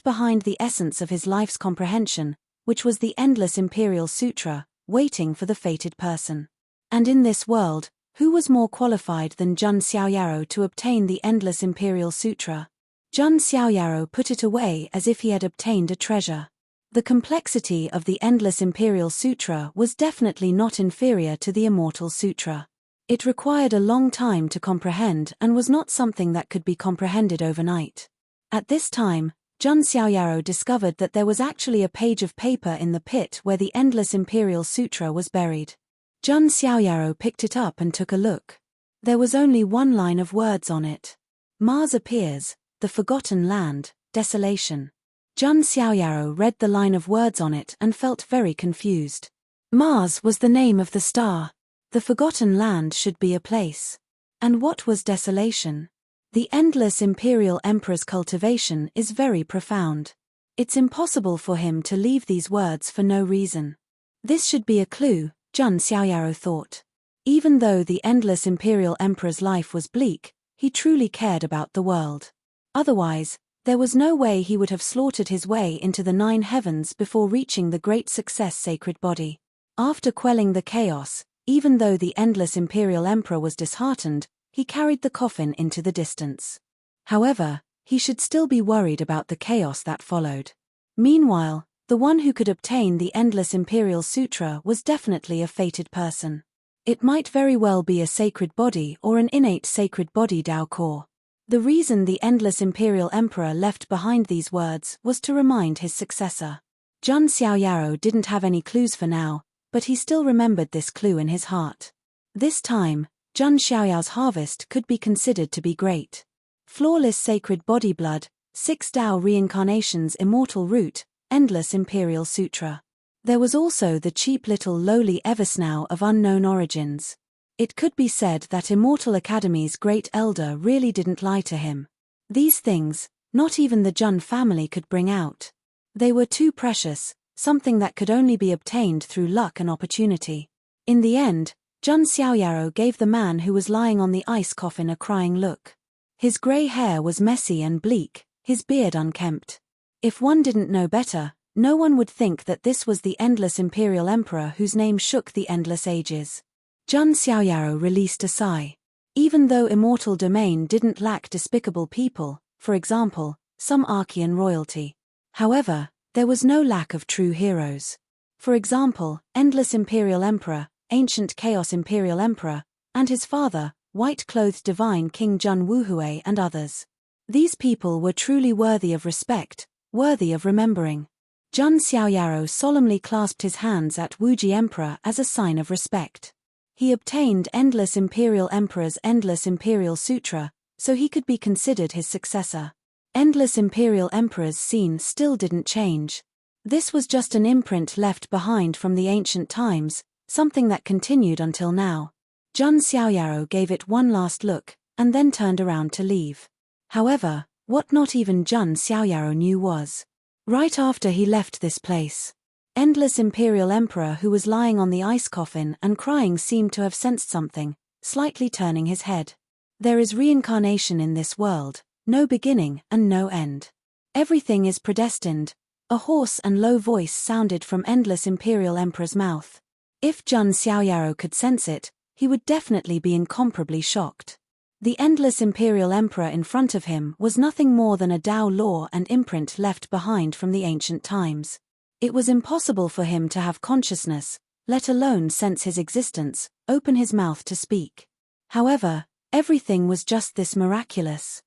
behind the essence of his life's comprehension, which was the Endless Imperial Sutra, waiting for the fated person. And in this world, who was more qualified than Jun Xiaoyaro to obtain the Endless Imperial Sutra? Jun Xiaoyaro put it away as if he had obtained a treasure. The complexity of the Endless Imperial Sutra was definitely not inferior to the Immortal Sutra. It required a long time to comprehend and was not something that could be comprehended overnight. At this time, Jun Xiaoyaro discovered that there was actually a page of paper in the pit where the Endless Imperial Sutra was buried. Jun Xiaoyaro picked it up and took a look. There was only one line of words on it. Mars appears, the forgotten land, desolation. Jun Xiaoyaro read the line of words on it and felt very confused. Mars was the name of the star. The forgotten land should be a place. And what was desolation? The endless imperial emperor's cultivation is very profound. It's impossible for him to leave these words for no reason. This should be a clue, Jun Xiaoyaro thought. Even though the endless imperial emperor's life was bleak, he truly cared about the world. Otherwise, there was no way he would have slaughtered his way into the 9 heavens before reaching the great success sacred body. After quelling the chaos, even though the endless imperial emperor was disheartened, he carried the coffin into the distance. However, he should still be worried about the chaos that followed. Meanwhile, the one who could obtain the endless imperial sutra was definitely a fated person. It might very well be a sacred body or an innate sacred body Dao core. The reason the endless imperial emperor left behind these words was to remind his successor. Jun Xiaoyaro didn't have any clues for now, but he still remembered this clue in his heart. This time, Jun Xiaoyao's harvest could be considered to be great. Flawless sacred body blood, 6 Dao reincarnations immortal root, endless imperial sutra. There was also the cheap little lowly Eversnow of unknown origins. It could be said that Immortal Academy's great elder really didn't lie to him. These things, not even the Jun family could bring out. They were too precious, something that could only be obtained through luck and opportunity. In the end, Jun Xiaoyaro gave the man who was lying on the ice coffin a crying look. His grey hair was messy and bleak, his beard unkempt. If one didn't know better, no one would think that this was the endless imperial emperor whose name shook the endless ages. Jun Xiaoyaro released a sigh. Even though Immortal Domain didn't lack despicable people, for example, some Archean royalty. However, there was no lack of true heroes. For example, Endless Imperial Emperor, Ancient Chaos Imperial Emperor, and his father, white-clothed divine King Jun Wuhui and others. These people were truly worthy of respect, worthy of remembering. Jun Xiaoyaro solemnly clasped his hands at Wuji Emperor as a sign of respect. He obtained Endless Imperial Emperor's Endless Imperial Sutra, so he could be considered his successor. Endless Imperial Emperor's scene still didn't change. This was just an imprint left behind from the ancient times, something that continued until now. Jun Xiaoyaro gave it one last look, and then turned around to leave. However, what not even Jun Xiaoyaro knew was, right after he left this place, Endless Imperial Emperor who was lying on the ice coffin and crying seemed to have sensed something, slightly turning his head. There is reincarnation in this world, no beginning and no end. Everything is predestined. A hoarse and low voice sounded from Endless Imperial Emperor's mouth. If Jun Xiaoyaro could sense it, he would definitely be incomparably shocked. The Endless Imperial Emperor in front of him was nothing more than a Dao law and imprint left behind from the ancient times. It was impossible for him to have consciousness, let alone sense his existence, open his mouth to speak. However, everything was just this miraculous.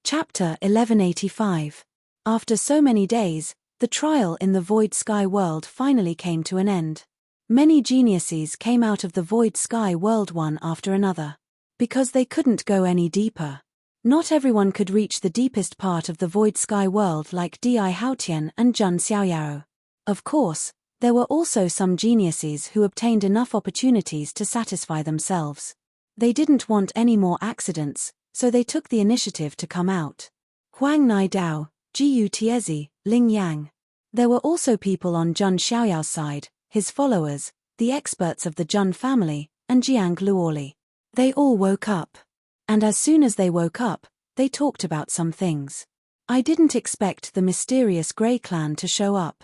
Chapter 1185. After so many days, the trial in the Void Sky World finally came to an end. Many geniuses came out of the Void Sky World one after another. Because they couldn't go any deeper. Not everyone could reach the deepest part of the Void Sky World like Di Haotian and Jun Xiaoyaro. Of course, there were also some geniuses who obtained enough opportunities to satisfy themselves. They didn't want any more accidents, so they took the initiative to come out. Huang Nai Dao, Jiu Tiezi, Ling Yang. There were also people on Jun Xiaoyao's side, his followers, the experts of the Jun family, and Jiang Luoli. They all woke up. And as soon as they woke up, they talked about some things. I didn't expect the mysterious Grey Clan to show up.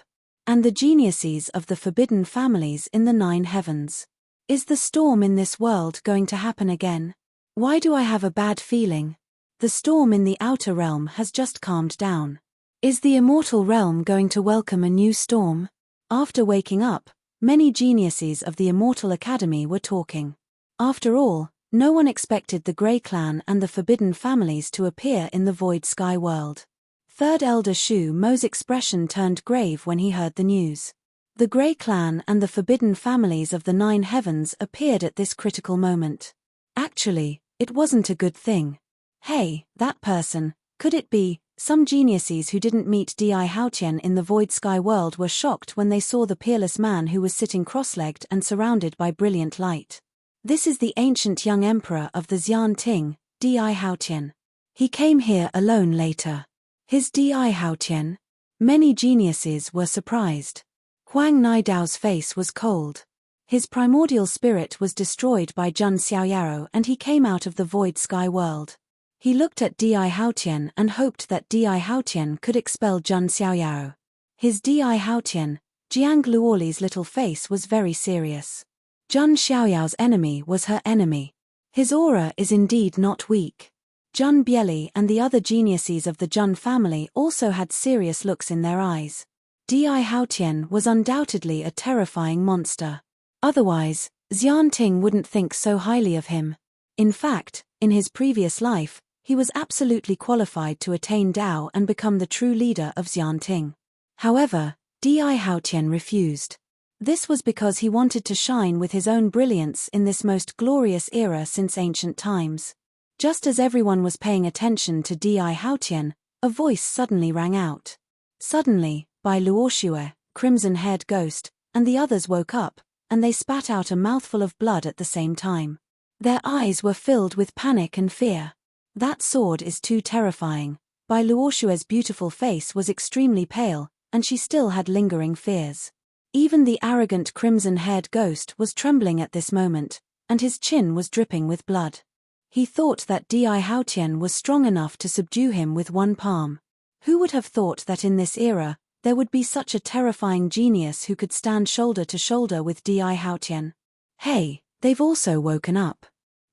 And the geniuses of the forbidden families in the 9 heavens. Is the storm in this world going to happen again? Why do I have a bad feeling? The storm in the outer realm has just calmed down. Is the immortal realm going to welcome a new storm? After waking up, many geniuses of the Immortal Academy were talking. After all, no one expected the Grey Clan and the forbidden families to appear in the Void Sky World. Third Elder Shu Mo's expression turned grave when he heard the news. The Grey Clan and the forbidden families of the 9 heavens appeared at this critical moment. Actually, it wasn't a good thing. Hey, that person, could it be? Some geniuses who didn't meet Di Haotian in the Void Sky World were shocked when they saw the peerless man who was sitting cross-legged and surrounded by brilliant light. This is the ancient young emperor of the Xian Ting, Di Haotian. He came here alone later. His Di Haotian? Many geniuses were surprised. Huang Nidao's face was cold. His primordial spirit was destroyed by Jun Xiaoyaro and he came out of the void sky world. He looked at Di Haotian and hoped that Di Haotian could expel Jun Xiaoyaro. His Di Haotian, Jiang Luoli's little face was very serious. Jun Xiaoyao's enemy was her enemy. His aura is indeed not weak. Jun Bieli and the other geniuses of the Jun family also had serious looks in their eyes. Di Haotian was undoubtedly a terrifying monster. Otherwise, Xian Ting wouldn't think so highly of him. In fact, in his previous life, he was absolutely qualified to attain Dao and become the true leader of Xian Ting. However, Di Haotian refused. This was because he wanted to shine with his own brilliance in this most glorious era since ancient times. Just as everyone was paying attention to Di Haotian, a voice suddenly rang out. Suddenly, Bai Luoxue, crimson-haired ghost, and the others woke up, and they spat out a mouthful of blood at the same time. Their eyes were filled with panic and fear. That sword is too terrifying. Bai Luoxue's beautiful face was extremely pale, and she still had lingering fears. Even the arrogant crimson-haired ghost was trembling at this moment, and his chin was dripping with blood. He thought that Di Haotian was strong enough to subdue him with one palm. Who would have thought that in this era, there would be such a terrifying genius who could stand shoulder to shoulder with Di Haotian? Hey, they've also woken up.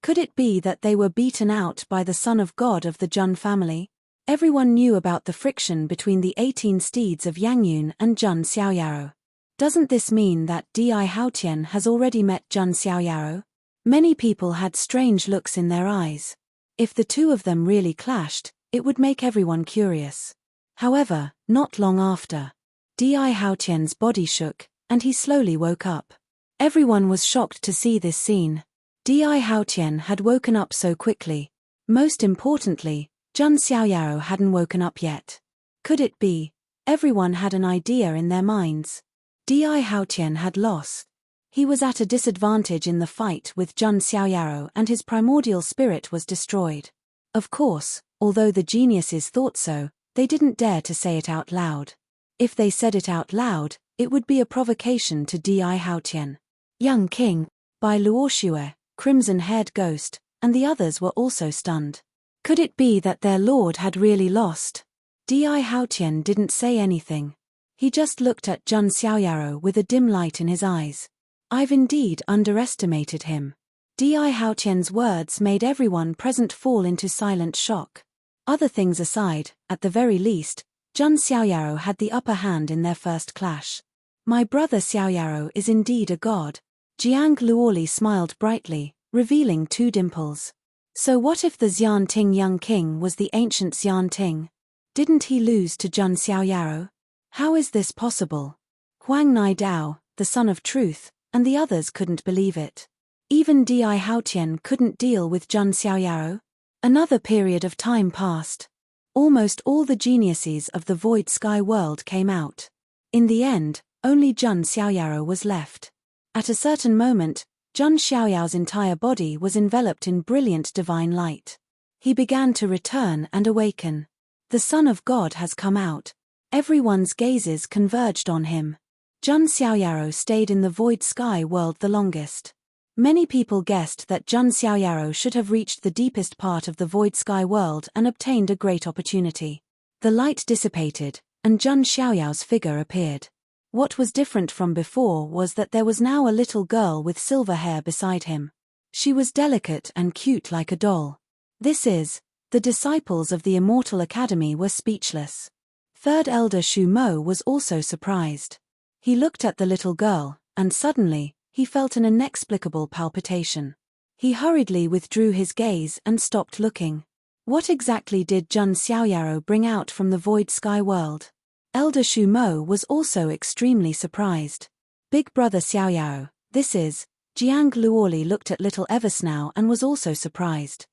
Could it be that they were beaten out by the son of God of the Jun family? Everyone knew about the friction between the 18 steeds of Yangyun and Jun Xiaoyaro. Doesn't this mean that Di Haotian has already met Jun Xiaoyaro? Many people had strange looks in their eyes. If the two of them really clashed, it would make everyone curious. However, not long after, Di Haotian's body shook, and he slowly woke up. Everyone was shocked to see this scene. Di Haotian had woken up so quickly. Most importantly, Jun Xiaoyaro hadn't woken up yet. Could it be? Everyone had an idea in their minds. Di Haotian had lost. He was at a disadvantage in the fight with Jun Xiaoyaro and his primordial spirit was destroyed. Of course, although the geniuses thought so, they didn't dare to say it out loud. If they said it out loud, it would be a provocation to Di Haotian. Young King, Bai Luoxue, crimson-haired ghost, and the others were also stunned. Could it be that their lord had really lost? Di Haotian didn't say anything. He just looked at Jun Xiaoyaro with a dim light in his eyes. I've indeed underestimated him. Di Haotian's words made everyone present fall into silent shock. Other things aside, at the very least, Jun Xiaoyaro had the upper hand in their first clash. My brother Xiaoyaro is indeed a god. Jiang Luoli smiled brightly, revealing 2 dimples. So what if the Xian Ting young king was the ancient Xian Ting? Didn't he lose to Jun Xiaoyaro? How is this possible? Huang Nidao, the son of truth, and the others couldn't believe it. Even Di Haotian couldn't deal with Jun Xiaoyaro. Another period of time passed. Almost all the geniuses of the Void Sky world came out. In the end, only Jun Xiaoyaro was left. At a certain moment, Jun Xiaoyao's entire body was enveloped in brilliant divine light. He began to return and awaken. The Son of God has come out. Everyone's gazes converged on him. Jun Xiaoyaro stayed in the Void Sky world the longest. Many people guessed that Jun Xiaoyaro should have reached the deepest part of the Void Sky world and obtained a great opportunity. The light dissipated, and Jun Xiaoyao's figure appeared. What was different from before was that there was now a little girl with silver hair beside him. She was delicate and cute like a doll. The disciples of the Immortal Academy were speechless. Third Elder Shu Mo was also surprised. He looked at the little girl, and suddenly, he felt an inexplicable palpitation. He hurriedly withdrew his gaze and stopped looking. What exactly did Jun Xiaoyaro bring out from the Void Sky world? Elder Shu Mo was also extremely surprised. Big brother Xiaoyaro, Jiang Luoli looked at little Eversnow and was also surprised.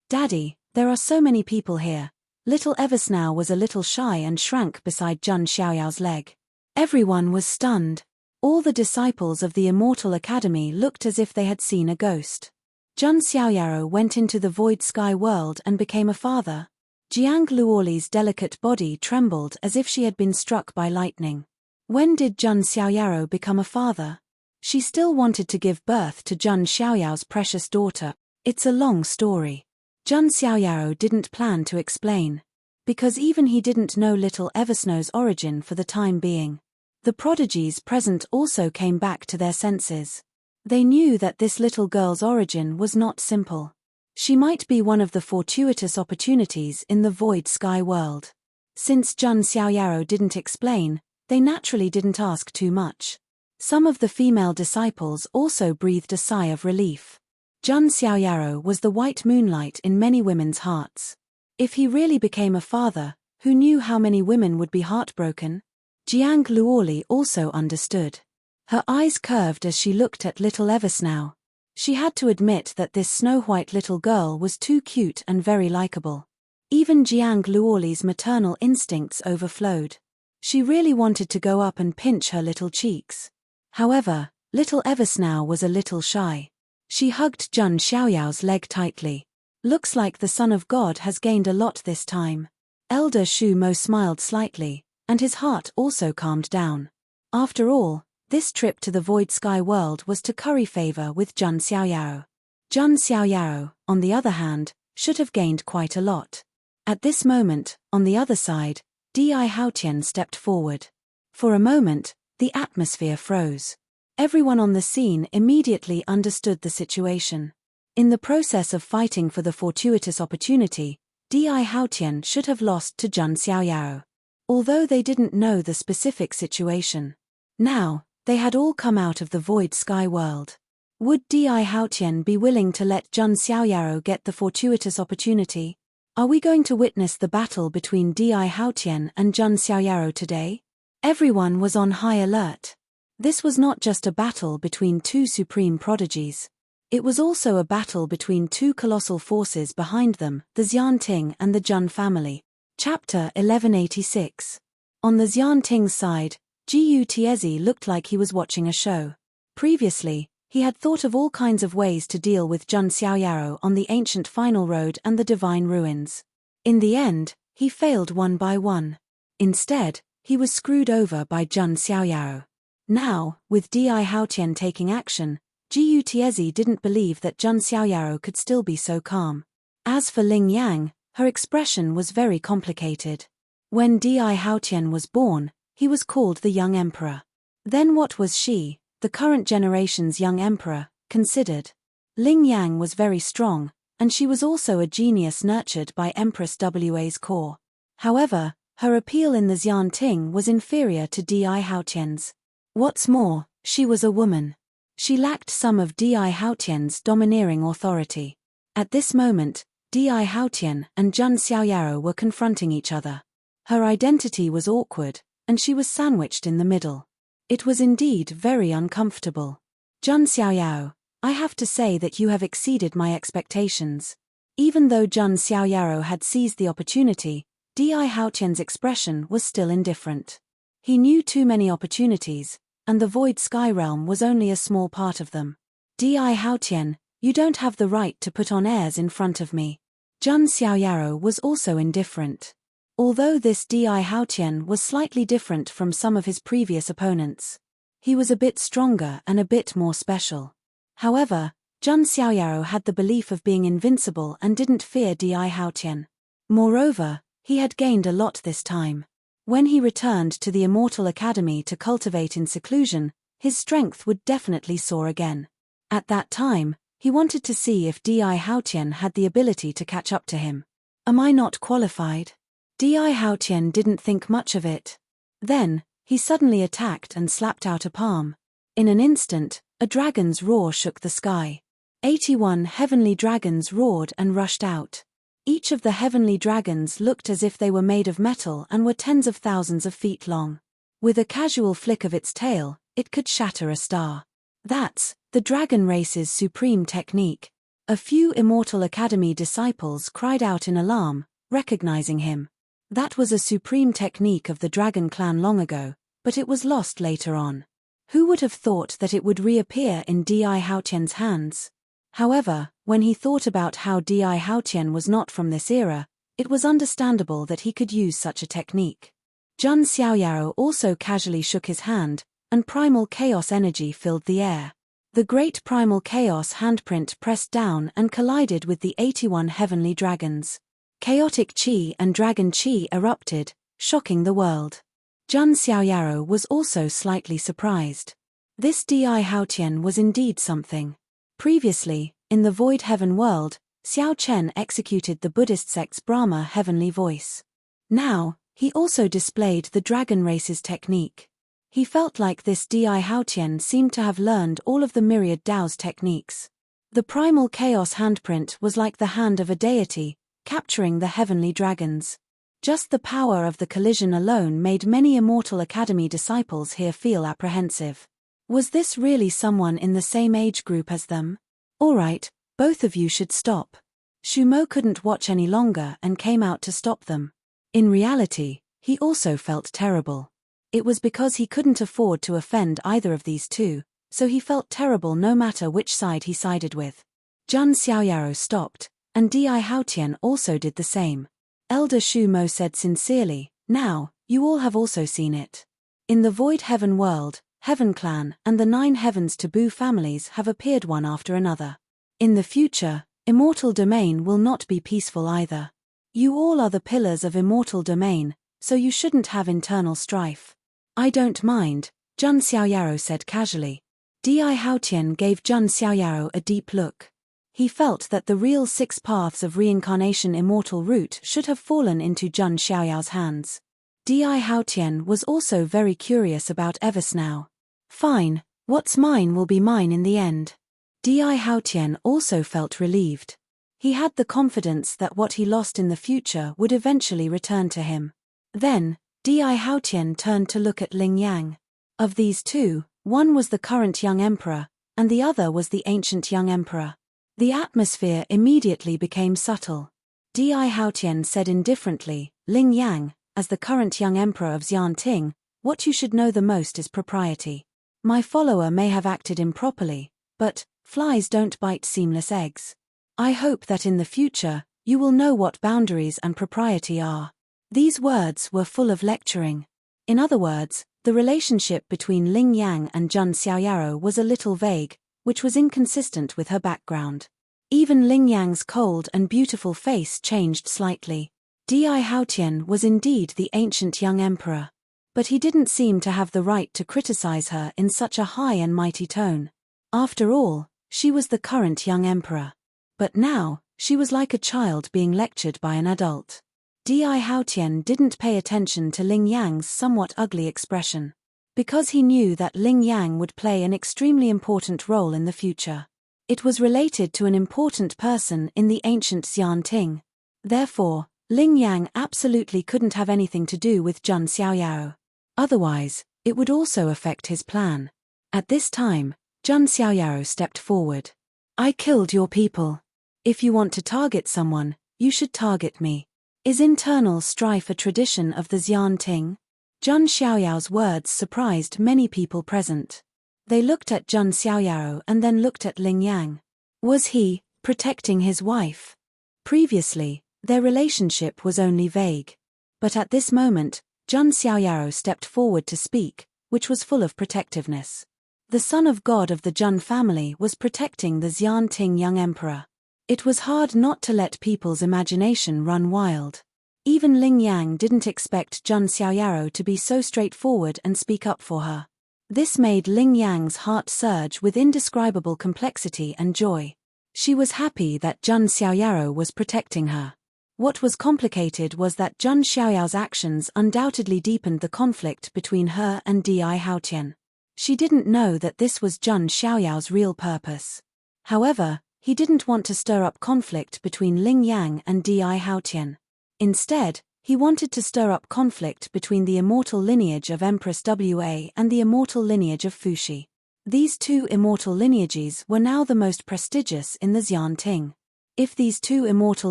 Daddy, there are so many people here. Little Eversnow was a little shy and shrank beside Jun Xiaoyao's leg. Everyone was stunned. All the disciples of the Immortal Academy looked as if they had seen a ghost. Jun Xiaoyaro went into the Void Sky world and became a father. Jiang Luoli's delicate body trembled as if she had been struck by lightning. When did Jun Xiaoyao become a father? She still wanted to give birth to Jun Xiaoyao's precious daughter. It's a long story. Jun Xiaoyao didn't plan to explain. Because even he didn't know little Eversnow's origin for the time being. The prodigies present also came back to their senses. They knew that this little girl's origin was not simple. She might be one of the fortuitous opportunities in the void sky world. Since Jun Xiaoyao didn't explain, they naturally didn't ask too much. Some of the female disciples also breathed a sigh of relief. Jun Xiaoyao was the white moonlight in many women's hearts. If he really became a father, who knew how many women would be heartbroken? Jiang Luoli also understood. Her eyes curved as she looked at little Eversnow. She had to admit that this snow-white little girl was too cute and very likable. Even Jiang Luoli's maternal instincts overflowed. She really wanted to go up and pinch her little cheeks. However, little Eversnow was a little shy. She hugged Jun Xiaoyao's leg tightly. Looks like the Son of God has gained a lot this time. Elder Shu Mo smiled slightly, and his heart also calmed down. After all, this trip to the Void Sky world was to curry favor with Jun Xiaoyao. Jun Xiaoyao, on the other hand, should have gained quite a lot. At this moment, on the other side, Di Haotian stepped forward. For a moment, the atmosphere froze. Everyone on the scene immediately understood the situation. In the process of fighting for the fortuitous opportunity, Di Haotian should have lost to Jun Xiaoyao. Although they didn't know the specific situation. Now, they had all come out of the Void Sky world. Would Di Haotian be willing to let Jun Xiaoyao get the fortuitous opportunity? Are we going to witness the battle between Di Haotian and Jun Xiaoyao today? Everyone was on high alert. This was not just a battle between two supreme prodigies. It was also a battle between two colossal forces behind them, the Xianting and the Jun family. Chapter 1186. On the Xianting's side, Jiu Tiezi looked like he was watching a show. Previously, he had thought of all kinds of ways to deal with Jun Xiaoyao on the ancient final road and the divine ruins. In the end, he failed one by one. Instead, he was screwed over by Jun Xiaoyao. Now, with Di Haotian taking action, Jiu Tiezi didn't believe that Jun Xiaoyao could still be so calm. As for Ling Yang, her expression was very complicated. When Di Haotian was born, he was called the young emperor. Then what was she, the current generation's young emperor, considered? Ling Yang was very strong, and she was also a genius nurtured by Empress Wa's core. However, her appeal in the Xianting was inferior to Di Haotian's. What's more, she was a woman. She lacked some of Di Haotian's domineering authority. At this moment, Di Haotian and Jun Xiaoyao were confronting each other. Her identity was awkward, and she was sandwiched in the middle. It was indeed very uncomfortable. Jun Xiaoyao, I have to say that you have exceeded my expectations. Even though Jun Xiaoyao had seized the opportunity, Di Haotian's expression was still indifferent. He knew too many opportunities, and the Void Sky realm was only a small part of them. Di Haotian, you don't have the right to put on airs in front of me. Jun Xiaoyao was also indifferent. Although this Di Haotian was slightly different from some of his previous opponents. He was a bit stronger and a bit more special. However, Jun Xiaoyao had the belief of being invincible and didn't fear Di Haotian. Moreover, he had gained a lot this time. When he returned to the Immortal Academy to cultivate in seclusion, his strength would definitely soar again. At that time, he wanted to see if Di Haotian had the ability to catch up to him. Am I not qualified? Di Haotian didn't think much of it. Then, he suddenly attacked and slapped out a palm. In an instant, a dragon's roar shook the sky. 81 heavenly dragons roared and rushed out. Each of the heavenly dragons looked as if they were made of metal and were tens of thousands of feet long. With a casual flick of its tail, it could shatter a star. That's the dragon race's supreme technique. A few Immortal Academy disciples cried out in alarm, recognizing him. That was a supreme technique of the dragon clan long ago, but it was lost later on. Who would have thought that it would reappear in Di Haotian's hands? However, when he thought about how Di Haotian was not from this era, It was understandable that he could use such a technique. Jun Xiaoyao also casually shook his hand, and primal chaos energy filled the air. The great primal chaos handprint pressed down and collided with the 81 heavenly dragons. Chaotic qi and dragon qi erupted, shocking the world. Jun Xiaoyao was also slightly surprised. This Di Haotian was indeed something. Previously, in the Void Heaven world, Xiao Chen executed the Buddhist sect's Brahma heavenly voice. Now, he also displayed the dragon race's technique. He felt like this Di Haotian seemed to have learned all of the myriad Dao's techniques. The primal chaos handprint was like the hand of a deity, capturing the heavenly dragons. Just the power of the collision alone made many Immortal Academy disciples here feel apprehensive. Was this really someone in the same age group as them? Alright, both of you should stop. Shumo couldn't watch any longer and came out to stop them. In reality, he also felt terrible. It was because he couldn't afford to offend either of these two, so he felt terrible no matter which side he sided with. Jun Xiaoyao stopped, and Di Haotian also did the same. Elder Shumo said sincerely, "Now, you all have also seen it. In the Void Heaven world, Heaven Clan and the 9 Heavens Taboo families have appeared one after another. In the future, Immortal Domain will not be peaceful either. You all are the pillars of Immortal Domain, so you shouldn't have internal strife." "I don't mind," Jun Xiaoyao said casually. Di Haotian gave Jun Xiaoyao a deep look. He felt that the real 6 paths of reincarnation immortal route should have fallen into Jun Xiaoyao's hands. Di Haotian was also very curious about Evis now. "Fine, what's mine will be mine in the end." Di Haotian also felt relieved. He had the confidence that what he lost in the future would eventually return to him. Then, Di Haotian turned to look at Ling Yang. Of these two, one was the current young emperor, and the other was the ancient young emperor. The atmosphere immediately became subtle. Di Haotian said indifferently, "Ling Yang, as the current young emperor of Xianting, what you should know the most is propriety. My follower may have acted improperly, but flies don't bite seamless eggs. I hope that in the future, you will know what boundaries and propriety are." These words were full of lecturing. In other words, the relationship between Ling Yang and Jun Xiaoyao was a little vague, which was inconsistent with her background. Even Ling Yang's cold and beautiful face changed slightly. Di Haotian was indeed the ancient young emperor. But he didn't seem to have the right to criticize her in such a high and mighty tone. After all, she was the current young emperor. But now, she was like a child being lectured by an adult. Di Haotian didn't pay attention to Ling Yang's somewhat ugly expression. Because he knew that Ling Yang would play an extremely important role in the future. It was related to an important person in the ancient Xianting. Therefore, Ling Yang absolutely couldn't have anything to do with Jun Xiaoyao. Otherwise, it would also affect his plan. At this time, Jun Xiaoyao stepped forward. "I killed your people. If you want to target someone, you should target me. Is internal strife a tradition of the Xianting?" Jun Xiaoyao's words surprised many people present. They looked at Jun Xiaoyao and then looked at Ling Yang. Was he protecting his wife? Previously, their relationship was only vague. But at this moment, Jun Xiaoyao stepped forward to speak, which was full of protectiveness. The son of God of the Jun family was protecting the Xianting young emperor. It was hard not to let people's imagination run wild. Even Ling Yang didn't expect Jun Xiaoyao to be so straightforward and speak up for her. This made Ling Yang's heart surge with indescribable complexity and joy. She was happy that Jun Xiaoyao was protecting her. What was complicated was that Jun Xiaoyao's actions undoubtedly deepened the conflict between her and Di Haotian. She didn't know that this was Jun Xiaoyao's real purpose. However, he didn't want to stir up conflict between Ling Yang and Di Haotian. Instead, he wanted to stir up conflict between the immortal lineage of Empress Wa and the immortal lineage of Fuxi. These two immortal lineages were now the most prestigious in the Xianting. If these two immortal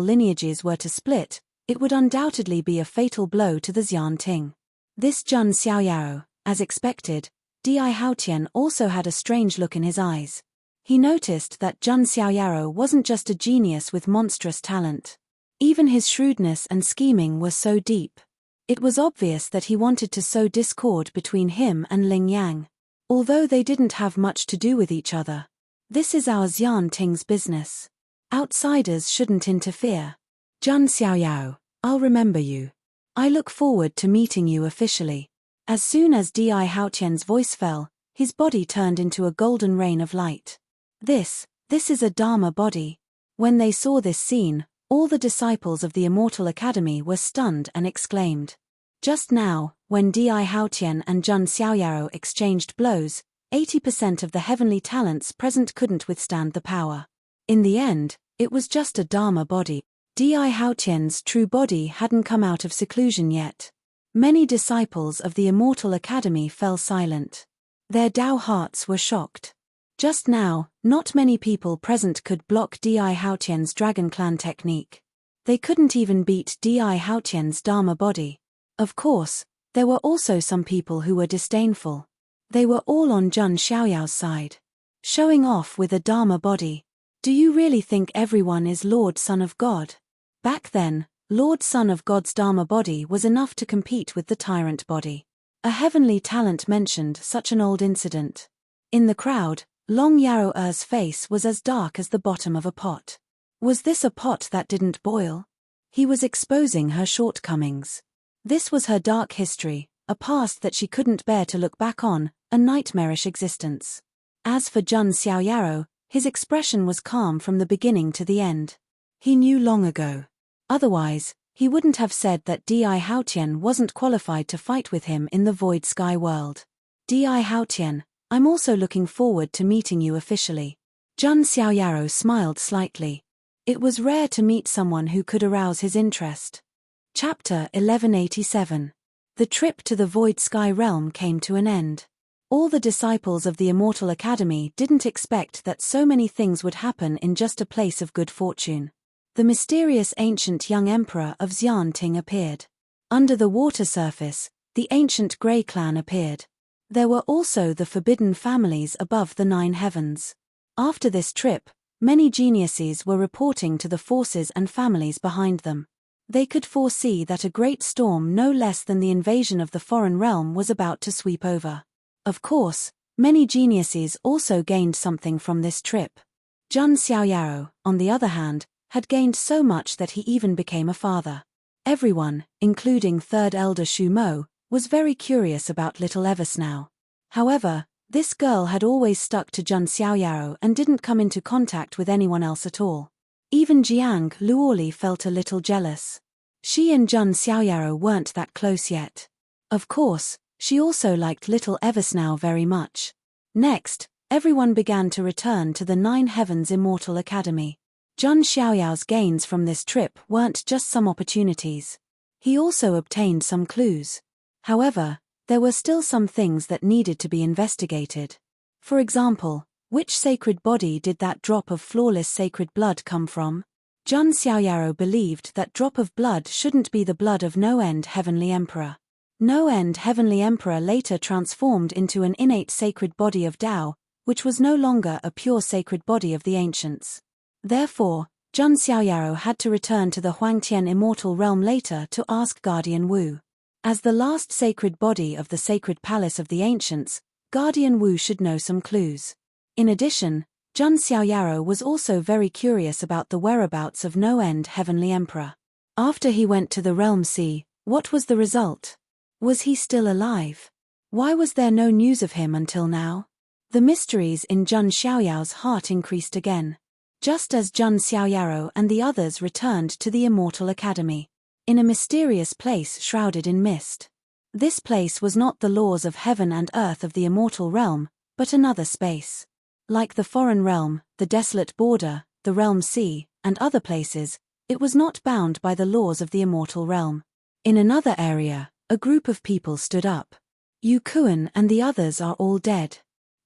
lineages were to split, it would undoubtedly be a fatal blow to the Xianting. This Jun Xiaoyao, as expected, Di Haotian also had a strange look in his eyes. He noticed that Jun Xiaoyao wasn't just a genius with monstrous talent. Even his shrewdness and scheming were so deep. It was obvious that he wanted to sow discord between him and Ling Yang. Although they didn't have much to do with each other. This is our Xian Ting's business. Outsiders shouldn't interfere. Zhang Xiaoyao, I'll remember you. I look forward to meeting you officially. As soon as Di Haotian's voice fell, his body turned into a golden rain of light. This is a Dharma body. When they saw this scene, all the disciples of the Immortal Academy were stunned and exclaimed. Just now, when Di Haotian and Zhang Xiaoyao exchanged blows, 80% of the heavenly talents present couldn't withstand the power. In the end, it was just a Dharma body. Di Haotian's true body hadn't come out of seclusion yet. Many disciples of the Immortal Academy fell silent. Their Dao hearts were shocked. Just now, not many people present could block Di Haotian's Dragon Clan technique. They couldn't even beat Di Haotian's Dharma body. Of course, there were also some people who were disdainful. They were all on Zhang Xiaoyao's side. Showing off with a Dharma body. Do you really think everyone is Lord Son of God? Back then, Lord Son of God's Dharma body was enough to compete with the tyrant body. A heavenly talent mentioned such an old incident. In the crowd, Long Yaro's face was as dark as the bottom of a pot. Was this a pot that didn't boil? He was exposing her shortcomings. This was her dark history, a past that she couldn't bear to look back on, a nightmarish existence. As for Zhang Xiaoyao, his expression was calm from the beginning to the end. He knew long ago. Otherwise, he wouldn't have said that Di Haotian wasn't qualified to fight with him in the Void Sky world. Di Haotian, I'm also looking forward to meeting you officially. Zhang Xiaoyao smiled slightly. It was rare to meet someone who could arouse his interest. Chapter 1187. The trip to the Void Sky realm came to an end. All the disciples of the Immortal Academy didn't expect that so many things would happen in just a place of good fortune. The mysterious ancient young emperor of Xian Ting appeared. Under the water surface, the ancient Grey clan appeared. There were also the forbidden families above the 9 heavens. After this trip, many geniuses were reporting to the forces and families behind them. They could foresee that a great storm no less than the invasion of the foreign realm was about to sweep over. Of course, many geniuses also gained something from this trip. Zhang Xiaoyao, on the other hand, had gained so much that he even became a father. Everyone, including Third Elder Shu Mo, was very curious about little Eversnow. However, this girl had always stuck to Zhang Xiaoyao and didn't come into contact with anyone else at all. Even Jiang Luoli felt a little jealous. She and Zhang Xiaoyao weren't that close yet. Of course, she also liked little Eversnow very much. Next, everyone began to return to the 9 Heavens Immortal Academy. Zhang Xiaoyao's gains from this trip weren't just some opportunities. He also obtained some clues. However, there were still some things that needed to be investigated. For example, which sacred body did that drop of flawless sacred blood come from? Zhang Xiaoyao believed that drop of blood shouldn't be the blood of No-End Heavenly Emperor. No-End Heavenly Emperor later transformed into an innate sacred body of Tao, which was no longer a pure sacred body of the ancients. Therefore, Zhang Xiaoyao had to return to the Huangtian Immortal Realm later to ask Guardian Wu. As the last sacred body of the Sacred Palace of the Ancients, Guardian Wu should know some clues. In addition, Zhang Xiaoyao was also very curious about the whereabouts of No-End Heavenly Emperor. After he went to the Realm Sea, what was the result? Was he still alive? Why was there no news of him until now? The mysteries in Zhang Xiaoyao's heart increased again. Just as Zhang Xiaoyao and the others returned to the Immortal Academy. In a mysterious place shrouded in mist. This place was not the laws of heaven and earth of the Immortal Realm, but another space. Like the foreign realm, the desolate border, the Realm Sea, and other places, it was not bound by the laws of the Immortal Realm. In another area, a group of people stood up. Yu Kuan and the others are all dead.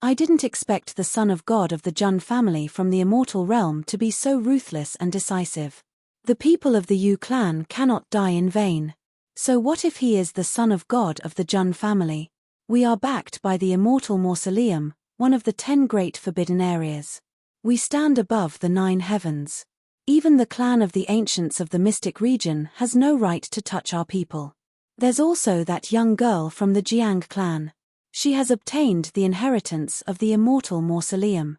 I didn't expect the son of God of the Jun family from the Immortal Realm to be so ruthless and decisive. The people of the Yu clan cannot die in vain. So what if he is the son of God of the Jun family? We are backed by the Immortal Mausoleum, one of the 10 great forbidden areas. We stand above the 9 heavens. Even the clan of the ancients of the mystic region has no right to touch our people. There's also that young girl from the Jiang clan. She has obtained the inheritance of the immortal mausoleum.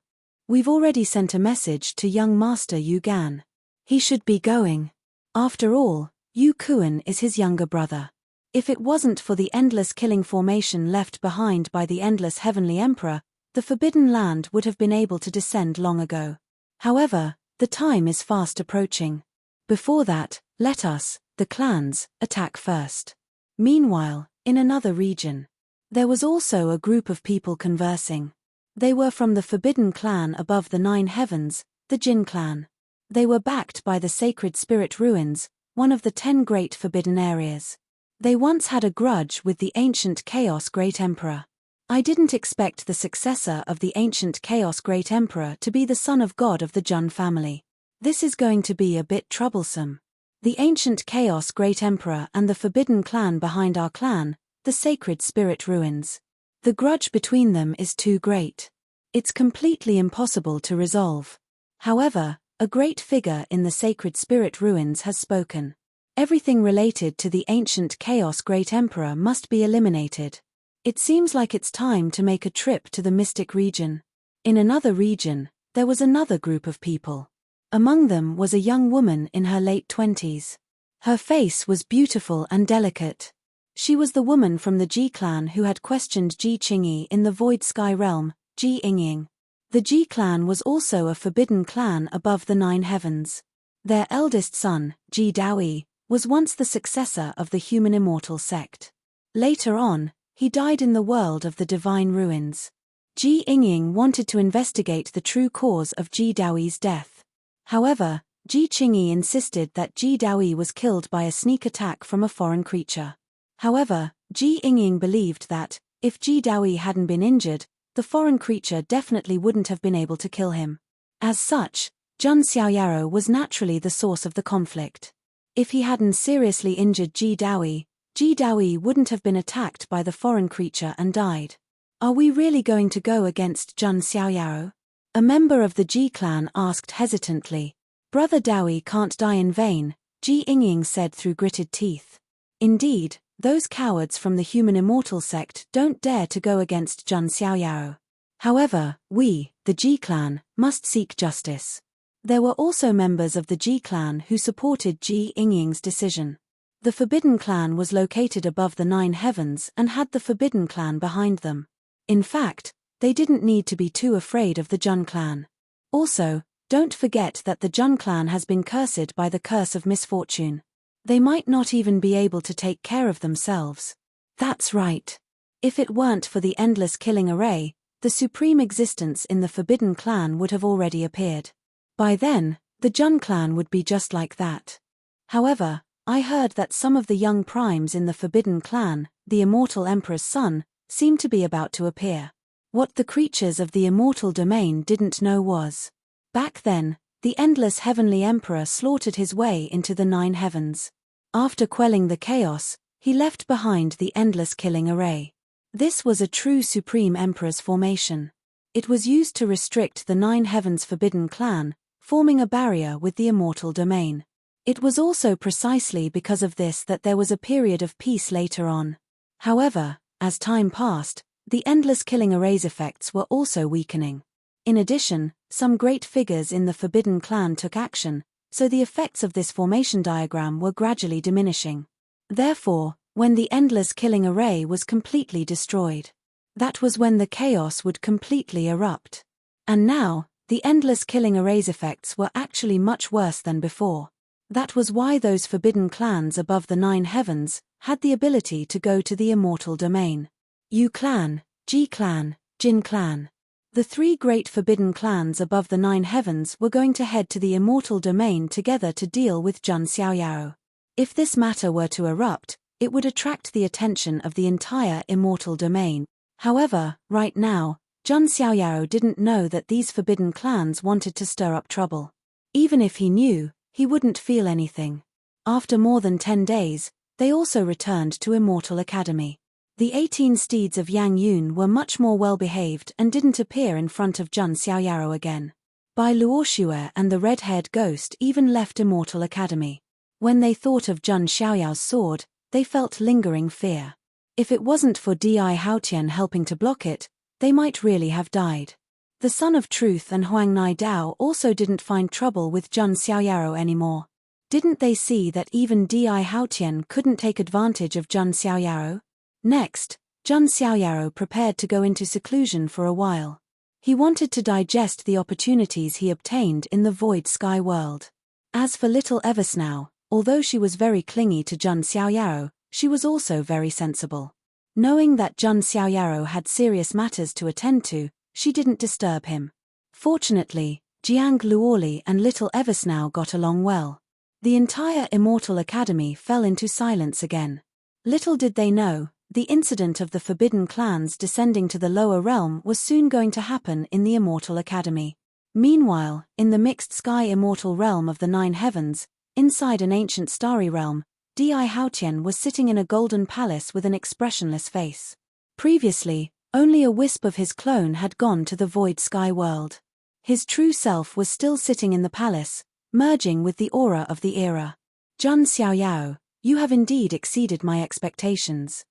We've already sent a message to young Master Yu Gan. He should be going. After all, Yu Kuan is his younger brother. If it wasn't for the endless killing formation left behind by the endless heavenly emperor, the Forbidden Land would have been able to descend long ago. However, the time is fast approaching. Before that, let us, the clans, attack first. Meanwhile, in another region, there was also a group of people conversing. They were from the Forbidden Clan above the 9 heavens, the Jin clan. They were backed by the Sacred Spirit Ruins, one of the 10 great forbidden areas. They once had a grudge with the ancient Chaos Great Emperor. I didn't expect the successor of the ancient Chaos Great Emperor to be the son of God of the Jun family. This is going to be a bit troublesome. The ancient Chaos Great Emperor and the Forbidden Clan behind our clan, the Sacred Spirit Ruins. The grudge between them is too great. It's completely impossible to resolve. However, a great figure in the Sacred Spirit Ruins has spoken. Everything related to the ancient Chaos Great Emperor must be eliminated. It seems like it's time to make a trip to the mystic region. In another region, there was another group of people. Among them was a young woman in her late 20s. Her face was beautiful and delicate. She was the woman from the Ji clan who had questioned Ji Qingyi in the Void Sky realm, Ji Yingying. The Ji clan was also a forbidden clan above the 9 heavens. Their eldest son, Ji Daoyi, was once the successor of the human immortal sect. Later on, he died in the world of the divine ruins. Ji Yingying wanted to investigate the true cause of Ji Daoyi's death. However, Ji Qingyi insisted that Ji Daoyi was killed by a sneak attack from a foreign creature. However, Ji Yingying believed that, if Ji Daoyi hadn't been injured, the foreign creature definitely wouldn't have been able to kill him. As such, Jun Xiaoyaro was naturally the source of the conflict. If he hadn't seriously injured Ji Daoyi wouldn't have been attacked by the foreign creature and died. Are we really going to go against Jun Xiaoyaro? A member of the Ji clan asked hesitantly. Brother Daoyi can't die in vain, Ji Yingying said through gritted teeth. Indeed, those cowards from the human immortal sect don't dare to go against Jun Xiaoyaro. However, we, the Ji clan, must seek justice. There were also members of the Ji clan who supported Ji Yingying's decision. The Forbidden Clan was located above the 9 heavens and had the Forbidden Clan behind them. In fact, they didn't need to be too afraid of the Jun clan. Also, don't forget that the Jun clan has been cursed by the curse of misfortune. They might not even be able to take care of themselves. That's right. If it weren't for the endless killing array, the supreme existence in the Forbidden Clan would have already appeared. By then, the Jun clan would be just like that. However, I heard that some of the young primes in the Forbidden Clan, the Immortal Emperor's son, seem to be about to appear. What the creatures of the Immortal Domain didn't know was, back then, the endless heavenly emperor slaughtered his way into the 9 heavens. After quelling the chaos, he left behind the endless killing array. This was a true supreme emperor's formation. It was used to restrict the 9 heavens Forbidden Clan, forming a barrier with the Immortal Domain. It was also precisely because of this that there was a period of peace later on. However, as time passed, the endless killing array's effects were also weakening. In addition, some great figures in the Forbidden Clan took action, so the effects of this formation diagram were gradually diminishing. Therefore, when the endless killing array was completely destroyed, that was when the chaos would completely erupt. And now, the endless killing array's effects were actually much worse than before. That was why those forbidden clans above the 9 heavens had the ability to go to the Immortal Domain. Yu clan, Ji clan, Jin clan. The 3 great forbidden clans above the 9 heavens were going to head to the Immortal Domain together to deal with Jun Xiaoyao. If this matter were to erupt, it would attract the attention of the entire Immortal Domain. However, right now, Jun Xiaoyao didn't know that these forbidden clans wanted to stir up trouble. Even if he knew, he wouldn't feel anything. After more than 10 days, they also returned to Immortal Academy. The 18 steeds of Yang Yun were much more well-behaved and didn't appear in front of Jun Xiaoyao again. By Luoxue and the red-haired ghost even left Immortal Academy. When they thought of Zhun Xiaoyao's sword, they felt lingering fear. If it wasn't for Di Haotian helping to block it, they might really have died. The Son of Truth and Huang Nidao also didn't find trouble with Zhun Xiaoyao anymore. Didn't they see that even Di Haotian couldn't take advantage of Zhun Xiaoyao? Next, Zhun Xiaoyao prepared to go into seclusion for a while. He wanted to digest the opportunities he obtained in the Void Sky world. As for little Eversnow, although she was very clingy to Zhun Xiaoyao, she was also very sensible. Knowing that Zhun Xiaoyao had serious matters to attend to, she didn't disturb him. Fortunately, Jiang Luoli and little Eversnow got along well. The entire Immortal Academy fell into silence again. Little did they know, the incident of the Forbidden Clans descending to the lower realm was soon going to happen in the Immortal Academy. Meanwhile, in the mixed sky immortal realm of the Nine Heavens, inside an ancient starry realm, Di Haotian was sitting in a golden palace with an expressionless face. Previously, only a wisp of his clone had gone to the Void Sky world. His true self was still sitting in the palace, merging with the aura of the era. Zhun Xiaoyao, you have indeed exceeded my expectations.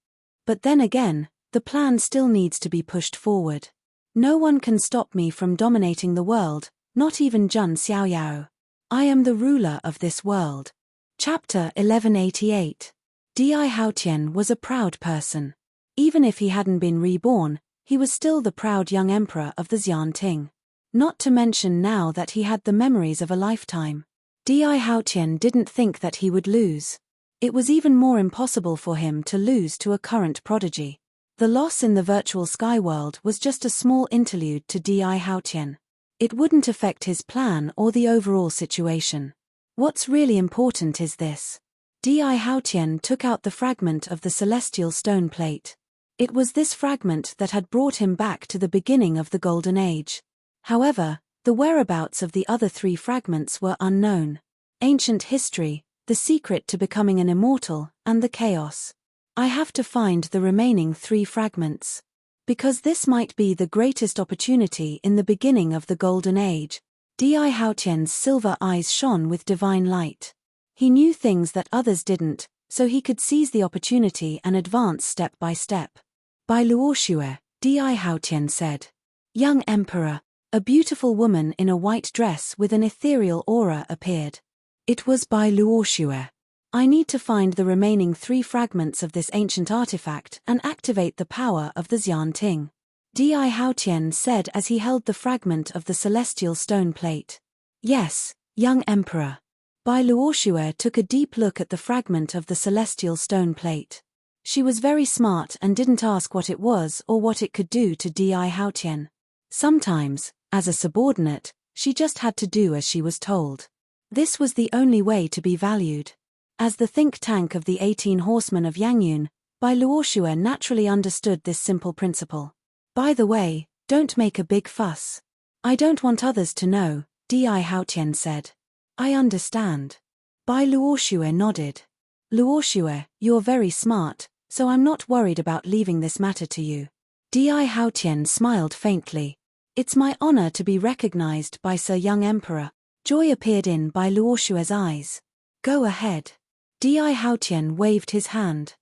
But then again, the plan still needs to be pushed forward. No one can stop me from dominating the world, not even Zhun Xiaoyao. I am the ruler of this world. Chapter 1188. Di Haotian was a proud person. Even if he hadn't been reborn, he was still the proud young emperor of the Xianting. Not to mention now that he had the memories of a lifetime. Di Haotian didn't think that he would lose. It was even more impossible for him to lose to a current prodigy. The loss in the virtual sky world was just a small interlude to Di Haotian. It wouldn't affect his plan or the overall situation. What's really important is this. Di Haotian took out the fragment of the celestial stone plate. It was this fragment that had brought him back to the beginning of the Golden Age. However, the whereabouts of the other 3 fragments were unknown. Ancient history, the secret to becoming an immortal, and the chaos. I have to find the remaining 3 fragments. Because this might be the greatest opportunity in the beginning of the Golden Age. Di Haotian's silver eyes shone with divine light. He knew things that others didn't, so he could seize the opportunity and advance step by step. By Luoxue, Di Haotian said. Young Emperor, a beautiful woman in a white dress with an ethereal aura appeared. It was by Luoxue. I need to find the remaining 3 fragments of this ancient artifact and activate the power of the Xianting. Di Haotian said as he held the fragment of the celestial stone plate. Yes, young Emperor. Bai Luoxue took a deep look at the fragment of the celestial stone plate. She was very smart and didn't ask what it was or what it could do to Di Haotian. Sometimes, as a subordinate, she just had to do as she was told. This was the only way to be valued. As the think tank of the 18 horsemen of Yangyun, Bai Luoxue naturally understood this simple principle. By the way, don't make a big fuss. I don't want others to know, Di Haotian said. I understand. Bai Luoxue nodded. Luoxue, you're very smart, so I'm not worried about leaving this matter to you. Di Haotian smiled faintly. It's my honor to be recognized by Sir Young Emperor. Joy appeared in Bai Luoxue's eyes. Go ahead. Di Haotian waved his hand.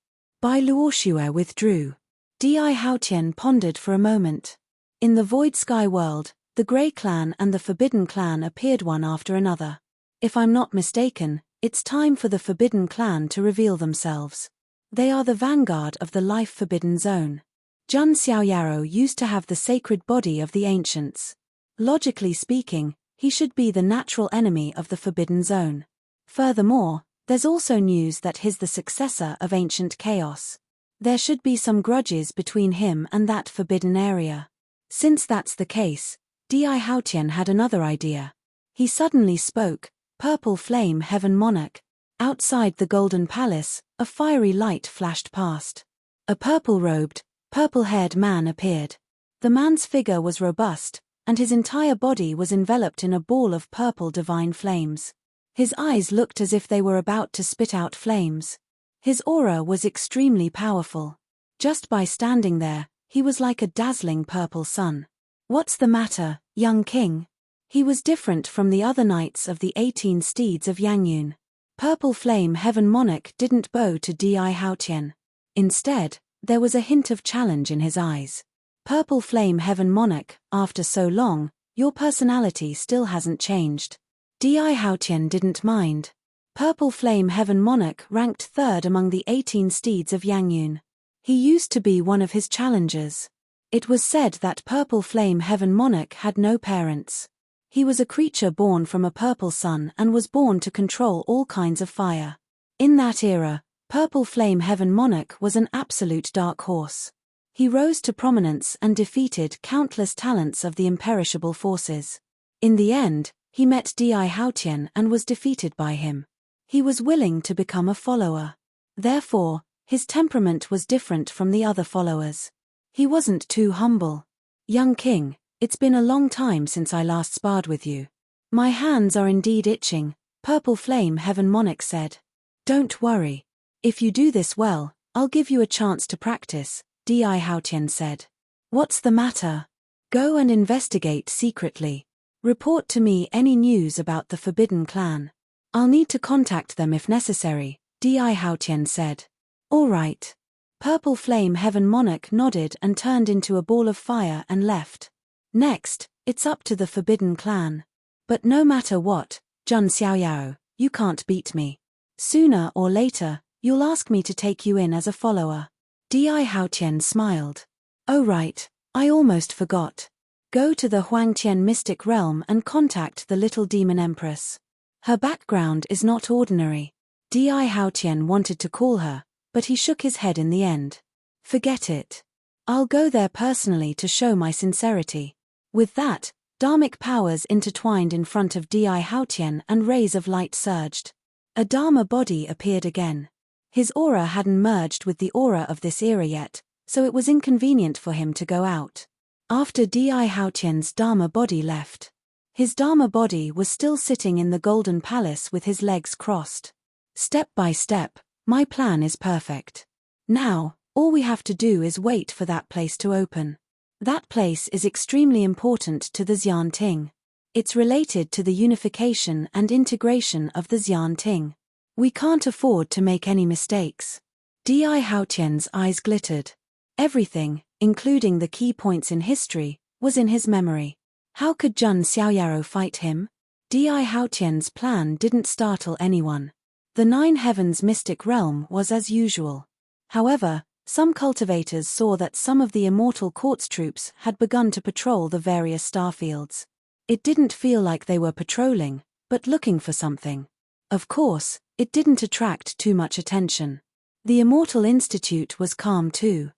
Bai Luoxue withdrew. Di Haotian pondered for a moment. In the Void Sky world, the Grey Clan and the Forbidden Clan appeared one after another. If I'm not mistaken, it's time for the Forbidden Clan to reveal themselves. They are the vanguard of the Life Forbidden Zone. Zhun Xiaoyao used to have the sacred body of the ancients. Logically speaking, he should be the natural enemy of the Forbidden Zone. Furthermore, there's also news that he's the successor of ancient chaos. There should be some grudges between him and that forbidden area. Since that's the case, Di Haotian had another idea. He suddenly spoke, Purple Flame Heaven Monarch. Outside the Golden Palace, a fiery light flashed past. A purple-robed, purple-haired man appeared. The man's figure was robust, and his entire body was enveloped in a ball of purple divine flames. His eyes looked as if they were about to spit out flames. His aura was extremely powerful. Just by standing there, he was like a dazzling purple sun. What's the matter, young king? He was different from the other knights of the 18 steeds of Yangyun. Purple Flame Heaven Monarch didn't bow to Di Haotian. Instead, there was a hint of challenge in his eyes. Purple Flame Heaven Monarch, after so long, your personality still hasn't changed. Di Haotian didn't mind. Purple Flame Heaven Monarch ranked third among the 18 steeds of Yangyun. He used to be one of his challengers. It was said that Purple Flame Heaven Monarch had no parents. He was a creature born from a purple sun and was born to control all kinds of fire. In that era, Purple Flame Heaven Monarch was an absolute dark horse. He rose to prominence and defeated countless talents of the imperishable forces. In the end, he met Di Haotian and was defeated by him. He was willing to become a follower. Therefore, his temperament was different from the other followers. He wasn't too humble. Young king, it's been a long time since I last sparred with you. My hands are indeed itching, Purple Flame Heaven Monarch said. Don't worry. If you do this well, I'll give you a chance to practice, Di Haotian said. What's the matter? Go and investigate secretly. Report to me any news about the Forbidden Clan. I'll need to contact them if necessary, Di Haotian said. All right. Purple Flame Heaven Monarch nodded and turned into a ball of fire and left. Next, it's up to the Forbidden Clan. But no matter what, Jun Xiaoyao, you can't beat me. Sooner or later, you'll ask me to take you in as a follower. Di Haotian smiled. Oh right, I almost forgot. Go to the Huangtian mystic realm and contact the little demon empress. Her background is not ordinary. Di Haotian wanted to call her, but he shook his head in the end. Forget it. I'll go there personally to show my sincerity. With that, dharmic powers intertwined in front of Di Haotian and rays of light surged. A Dharma body appeared again. His aura hadn't merged with the aura of this era yet, so it was inconvenient for him to go out. After Di Haotian's Dharma body left, his Dharma body was still sitting in the Golden Palace with his legs crossed. Step by step, my plan is perfect. Now, all we have to do is wait for that place to open. That place is extremely important to the Xian Ting. It's related to the unification and integration of the Xian Ting. We can't afford to make any mistakes. Di Haotian's eyes glittered. Everything, including the key points in history, was in his memory. How could Jun Xiaoyao fight him? Di Haotian's plan didn't startle anyone. The Nine Heavens mystic realm was as usual. However, some cultivators saw that some of the Immortal Court's troops had begun to patrol the various starfields. It didn't feel like they were patrolling, but looking for something. Of course, it didn't attract too much attention. The Immortal Institute was calm too.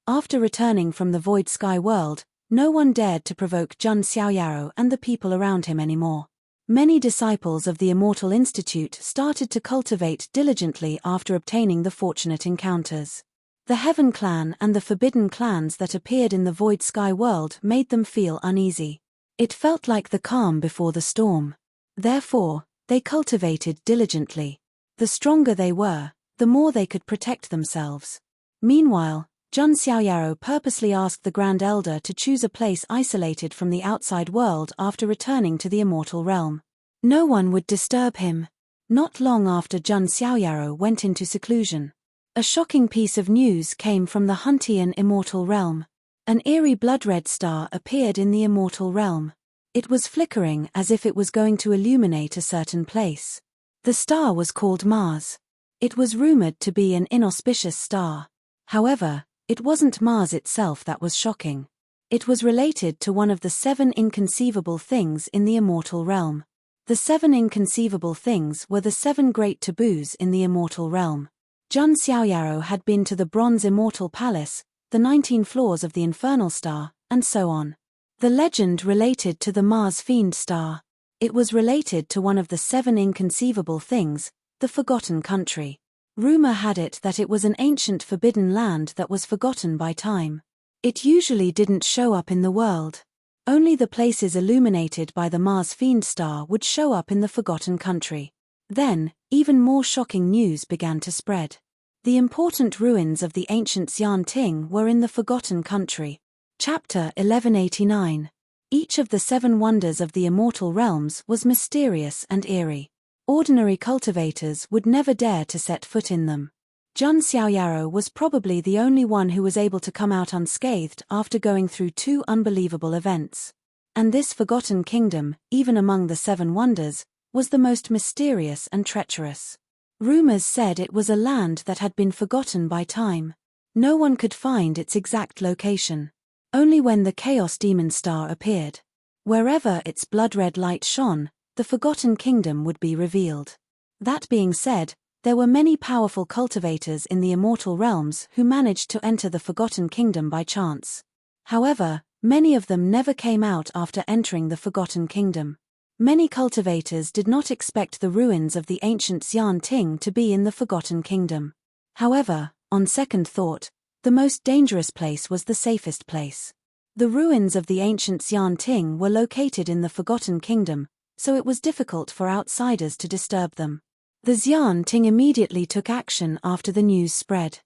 After returning from the Void Sky world, no one dared to provoke Jun Xiaoyao and the people around him anymore. Many disciples of the Immortal Institute started to cultivate diligently after obtaining the fortunate encounters. The Heaven Clan and the Forbidden Clans that appeared in the Void Sky world made them feel uneasy. It felt like the calm before the storm. Therefore, they cultivated diligently. The stronger they were, the more they could protect themselves. Meanwhile, Jun Xiaoyao purposely asked the Grand Elder to choose a place isolated from the outside world after returning to the Immortal Realm. No one would disturb him. Not long after Jun Xiaoyao went into seclusion, a shocking piece of news came from the Huntian Immortal Realm. An eerie blood-red star appeared in the Immortal Realm. It was flickering as if it was going to illuminate a certain place. The star was called Mars. It was rumored to be an inauspicious star. However, it wasn't Mars itself that was shocking. It was related to one of the 7 inconceivable things in the Immortal Realm. The 7 inconceivable things were the 7 great taboos in the Immortal Realm. Jun Xiaoyao had been to the Bronze Immortal Palace, the 19 floors of the Infernal Star, and so on. The legend related to the Mars Fiend Star. It was related to one of the 7 inconceivable things, the Forgotten Country. Rumor had it that it was an ancient forbidden land that was forgotten by time. It usually didn't show up in the world. Only the places illuminated by the Mars Fiend Star would show up in the Forgotten Country. Then, even more shocking news began to spread. The important ruins of the ancient Xian Ting were in the Forgotten Country. Chapter 1189. Each of the 7 wonders of the immortal realms was mysterious and eerie. Ordinary cultivators would never dare to set foot in them. Jun Xiaoyaro was probably the only one who was able to come out unscathed after going through 2 unbelievable events. And this forgotten kingdom, even among the 7 wonders, was the most mysterious and treacherous. Rumors said it was a land that had been forgotten by time. No one could find its exact location. Only when the Chaos Demon Star appeared. Wherever its blood-red light shone, the forgotten kingdom would be revealed. That being said, there were many powerful cultivators in the immortal realms who managed to enter the forgotten kingdom by chance. However, many of them never came out after entering the forgotten kingdom. Many cultivators did not expect the ruins of the ancient Xian Ting to be in the forgotten kingdom. However, on second thought, the most dangerous place was the safest place. The ruins of the ancient Xian Ting were located in the Forgotten Kingdom, so it was difficult for outsiders to disturb them. The Xian Ting immediately took action after the news spread.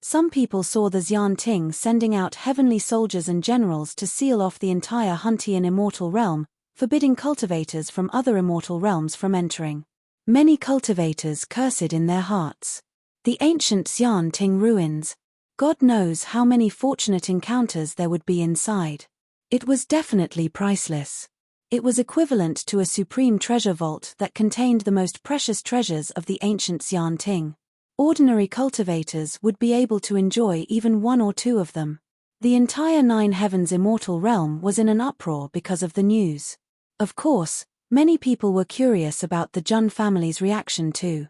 Some people saw the Xian Ting sending out heavenly soldiers and generals to seal off the entire Huntian immortal realm, forbidding cultivators from other immortal realms from entering. Many cultivators cursed in their hearts. The ancient Xian Ting ruins. God knows how many fortunate encounters there would be inside. It was definitely priceless. It was equivalent to a supreme treasure vault that contained the most precious treasures of the ancient Xian Ting. Ordinary cultivators would be able to enjoy even 1 or 2 of them. The entire 9 Heavens immortal realm was in an uproar because of the news. Of course, many people were curious about the Jun family's reaction too.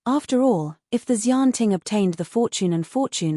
After all, if the Xian Ting obtained the fortune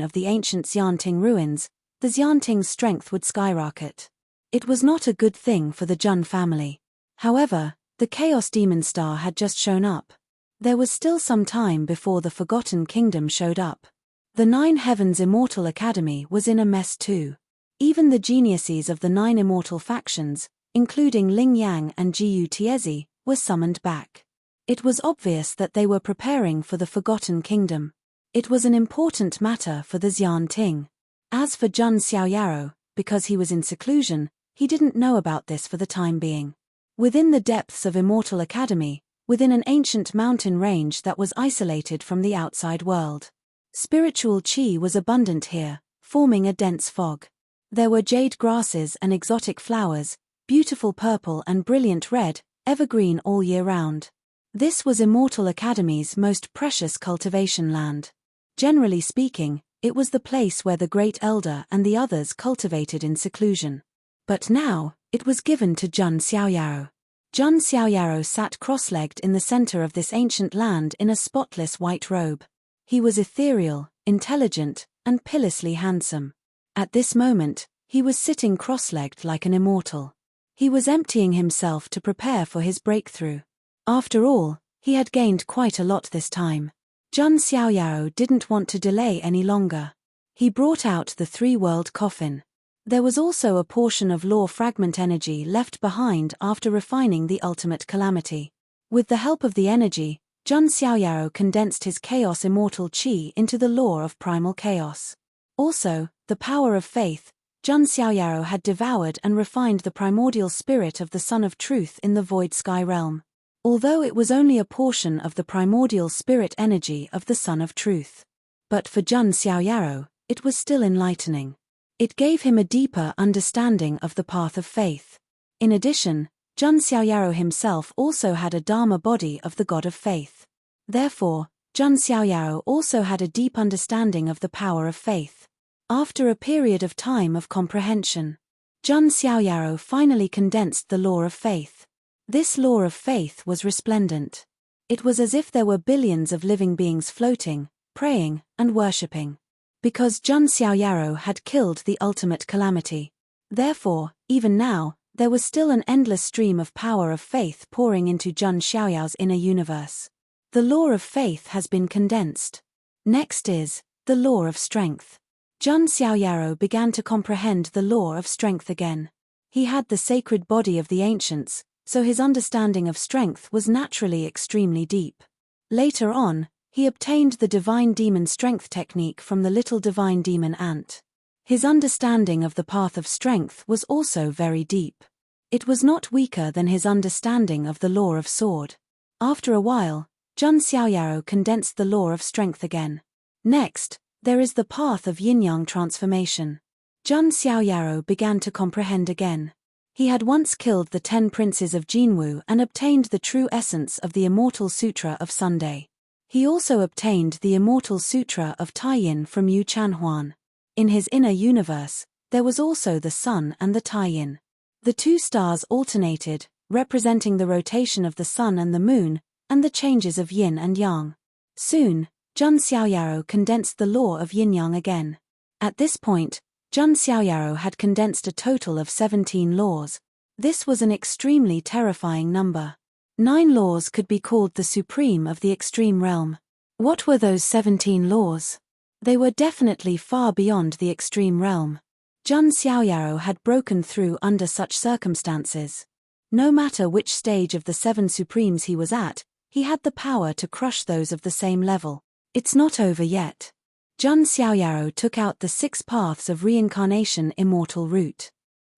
of the ancient Xian Ting ruins, the Xian Ting's strength would skyrocket. It was not a good thing for the Jun family. However, the Chaos Demon Star had just shown up. There was still some time before the Forgotten Kingdom showed up. The 9 Heavens Immortal Academy was in a mess too. Even the geniuses of the 9 immortal factions, including Ling Yang and Jiu Tiezi, were summoned back. It was obvious that they were preparing for the Forgotten Kingdom. It was an important matter for the Xian Ting. As for Jun Xiaoyaro, because he was in seclusion, he didn't know about this for the time being. Within the depths of Immortal Academy, within an ancient mountain range that was isolated from the outside world. Spiritual qi was abundant here, forming a dense fog. There were jade grasses and exotic flowers, beautiful purple and brilliant red, evergreen all year round. This was Immortal Academy's most precious cultivation land. Generally speaking, it was the place where the Great Elder and the others cultivated in seclusion. But now, it was given to Jun Xiaoyaro. Jun Xiaoyaro sat cross-legged in the center of this ancient land in a spotless white robe. He was ethereal, intelligent, and pitilessly handsome. At this moment, he was sitting cross-legged like an immortal. He was emptying himself to prepare for his breakthrough. After all, he had gained quite a lot this time. Jun Xiaoyaro didn't want to delay any longer. He brought out the 3-world coffin. There was also a portion of law fragment energy left behind after refining the ultimate calamity. With the help of the energy, Jun Xiaoyaro condensed his chaos immortal qi into the law of primal chaos. Also, the power of faith, Jun Xiaoyaro had devoured and refined the primordial spirit of the Son of Truth in the Void Sky realm. Although it was only a portion of the primordial spirit energy of the Son of Truth. But for Jun Xiaoyaro, it was still enlightening. It gave him a deeper understanding of the path of faith. In addition, Jun Xiaoyaro himself also had a Dharma body of the God of Faith. Therefore, Jun Xiaoyaro also had a deep understanding of the power of faith. After a period of time of comprehension, Jun Xiaoyaro finally condensed the law of faith. This law of faith was resplendent. It was as if there were billions of living beings floating, praying, and worshipping. Because Jun Xiaoyaro had killed the ultimate calamity. Therefore, even now, there was still an endless stream of power of faith pouring into Jun Xiaoyao's inner universe. The law of faith has been condensed. Next is the law of strength. Jun Xiaoyaro began to comprehend the law of strength again. He had the sacred body of the ancients, so his understanding of strength was naturally extremely deep. Later on, he obtained the divine demon strength technique from the little divine demon ant. His understanding of the path of strength was also very deep. It was not weaker than his understanding of the law of sword. After a while, Jun Xiaoyaro condensed the law of strength again. Next, there is the path of yin-yang transformation. Jun Xiaoyaro began to comprehend again. He had once killed the 10 princes of Jinwu and obtained the true essence of the Immortal Sutra of Sunday. He also obtained the Immortal Sutra of Taiyin from Yu Chanhuan. In his inner universe, there was also the sun and the Taiyin. The two stars alternated, representing the rotation of the sun and the moon, and the changes of yin and yang. Soon, Jun Xiaoyaro condensed the law of yin-yang again. At this point, Jun Xiaoyaro had condensed a total of 17 laws. This was an extremely terrifying number. 9 laws could be called the supreme of the extreme realm. What were those 17 laws? They were definitely far beyond the extreme realm. Jun Xiaoyaro had broken through under such circumstances. No matter which stage of the 7 supremes he was at, he had the power to crush those of the same level. It's not over yet. Jun Xiaoyaro took out the 6 paths of reincarnation immortal root.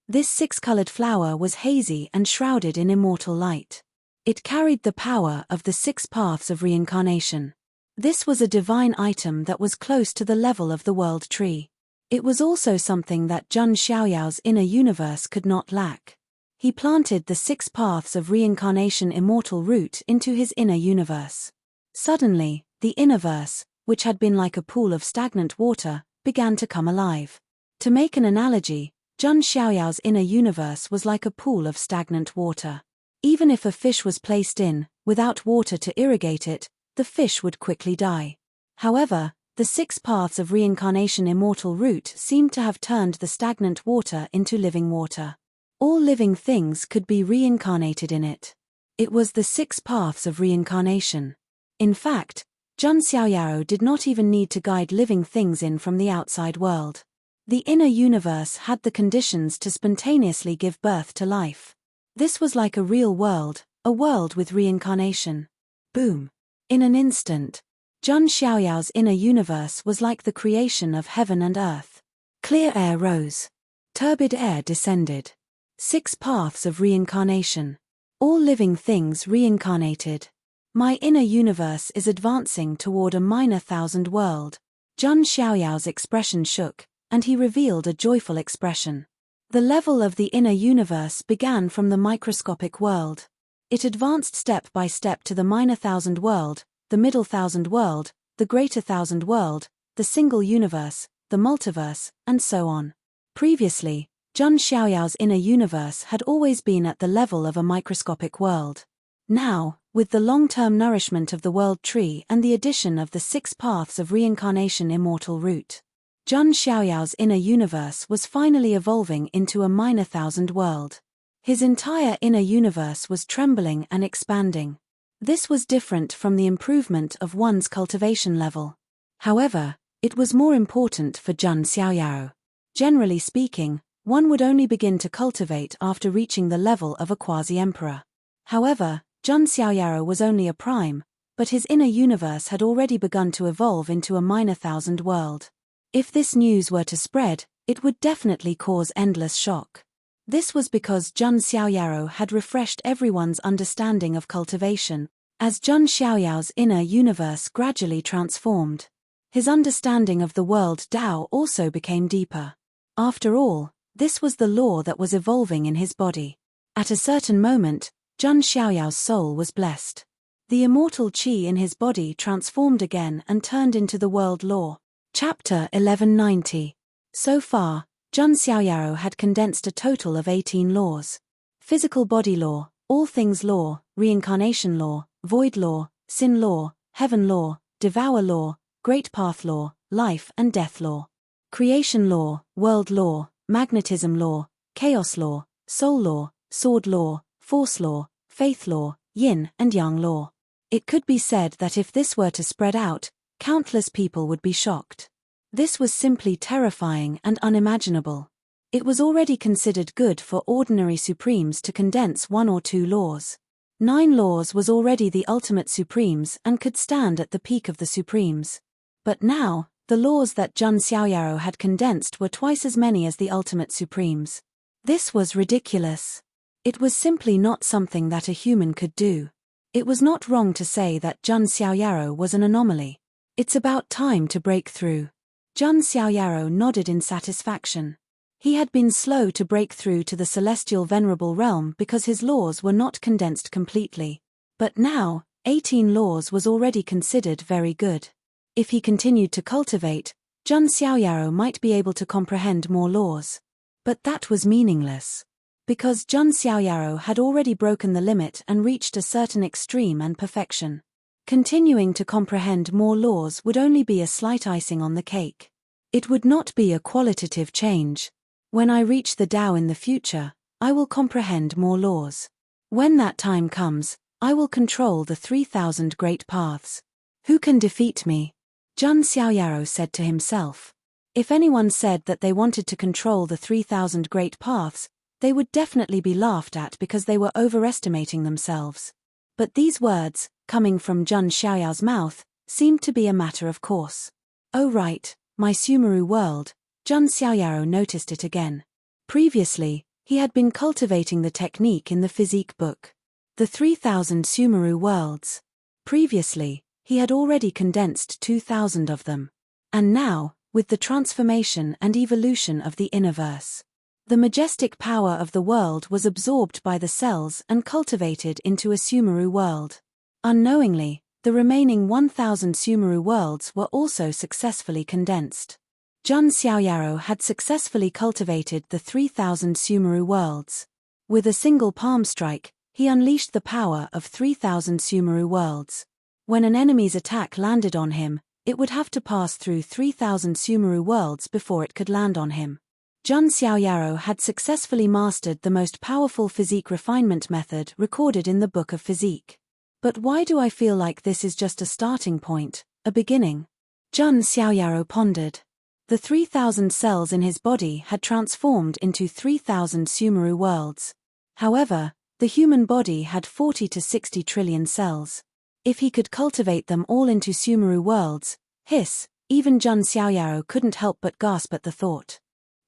This 6-colored flower was hazy and shrouded in immortal light. It carried the power of the 6 paths of reincarnation. This was a divine item that was close to the level of the world tree. It was also something that Jun Xiaoyao's inner universe could not lack. He planted the 6 paths of reincarnation immortal root into his inner universe. Suddenly, the innerverse, which had been like a pool of stagnant water, began to come alive. To make an analogy, Jun Xiaoyao's inner universe was like a pool of stagnant water. Even if a fish was placed in, without water to irrigate it, the fish would quickly die. However, the 6 paths of reincarnation immortal root seemed to have turned the stagnant water into living water. All living things could be reincarnated in it. It was the 6 paths of reincarnation. In fact, Jun Xiaoyaro did not even need to guide living things in from the outside world. The inner universe had the conditions to spontaneously give birth to life. This was like a real world, a world with reincarnation. Boom! In an instant, Jun Xiaoyao's inner universe was like the creation of heaven and earth. Clear air rose. Turbid air descended. 6 paths of reincarnation. All living things reincarnated. My inner universe is advancing toward a minor thousand world. Jun Xiaoyao's expression shook, and he revealed a joyful expression. The level of the inner universe began from the microscopic world. It advanced step by step to the minor thousand world, the middle thousand world, the greater thousand world, the single universe, the multiverse, and so on. Previously, Jun Xiaoyao's inner universe had always been at the level of a microscopic world. Now, with the long-term nourishment of the world tree and the addition of the 6 paths of reincarnation immortal root, Jun Xiaoyao's inner universe was finally evolving into a minor thousand world. His entire inner universe was trembling and expanding. This was different from the improvement of one's cultivation level. However, it was more important for Jun Xiaoyao. Generally speaking, one would only begin to cultivate after reaching the level of a quasi-emperor. However, Jun Xiaoyao was only a prime, but his inner universe had already begun to evolve into a minor thousand world. If this news were to spread, it would definitely cause endless shock. This was because Jun Xiaoyao had refreshed everyone's understanding of cultivation, as Jun Xiaoyao's inner universe gradually transformed. His understanding of the world Tao also became deeper. After all, this was the law that was evolving in his body. At a certain moment, Jun Xiaoyao's soul was blessed. The immortal qi in his body transformed again and turned into the world law. Chapter 1190. So far, Jun Xiaoyao had condensed a total of 18 laws. Physical body law, all things law, reincarnation law, void law, sin law, heaven law, devour law, great path law, life and death law. Creation law, world law, magnetism law, chaos law, soul law, sword law, force law, faith law, yin and yang law. It could be said that if this were to spread out, countless people would be shocked. This was simply terrifying and unimaginable. It was already considered good for ordinary supremes to condense 1 or 2 laws. 9 laws was already the ultimate supremes and could stand at the peak of the supremes. But now, the laws that Jun Xiaoyao had condensed were twice as many as the ultimate supremes. This was ridiculous. It was simply not something that a human could do. It was not wrong to say that Jun Xiaoyaro was an anomaly. It's about time to break through. Jun Xiaoyaro nodded in satisfaction. He had been slow to break through to the celestial venerable realm because his laws were not condensed completely. But now, 18 laws was already considered very good. If he continued to cultivate, Jun Xiaoyaro might be able to comprehend more laws. But that was meaningless. Because Jun Xiaoyaro had already broken the limit and reached a certain extreme and perfection. Continuing to comprehend more laws would only be a slight icing on the cake. It would not be a qualitative change. When I reach the Tao in the future, I will comprehend more laws. When that time comes, I will control the 3,000 great paths. Who can defeat me? Jun Xiaoyaro said to himself. If anyone said that they wanted to control the 3,000 great paths, they would definitely be laughed at because they were overestimating themselves. But these words, coming from Jun Xiaoyao's mouth, seemed to be a matter of course. Oh right, my Sumeru world. Jun Xiaoyaro noticed it again. Previously, he had been cultivating the technique in the Physique book. The 3,000 Sumeru worlds. Previously, he had already condensed 2,000 of them. And now, with the transformation and evolution of the innerverse, the majestic power of the world was absorbed by the cells and cultivated into a Sumeru world. Unknowingly, the remaining 1,000 Sumeru worlds were also successfully condensed. Jun Xiaoyaro had successfully cultivated the 3,000 Sumeru worlds. With a single palm strike, he unleashed the power of 3,000 Sumeru worlds. When an enemy's attack landed on him, it would have to pass through 3,000 Sumeru worlds before it could land on him. Jun Xiaoyaro had successfully mastered the most powerful physique refinement method recorded in the Book of Physique. But why do I feel like this is just a starting point, a beginning? Jun Xiaoyaro pondered. The 3,000 cells in his body had transformed into 3,000 Sumeru worlds. However, the human body had 40 to 60 trillion cells. If he could cultivate them all into Sumeru worlds, even Jun Xiaoyaro couldn't help but gasp at the thought.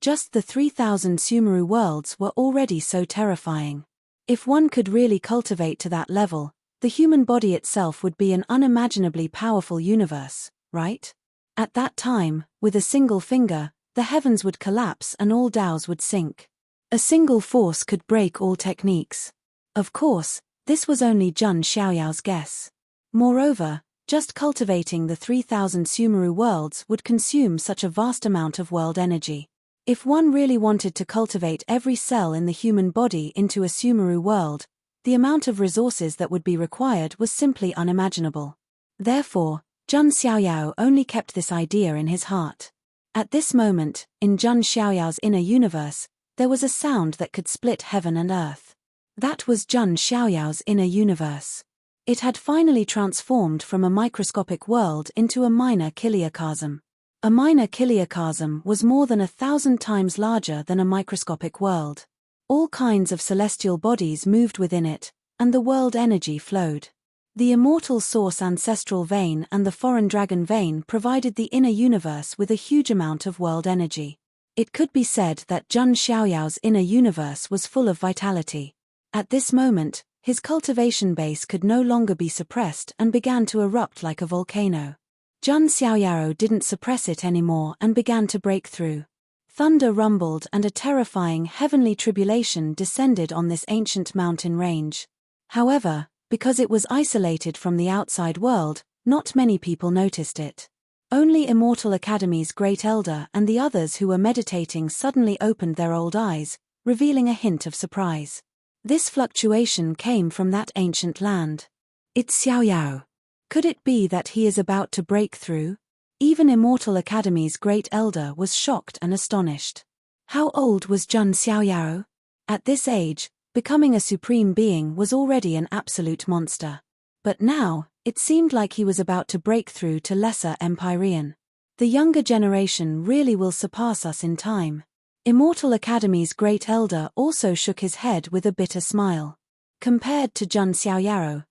Just the 3,000 Sumeru worlds were already so terrifying. If one could really cultivate to that level, the human body itself would be an unimaginably powerful universe, right? At that time, with a single finger, the heavens would collapse and all Taos would sink. A single force could break all techniques. Of course, this was only Jun Xiaoyao's guess. Moreover, just cultivating the 3,000 Sumeru worlds would consume such a vast amount of world energy. If one really wanted to cultivate every cell in the human body into a Sumeru world, the amount of resources that would be required was simply unimaginable. Therefore, Jun Xiaoyao only kept this idea in his heart. At this moment, in Jun Xiaoyao's inner universe, there was a sound that could split heaven and earth. That was Jun Xiaoyao's inner universe. It had finally transformed from a microscopic world into a minor kiliocosm. A minor kiliocosm was more than 1,000 times larger than a microscopic world. All kinds of celestial bodies moved within it, and the world energy flowed. The immortal source ancestral vein and the foreign dragon vein provided the inner universe with a huge amount of world energy. It could be said that Jun Xiaoyao's inner universe was full of vitality. At this moment, his cultivation base could no longer be suppressed and began to erupt like a volcano. Jun Xiaoyaro didn't suppress it anymore and began to break through. Thunder rumbled and a terrifying heavenly tribulation descended on this ancient mountain range. However, because it was isolated from the outside world, not many people noticed it. Only Immortal Academy's Great Elder and the others who were meditating suddenly opened their old eyes, revealing a hint of surprise. This fluctuation came from that ancient land. It's Xiaoyao. Could it be that he is about to break through? Even Immortal Academy's Great Elder was shocked and astonished. How old was Jun Xiaoyao? At this age, becoming a supreme being was already an absolute monster. But now, it seemed like he was about to break through to lesser Empyrean. The younger generation really will surpass us in time. Immortal Academy's Great Elder also shook his head with a bitter smile. Compared to Jun Xiaoyaro,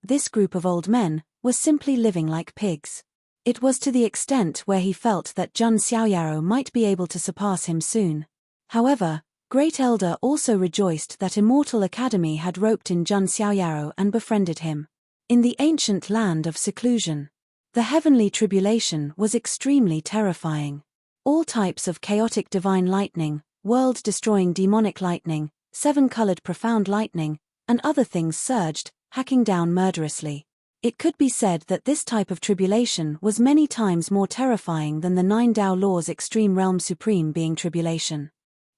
this group of old men, were simply living like pigs. It was to the extent where he felt that Jun Xiaoyaro might be able to surpass him soon. However, Great Elder also rejoiced that Immortal Academy had roped in Jun Xiaoyaro and befriended him. In the ancient land of seclusion, the heavenly tribulation was extremely terrifying. All types of chaotic divine lightning, world-destroying demonic lightning, seven-colored profound lightning, and other things surged, hacking down murderously. It could be said that this type of tribulation was many times more terrifying than the Nine Tao Law's extreme realm supreme being tribulation.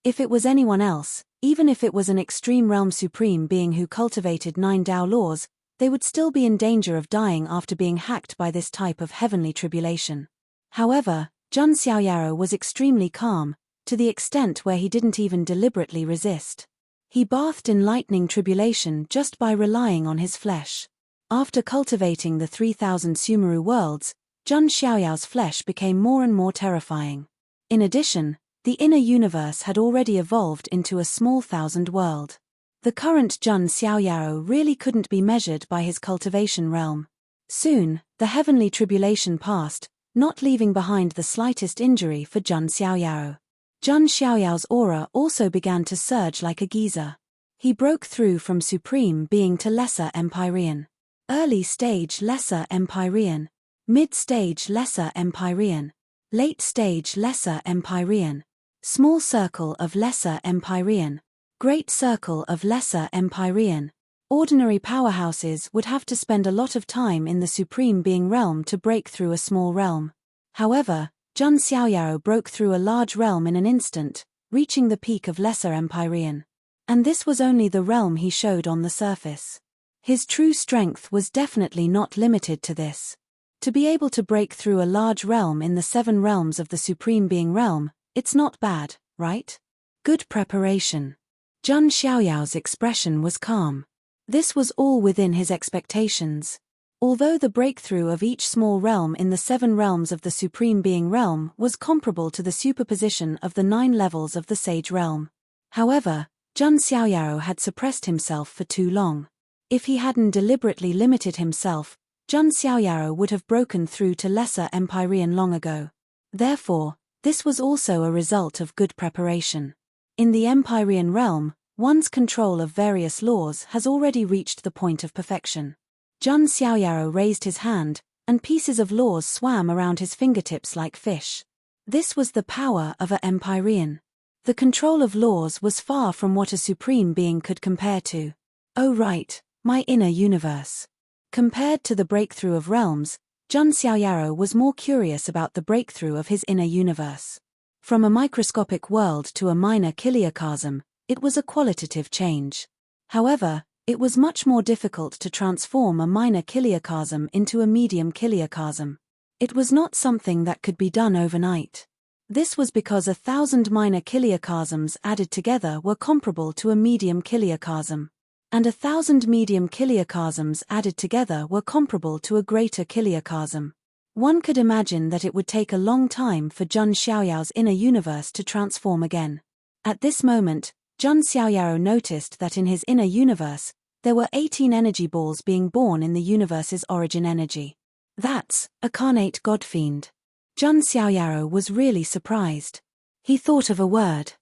If it was anyone else, even if it was an extreme realm supreme being who cultivated Nine Tao Laws, they would still be in danger of dying after being hacked by this type of heavenly tribulation. However, Jun Xiaoyaro was extremely calm, to the extent where he didn't even deliberately resist. He bathed in lightning tribulation just by relying on his flesh. After cultivating the 3,000 Sumeru worlds, Jun Xiaoyao's flesh became more and more terrifying. In addition, the inner universe had already evolved into a small thousand world. The current Jun Xiaoyaro really couldn't be measured by his cultivation realm. Soon, the heavenly tribulation passed, not leaving behind the slightest injury for Jun Xiaoyaro. Jun Xiaoyao's aura also began to surge like a geyser. He broke through from supreme being to lesser Empyrean. Early stage lesser Empyrean. Mid-stage lesser Empyrean. Late stage lesser Empyrean. Small circle of lesser Empyrean. Great circle of lesser Empyrean. Ordinary powerhouses would have to spend a lot of time in the supreme being realm to break through a small realm. However, Jun Xiaoyaro broke through a large realm in an instant, reaching the peak of lesser Empyrean. And this was only the realm he showed on the surface. His true strength was definitely not limited to this. To be able to break through a large realm in the 7 realms of the supreme being realm, it's not bad, right? Good preparation. Jun Xiaoyao's expression was calm. This was all within his expectations. Although the breakthrough of each small realm in the 7 realms of the Supreme Being realm was comparable to the superposition of the 9 levels of the Sage realm. However, Jun Xiaoyaro had suppressed himself for too long. If he hadn't deliberately limited himself, Jun Xiaoyaro would have broken through to lesser Empyrean long ago. Therefore, this was also a result of good preparation. In the Empyrean realm, one's control of various laws has already reached the point of perfection. Jun Xiaoyaro raised his hand, and pieces of laws swam around his fingertips like fish. This was the power of a Empyrean. The control of laws was far from what a supreme being could compare to. Oh right, my inner universe. Compared to the breakthrough of realms, Jun Xiaoyaro was more curious about the breakthrough of his inner universe. From a microscopic world to a minor kiliocosm, it was a qualitative change. However, it was much more difficult to transform a minor kiliocosm into a medium kiliocosm. It was not something that could be done overnight. This was because 1,000 minor kiliocosms added together were comparable to a medium kiliocosm. And 1,000 medium kiliocosms added together were comparable to a greater kiliocosm. One could imagine that it would take a long time for Jun Xiaoyao's inner universe to transform again. At this moment, Jun Xiaoyaro noticed that in his inner universe, there were 18 energy balls being born in the universe's origin energy. That's a carnate godfiend. Jun Xiaoyaro was really surprised. He thought of a word.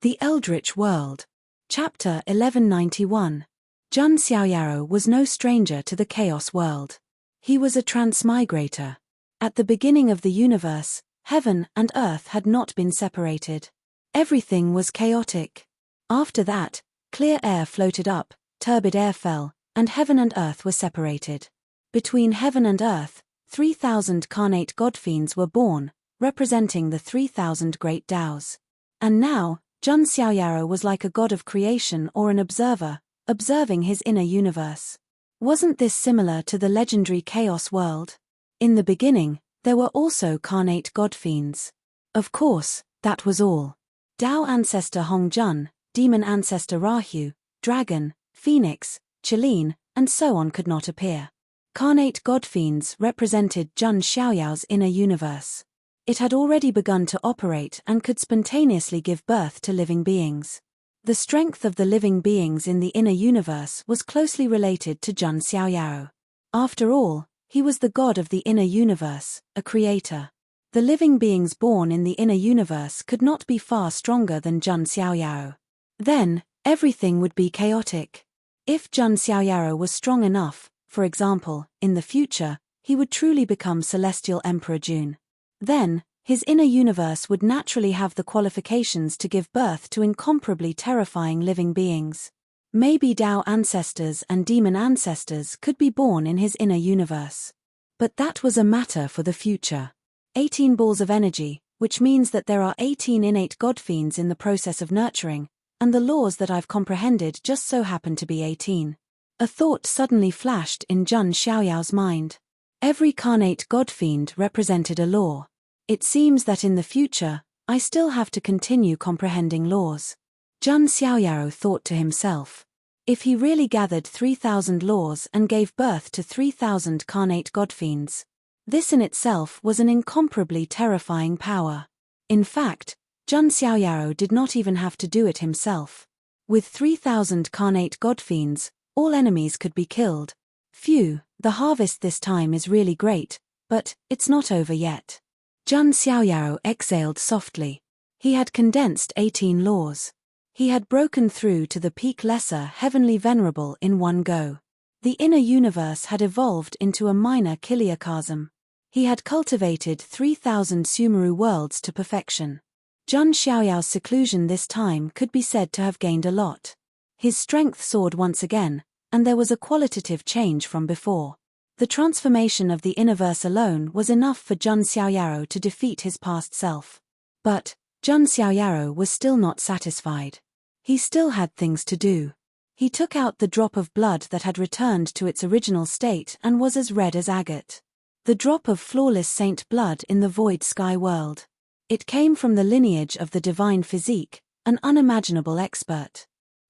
The Eldritch World. Chapter 1191. Jun Xiaoyaro was no stranger to the Chaos World. He was a transmigrator. At the beginning of the universe, heaven and earth had not been separated. Everything was chaotic. After that, clear air floated up, turbid air fell, and heaven and earth were separated. Between heaven and earth, 3,000 carnate godfiends were born, representing the 3,000 great Taos. And now, Jun Xiaoyaro was like a god of creation or an observer, observing his inner universe. Wasn't this similar to the legendary Chaos World? In the beginning, there were also carnate godfiends. Of course, that was all. Tao ancestor Hongjun, demon ancestor Rahu, dragon, phoenix, Chileen, and so on could not appear. Carnate godfiends represented Jun Xiaoyao's inner universe. It had already begun to operate and could spontaneously give birth to living beings. The strength of the living beings in the inner universe was closely related to Jun Xiaoyao. After all, he was the god of the inner universe, a creator. The living beings born in the inner universe could not be far stronger than Jun Xiaoyao. Then, everything would be chaotic. If Jun Xiaoyaro was strong enough, for example, in the future, he would truly become Celestial Emperor Jun. Then, his inner universe would naturally have the qualifications to give birth to incomparably terrifying living beings. Maybe Dao ancestors and demon ancestors could be born in his inner universe. But that was a matter for the future. 18 balls of energy, which means that there are 18 innate god fiends in the process of nurturing, and the laws that I've comprehended just so happen to be 18. A thought suddenly flashed in Jun Xiaoyao's mind. Every carnate god fiend represented a law. It seems that in the future, I still have to continue comprehending laws. Jun Xiaoyaro thought to himself. If he really gathered 3,000 laws and gave birth to 3,000 carnate godfiends, this in itself was an incomparably terrifying power. In fact, Jun Xiaoyaro did not even have to do it himself. With 3,000 carnate godfiends, all enemies could be killed. Phew, the harvest this time is really great, but it's not over yet. Jun Xiaoyaro exhaled softly. He had condensed 18 laws. He had broken through to the peak lesser heavenly venerable in one go. The inner universe had evolved into a minor chiliocosm. He had cultivated 3,000 Sumeru worlds to perfection. Jun Xiaoyao's seclusion this time could be said to have gained a lot. His strength soared once again, and there was a qualitative change from before. The transformation of the innerverse alone was enough for Jun Xiaoyaro to defeat his past self. But Jun Xiaoyaro was still not satisfied. He still had things to do. He took out the drop of blood that had returned to its original state and was as red as agate. The drop of flawless saint blood in the void sky world. It came from the lineage of the divine Physique, an unimaginable expert.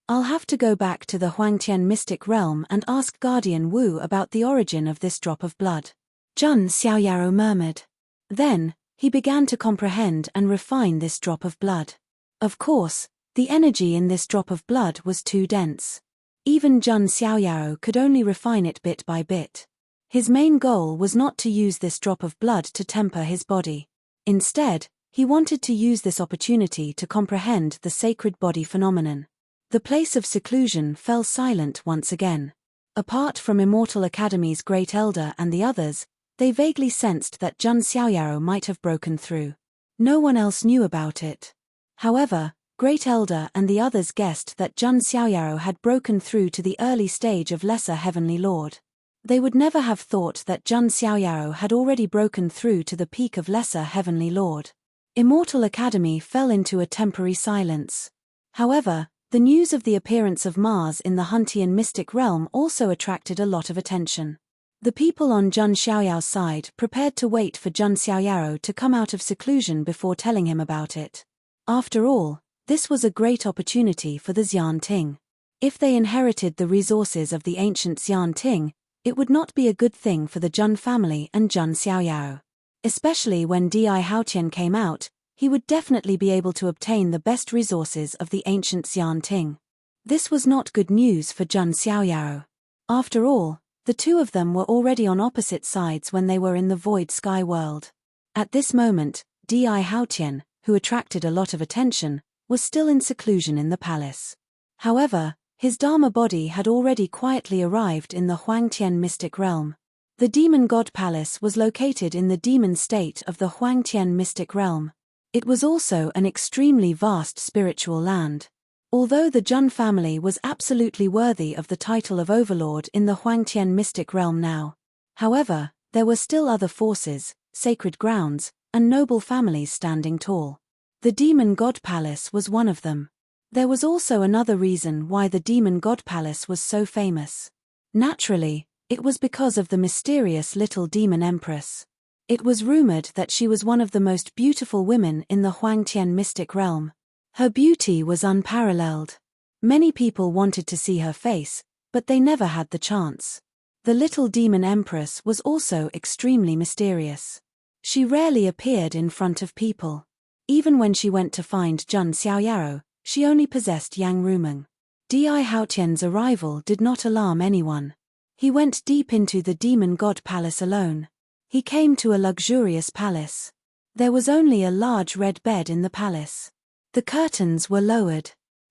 I'll have to go back to the Huangtian mystic realm and ask Guardian Wu about the origin of this drop of blood. Jun Xiaoyaro murmured. Then, he began to comprehend and refine this drop of blood. Of course, the energy in this drop of blood was too dense. Even Jun Xiaoyaro could only refine it bit by bit. His main goal was not to use this drop of blood to temper his body. Instead, he wanted to use this opportunity to comprehend the sacred body phenomenon. The place of seclusion fell silent once again. Apart from Immortal Academy's Great Elder and the others, they vaguely sensed that Jun Xiaoyaro might have broken through. No one else knew about it. However, Great Elder and the others guessed that Jun Xiaoyaro had broken through to the early stage of Lesser Heavenly Lord. They would never have thought that Jun Xiaoyaro had already broken through to the peak of Lesser Heavenly Lord. Immortal Academy fell into a temporary silence. However, the news of the appearance of Mars in the Huntian mystic realm also attracted a lot of attention. The people on Jun Xiaoyao's side prepared to wait for Jun Xiaoyaro to come out of seclusion before telling him about it. After all, this was a great opportunity for the Xian Ting. If they inherited the resources of the ancient Xian Ting, it would not be a good thing for the Jun family and Jun Xiaoyaro. Especially when Di Haotian came out, he would definitely be able to obtain the best resources of the ancient Xian Ting. This was not good news for Jun Xiaoyaro. After all, the two of them were already on opposite sides when they were in the void sky world. At this moment, Di Haotian, who attracted a lot of attention, was still in seclusion in the palace. However, his Dharma body had already quietly arrived in the Huangtian mystic realm. The demon god palace was located in the demon state of the Huangtian mystic realm. It was also an extremely vast spiritual land. Although the Jun family was absolutely worthy of the title of overlord in the Huangtian mystic realm now. However, there were still other forces, sacred grounds, and noble families standing tall. The demon god palace was one of them. There was also another reason why the demon god palace was so famous. Naturally, it was because of the mysterious little demon empress. It was rumored that she was one of the most beautiful women in the Huangtian mystic realm. Her beauty was unparalleled. Many people wanted to see her face, but they never had the chance. The little demon empress was also extremely mysterious. She rarely appeared in front of people. Even when she went to find Jun Xiaoyaro, she only possessed Yang Rumeng. Di Haotian's arrival did not alarm anyone. He went deep into the demon god palace alone. He came to a luxurious palace. There was only a large red bed in the palace. The curtains were lowered.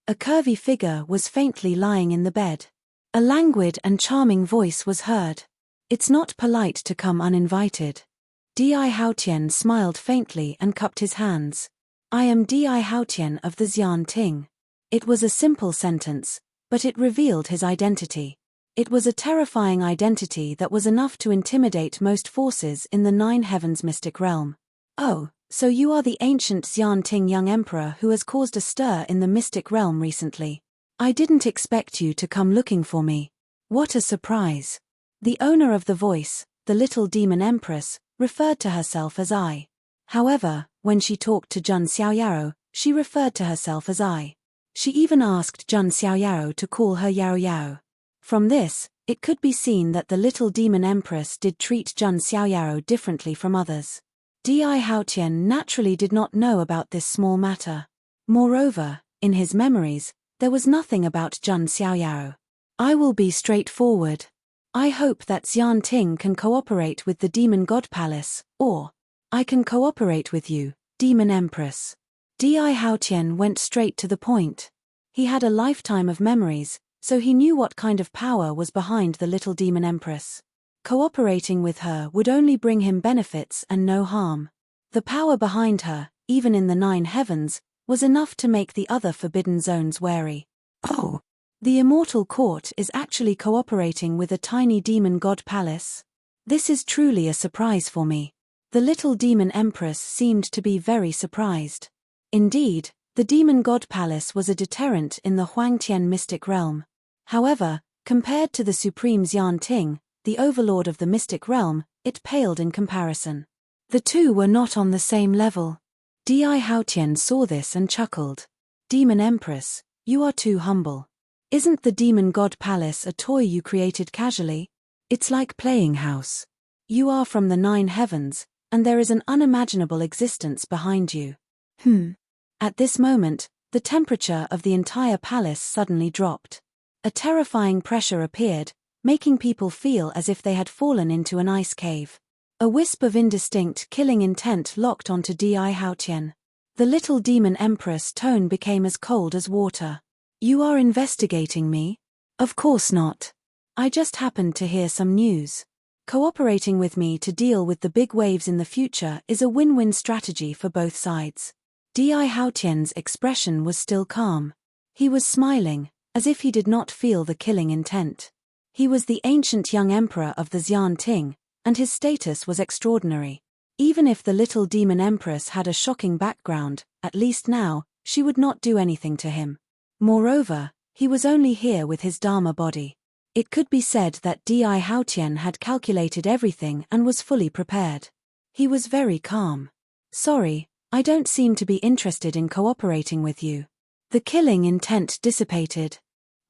A curvy figure was faintly lying in the bed. A languid and charming voice was heard. "It's not polite to come uninvited." Di Haotian smiled faintly and cupped his hands. "I am Di Haotian of the Xian Ting." It was a simple sentence, but it revealed his identity. It was a terrifying identity that was enough to intimidate most forces in the Nine Heavens mystic realm. "Oh, so you are the ancient Xian Ting young emperor who has caused a stir in the mystic realm recently. I didn't expect you to come looking for me. What a surprise." The owner of the voice, the little demon empress, referred to herself as I. However, when she talked to Jun Xiaoyaro, she referred to herself as I. She even asked Jun Xiaoyaro to call her Yao Yao. From this, it could be seen that the little demon empress did treat Jun Xiaoyaro differently from others. Di Haotian naturally did not know about this small matter. Moreover, in his memories, there was nothing about Jun Xiaoyaro. "I will be straightforward. I hope that Xian Ting can cooperate with the Demon God Palace, or I can cooperate with you, Demon Empress." Di Haotian went straight to the point. He had a lifetime of memories, so he knew what kind of power was behind the little demon empress. Cooperating with her would only bring him benefits and no harm. The power behind her, even in the Nine Heavens, was enough to make the other forbidden zones wary. "Oh, the Immortal Court is actually cooperating with a tiny demon god palace? This is truly a surprise for me." The little demon empress seemed to be very surprised. Indeed, the demon god palace was a deterrent in the Huangtian mystic realm. However, compared to the supreme Xian Ting, the overlord of the mystic realm, it paled in comparison. The two were not on the same level. Di Haotian saw this and chuckled. "Demon Empress, you are too humble. Isn't the demon god palace a toy you created casually? It's like playing house. You are from the Nine Heavens, and there is an unimaginable existence behind you." At this moment, the temperature of the entire palace suddenly dropped. A terrifying pressure appeared, making people feel as if they had fallen into an ice cave. A wisp of indistinct killing intent locked onto Di Haotian. The little demon empress' tone became as cold as water. "You are investigating me?" "Of course not. I just happened to hear some news. Cooperating with me to deal with the big waves in the future is a win-win strategy for both sides." Di Haotian's expression was still calm. He was smiling, as if he did not feel the killing intent. He was the ancient young emperor of the Xian Ting, and his status was extraordinary. Even if the little demon empress had a shocking background, at least now, she would not do anything to him. Moreover, he was only here with his Dharma body. It could be said that Di Haotian had calculated everything and was fully prepared. He was very calm. "Sorry, I don't seem to be interested in cooperating with you." The killing intent dissipated.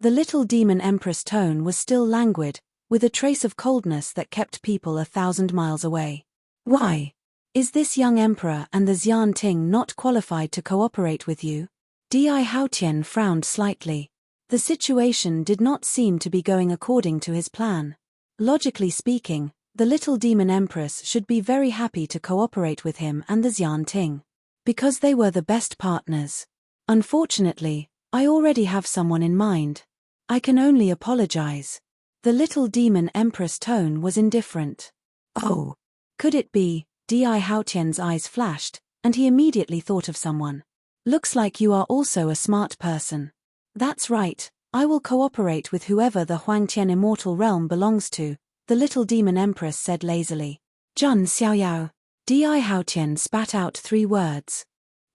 The little demon empress' tone was still languid, with a trace of coldness that kept people 1,000 miles away. "Why? Is this young emperor and the Xian Ting not qualified to cooperate with you?" Di Haotian frowned slightly. The situation did not seem to be going according to his plan. Logically speaking, the little demon empress should be very happy to cooperate with him and the Xian Ting. Because they were the best partners. "Unfortunately, I already have someone in mind. I can only apologize." The little demon empress' tone was indifferent. "Oh, could it be?" Di Haotian's eyes flashed, and he immediately thought of someone. "Looks like you are also a smart person." "That's right, I will cooperate with whoever the Huangtian immortal realm belongs to," the little demon empress said lazily. "Jun Xiaoyao." Di Haotian spat out 3 words.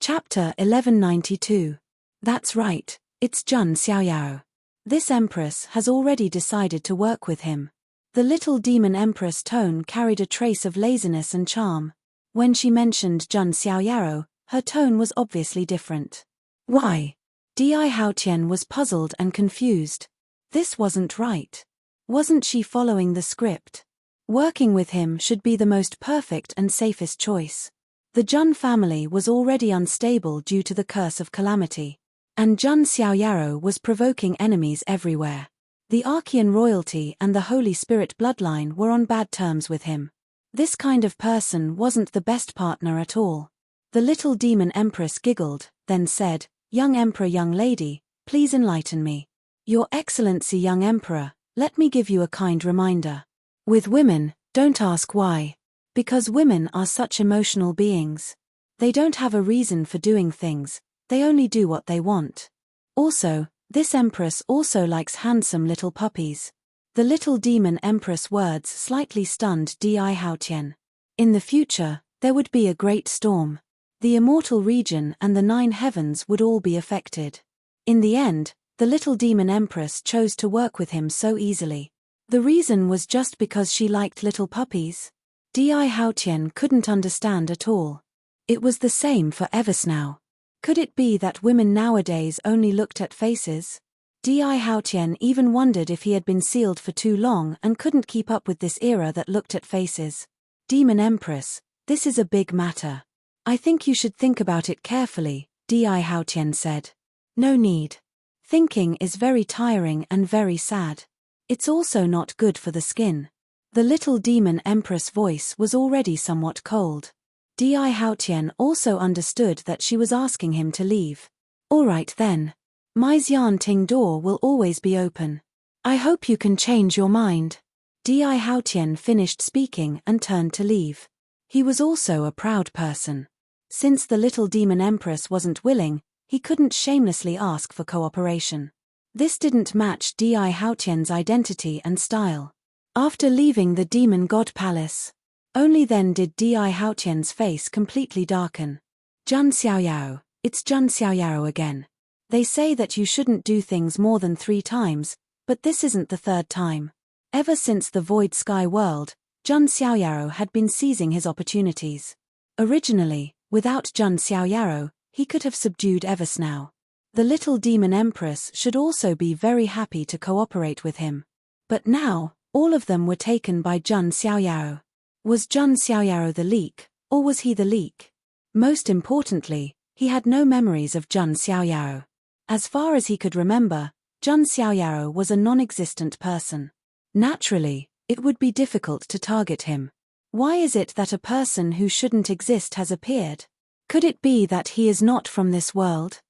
Chapter 1192. That's right, it's Jun Xiaoyao. This empress has already decided to work with him. The little demon empress' tone carried a trace of laziness and charm. When she mentioned Jun Xiaoyao, her tone was obviously different. "Why?" Di Haotian was puzzled and confused. This wasn't right. Wasn't she following the script? Working with him should be the most perfect and safest choice. The Jun family was already unstable due to the curse of calamity. And Jun Xiaoyaro was provoking enemies everywhere. The Archean royalty and the Holy Spirit bloodline were on bad terms with him. This kind of person wasn't the best partner at all. The little demon empress giggled, then said, "Young emperor, young lady, please enlighten me. Your Excellency, young Emperor, let me give you a kind reminder. With women, don't ask why. Because women are such emotional beings. They don't have a reason for doing things, they only do what they want. Also, this Empress also likes handsome little puppies. The little demon Empress' words slightly stunned Di Haotian. In the future, there would be a great storm. The immortal region and the 9 heavens would all be affected. In the end, the little demon Empress chose to work with him so easily. The reason was just because she liked little puppies? Di Haotian couldn't understand at all. It was the same for Eversnow. Could it be that women nowadays only looked at faces? Di Haotian even wondered if he had been sealed for too long and couldn't keep up with this era that looked at faces. Demon Empress, this is a big matter. I think you should think about it carefully, Di Haotian said. No need. Thinking is very tiring and very sad. It's also not good for the skin. The little demon Empress' voice was already somewhat cold. Di Haotian also understood that she was asking him to leave. All right then. My Xianting door will always be open. I hope you can change your mind. Di Haotian finished speaking and turned to leave. He was also a proud person. Since the little demon Empress wasn't willing, he couldn't shamelessly ask for cooperation. This didn't match Di Haotian's identity and style. After leaving the demon god palace, only then did Di Haotian's face completely darken. Jun Xiaoyao, it's Jun Xiaoyao again. They say that you shouldn't do things more than 3 times, but this isn't the 3rd time. Ever since the Void Sky World, Jun Xiaoyao had been seizing his opportunities. Originally, without Jun Xiaoyao, he could have subdued Eversnow. The little demon Empress should also be very happy to cooperate with him. But now, all of them were taken by Jun Xiaoyao. Was Jun Xiaoyao the leak, or was he the leak? Most importantly, he had no memories of Jun Xiaoyao. As far as he could remember, Jun Xiaoyao was a non-existent person. Naturally, it would be difficult to target him. Why is it that a person who shouldn't exist has appeared? Could it be that he is not from this world?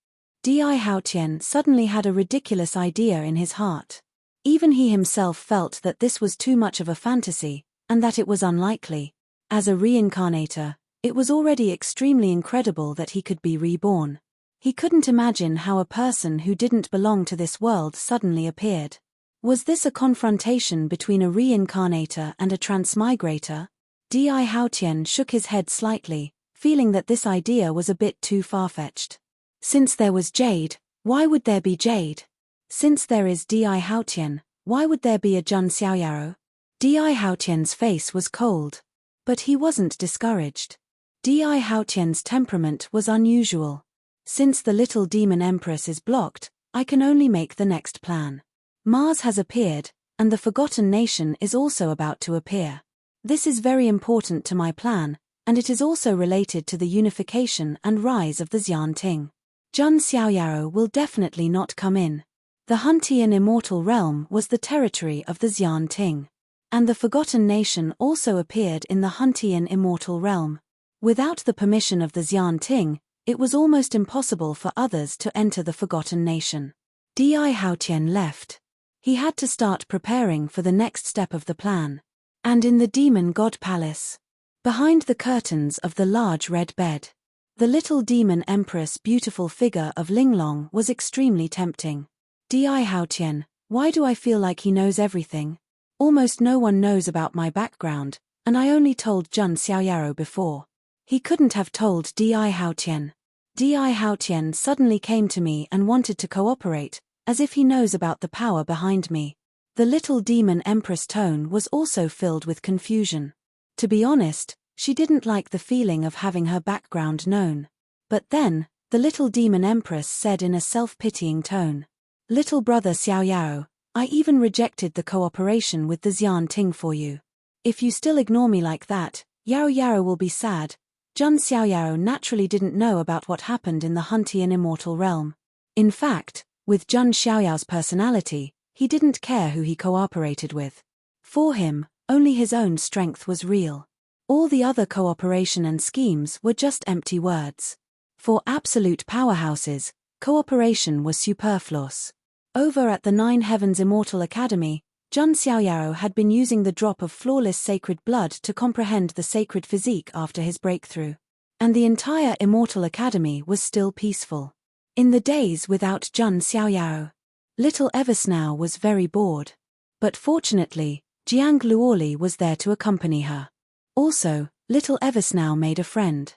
Di Haotian suddenly had a ridiculous idea in his heart. Even he himself felt that this was too much of a fantasy, and that it was unlikely. As a reincarnator, it was already extremely incredible that he could be reborn. He couldn't imagine how a person who didn't belong to this world suddenly appeared. Was this a confrontation between a reincarnator and a transmigrator? Di Haotian shook his head slightly, feeling that this idea was a bit too far-fetched. Since there was Jade, why would there be Jade? Since there is Di Haotian, why would there be a Jun Xiaoyao? Di Haotian's face was cold. But he wasn't discouraged. Di Haotian's temperament was unusual. Since the little demon Empress is blocked, I can only make the next plan. Mars has appeared, and the Forgotten Nation is also about to appear. This is very important to my plan, and it is also related to the unification and rise of the Xianting. Jun Xiaoyao will definitely not come in. The Huntian Immortal Realm was the territory of the Xianting. And the Forgotten Nation also appeared in the Huntian Immortal Realm. Without the permission of the Xianting, it was almost impossible for others to enter the Forgotten Nation. Di Haotian left. He had to start preparing for the next step of the plan. And in the Demon God Palace, behind the curtains of the large red bed, the little demon Empress' beautiful figure of Linglong was extremely tempting. Di Haotian, why do I feel like he knows everything? Almost no one knows about my background, and I only told Jun Xiaoyao before. He couldn't have told Di Haotian. Di Haotian suddenly came to me and wanted to cooperate, as if he knows about the power behind me. The little demon Empress' tone was also filled with confusion. To be honest, she didn't like the feeling of having her background known. But then, the little demon Empress said in a self-pitying tone, "Little brother Xiaoyao, I even rejected the cooperation with the Xianting for you. If you still ignore me like that, Yao Yao will be sad." Jun Xiaoyao naturally didn't know about what happened in the Huntian Immortal Realm. In fact, with Jun Xiaoyao's personality, he didn't care who he cooperated with. For him, only his own strength was real. All the other cooperation and schemes were just empty words. For absolute powerhouses, Cooperation was superfluous. Over at the Nine Heavens Immortal Academy, Jun Xiaoyao had been using the drop of flawless sacred blood to comprehend the sacred physique after his breakthrough. And the entire Immortal Academy was still peaceful. In the days without Jun Xiaoyao, little Eversnow was very bored. But fortunately, Jiang Luoli was there to accompany her. Also, little Eversnow made a friend.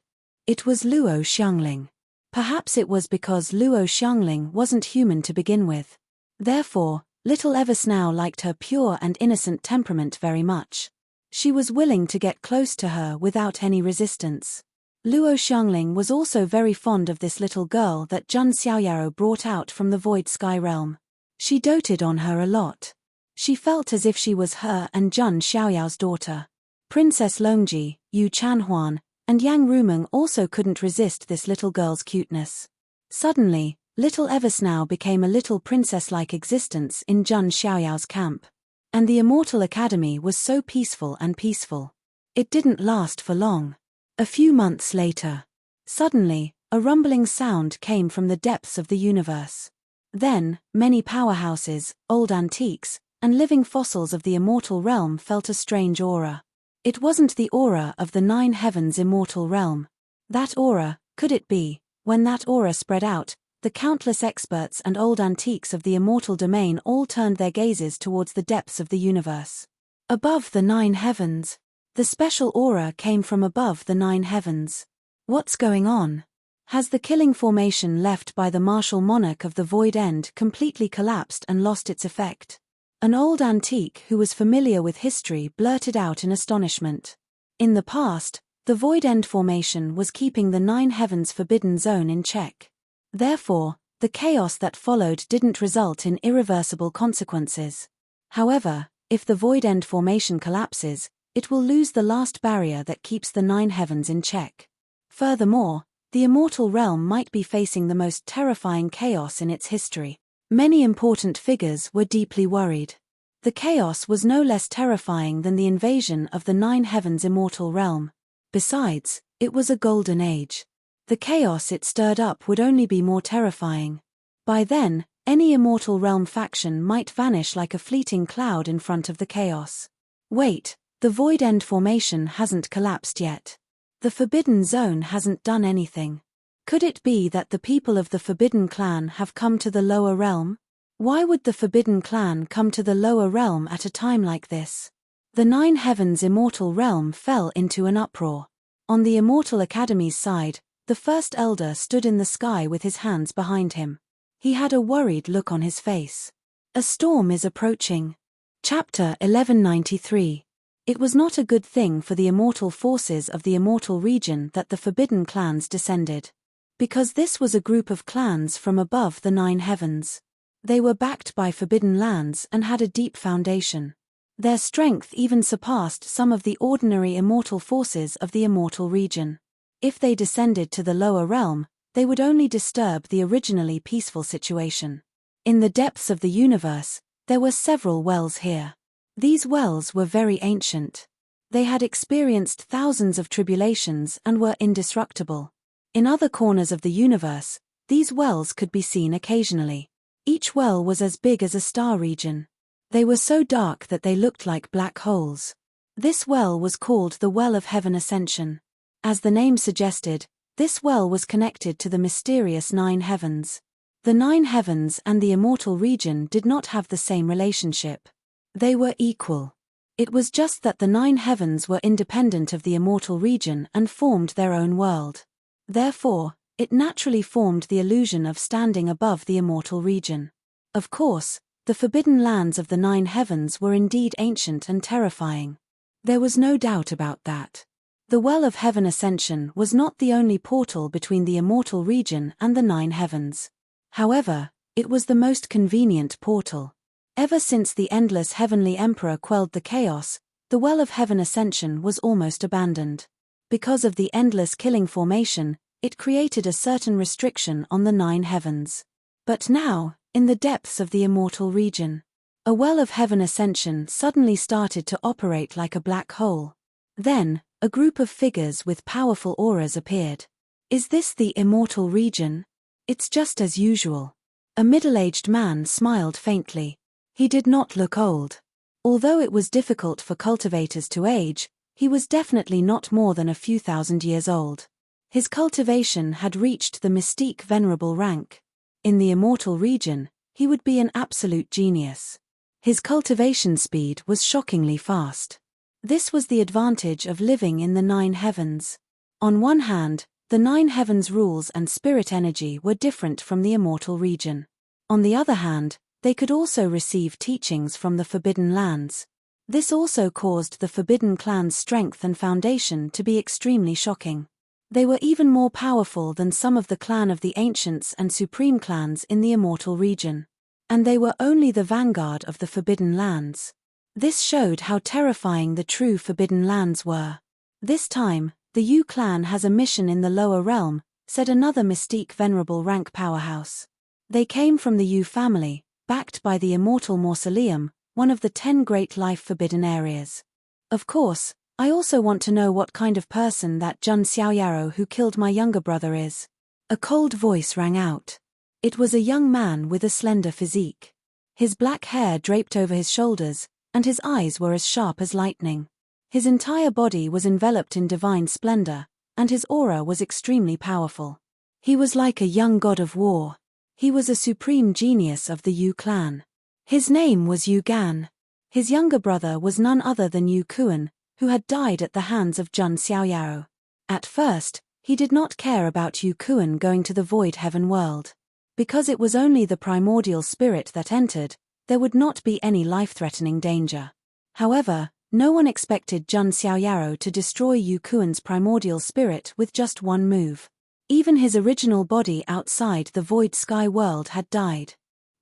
It was Luo Xiangling. Perhaps it was because Luo Xiangling wasn't human to begin with. Therefore, little Eversnow liked her pure and innocent temperament very much. She was willing to get close to her without any resistance. Luo Xiangling was also very fond of this little girl that Jun Xiaoyao brought out from the Void Sky Realm. She doted on her a lot. She felt as if she was her and Jun Xiaoyao's daughter. Princess Longji, Yu Chanhuan, and Yang Rumeng also couldn't resist this little girl's cuteness. Suddenly, little Eversnow became a little princess-like existence in Jun Xiaoyao's camp. And the Immortal Academy was so peaceful and peaceful. It didn't last for long. A few months later, suddenly, a rumbling sound came from the depths of the universe. Then, many powerhouses, old antiques, and living fossils of the immortal realm felt a strange aura. It wasn't the aura of the Nine Heavens Immortal Realm. That aura, could it be, when that aura spread out, the countless experts and old antiques of the immortal domain all turned their gazes towards the depths of the universe. Above the Nine Heavens. The special aura came from above the Nine Heavens. What's going on? Has the killing formation left by the martial monarch of the Void End completely collapsed and lost its effect? An old antique who was familiar with history blurted out in astonishment. In the past, the Void End formation was keeping the Nine Heavens Forbidden Zone in check. Therefore, the chaos that followed didn't result in irreversible consequences. However, if the Void End formation collapses, it will lose the last barrier that keeps the Nine Heavens in check. Furthermore, the immortal realm might be facing the most terrifying chaos in its history. Many important figures were deeply worried. The chaos was no less terrifying than the invasion of the Nine Heavens Immortal Realm. Besides, it was a golden age. The chaos it stirred up would only be more terrifying. By then, any Immortal Realm faction might vanish like a fleeting cloud in front of the chaos. Wait, the Void End formation hasn't collapsed yet. The Forbidden Zone hasn't done anything. Could it be that the people of the Forbidden Clan have come to the lower realm? Why would the Forbidden Clan come to the lower realm at a time like this? The Nine Heavens Immortal Realm fell into an uproar. On the Immortal Academy's side, the First Elder stood in the sky with his hands behind him. He had a worried look on his face. A storm is approaching. Chapter 1193. It was not a good thing for the immortal forces of the Immortal Region that the Forbidden Clans descended. Because this was a group of clans from above the Nine Heavens. They were backed by forbidden lands and had a deep foundation. Their strength even surpassed some of the ordinary immortal forces of the Immortal Region. If they descended to the lower realm, they would only disturb the originally peaceful situation. In the depths of the universe, there were several wells here. These wells were very ancient. They had experienced thousands of tribulations and were indestructible. In other corners of the universe, these wells could be seen occasionally. Each well was as big as a star region. They were so dark that they looked like black holes. This well was called the Well of Heaven Ascension. As the name suggested, this well was connected to the mysterious Nine Heavens. The Nine Heavens and the Immortal Region did not have the same relationship. They were equal. It was just that the Nine Heavens were independent of the Immortal Region and formed their own world. Therefore, it naturally formed the illusion of standing above the Immortal Region. Of course, the forbidden lands of the Nine Heavens were indeed ancient and terrifying. There was no doubt about that. The Well of Heaven Ascension was not the only portal between the Immortal Region and the Nine Heavens. However, it was the most convenient portal. Ever since the Endless Heavenly Emperor quelled the chaos, the Well of Heaven Ascension was almost abandoned. Because of the endless killing formation, it created a certain restriction on the Nine Heavens. But now, in the depths of the Immortal Region, a Well of Heaven Ascension suddenly started to operate like a black hole. Then, a group of figures with powerful auras appeared. Is this the Immortal Region? It's just as usual. A middle-aged man smiled faintly. He did not look old. Although it was difficult for cultivators to age, he was definitely not more than a few thousand years old. His cultivation had reached the mystique venerable rank. In the immortal region, he would be an absolute genius. His cultivation speed was shockingly fast. This was the advantage of living in the nine heavens. On one hand, the nine heavens' rules and spirit energy were different from the immortal region. On the other hand, they could also receive teachings from the Forbidden Lands. This also caused the Forbidden Clan's strength and foundation to be extremely shocking. They were even more powerful than some of the clan of the Ancients and Supreme clans in the immortal region. And they were only the vanguard of the Forbidden Lands. This showed how terrifying the true Forbidden Lands were. This time, the Yu clan has a mission in the lower realm, said another mystique venerable rank powerhouse. They came from the Yu family, backed by the immortal mausoleum, one of the 10 great life forbidden areas. Of course, I also want to know what kind of person that Jun Xiaoyaro who killed my younger brother is. A cold voice rang out. It was a young man with a slender physique. His black hair draped over his shoulders, and his eyes were as sharp as lightning. His entire body was enveloped in divine splendor, and his aura was extremely powerful. He was like a young god of war. He was a supreme genius of the Yu clan. His name was Yu Gan. His younger brother was none other than Yu Kuan, who had died at the hands of Jun Xiaoyaro. At first, he did not care about Yu Kuan going to the void heaven world. Because it was only the primordial spirit that entered, there would not be any life-threatening danger. However, no one expected Jun Xiaoyaro to destroy Yu Kuan's primordial spirit with just one move. Even his original body outside the void sky world had died.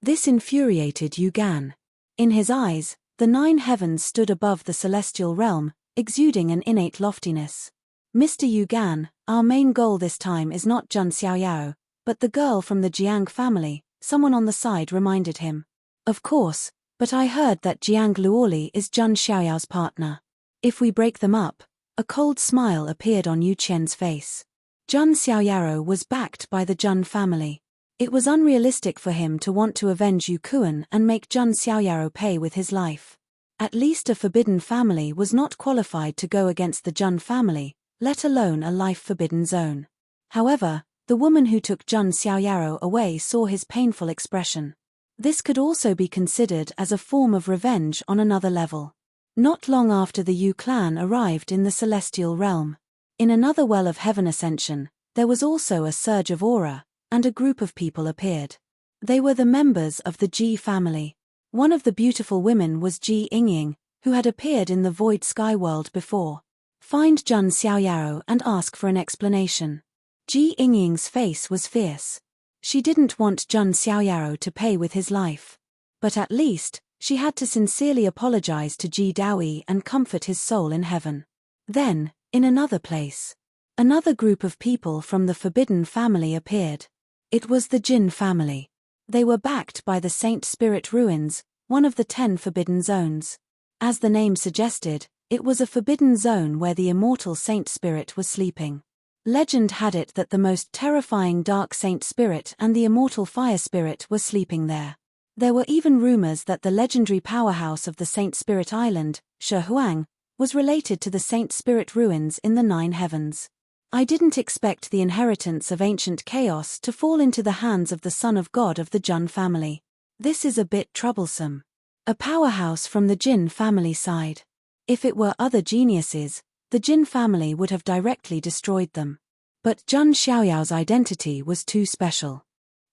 This infuriated Yu Gan. In his eyes, the 9 heavens stood above the celestial realm, exuding an innate loftiness. Mr. Yu Gan, our main goal this time is not Jun Xiaoyaro, but the girl from the Jiang family, someone on the side reminded him. Of course, but I heard that Jiang Luoli is Jun Xiaoyao's partner. If we break them up, a cold smile appeared on Yu Qian's face. Jun Xiaoyaro was backed by the Jun family. It was unrealistic for him to want to avenge Yu Kuan and make Jun Xiaoyaro pay with his life. At least a forbidden family was not qualified to go against the Jun family, let alone a life-forbidden zone. However, the woman who took Jun Xiaoyaro away saw his painful expression. This could also be considered as a form of revenge on another level. Not long after the Yu clan arrived in the celestial realm. In another well of heaven ascension, there was also a surge of aura, and a group of people appeared. They were the members of the Ji family. One of the beautiful women was Ji Yingying, who had appeared in the void sky world before. Find Jun Xiaoyaro and ask for an explanation. Ji Yingying's face was fierce. She didn't want Jun Xiaoyaro to pay with his life. But at least, she had to sincerely apologize to Ji Daoyi and comfort his soul in heaven. Then, in another place, another group of people from the Forbidden family appeared. It was the Jin family. They were backed by the Saint Spirit Ruins, one of the 10 forbidden zones. As the name suggested, it was a forbidden zone where the immortal Saint Spirit was sleeping. Legend had it that the most terrifying Dark Saint Spirit and the immortal Fire Spirit were sleeping there. There were even rumors that the legendary powerhouse of the Saint Spirit Island, Shi Huang, was related to the Saint Spirit Ruins in the 9 heavens. I didn't expect the inheritance of ancient chaos to fall into the hands of the son of God of the Jun family. This is a bit troublesome. A powerhouse from the Jin family side. If it were other geniuses, the Jin family would have directly destroyed them. But Jun Xiaoyao's identity was too special.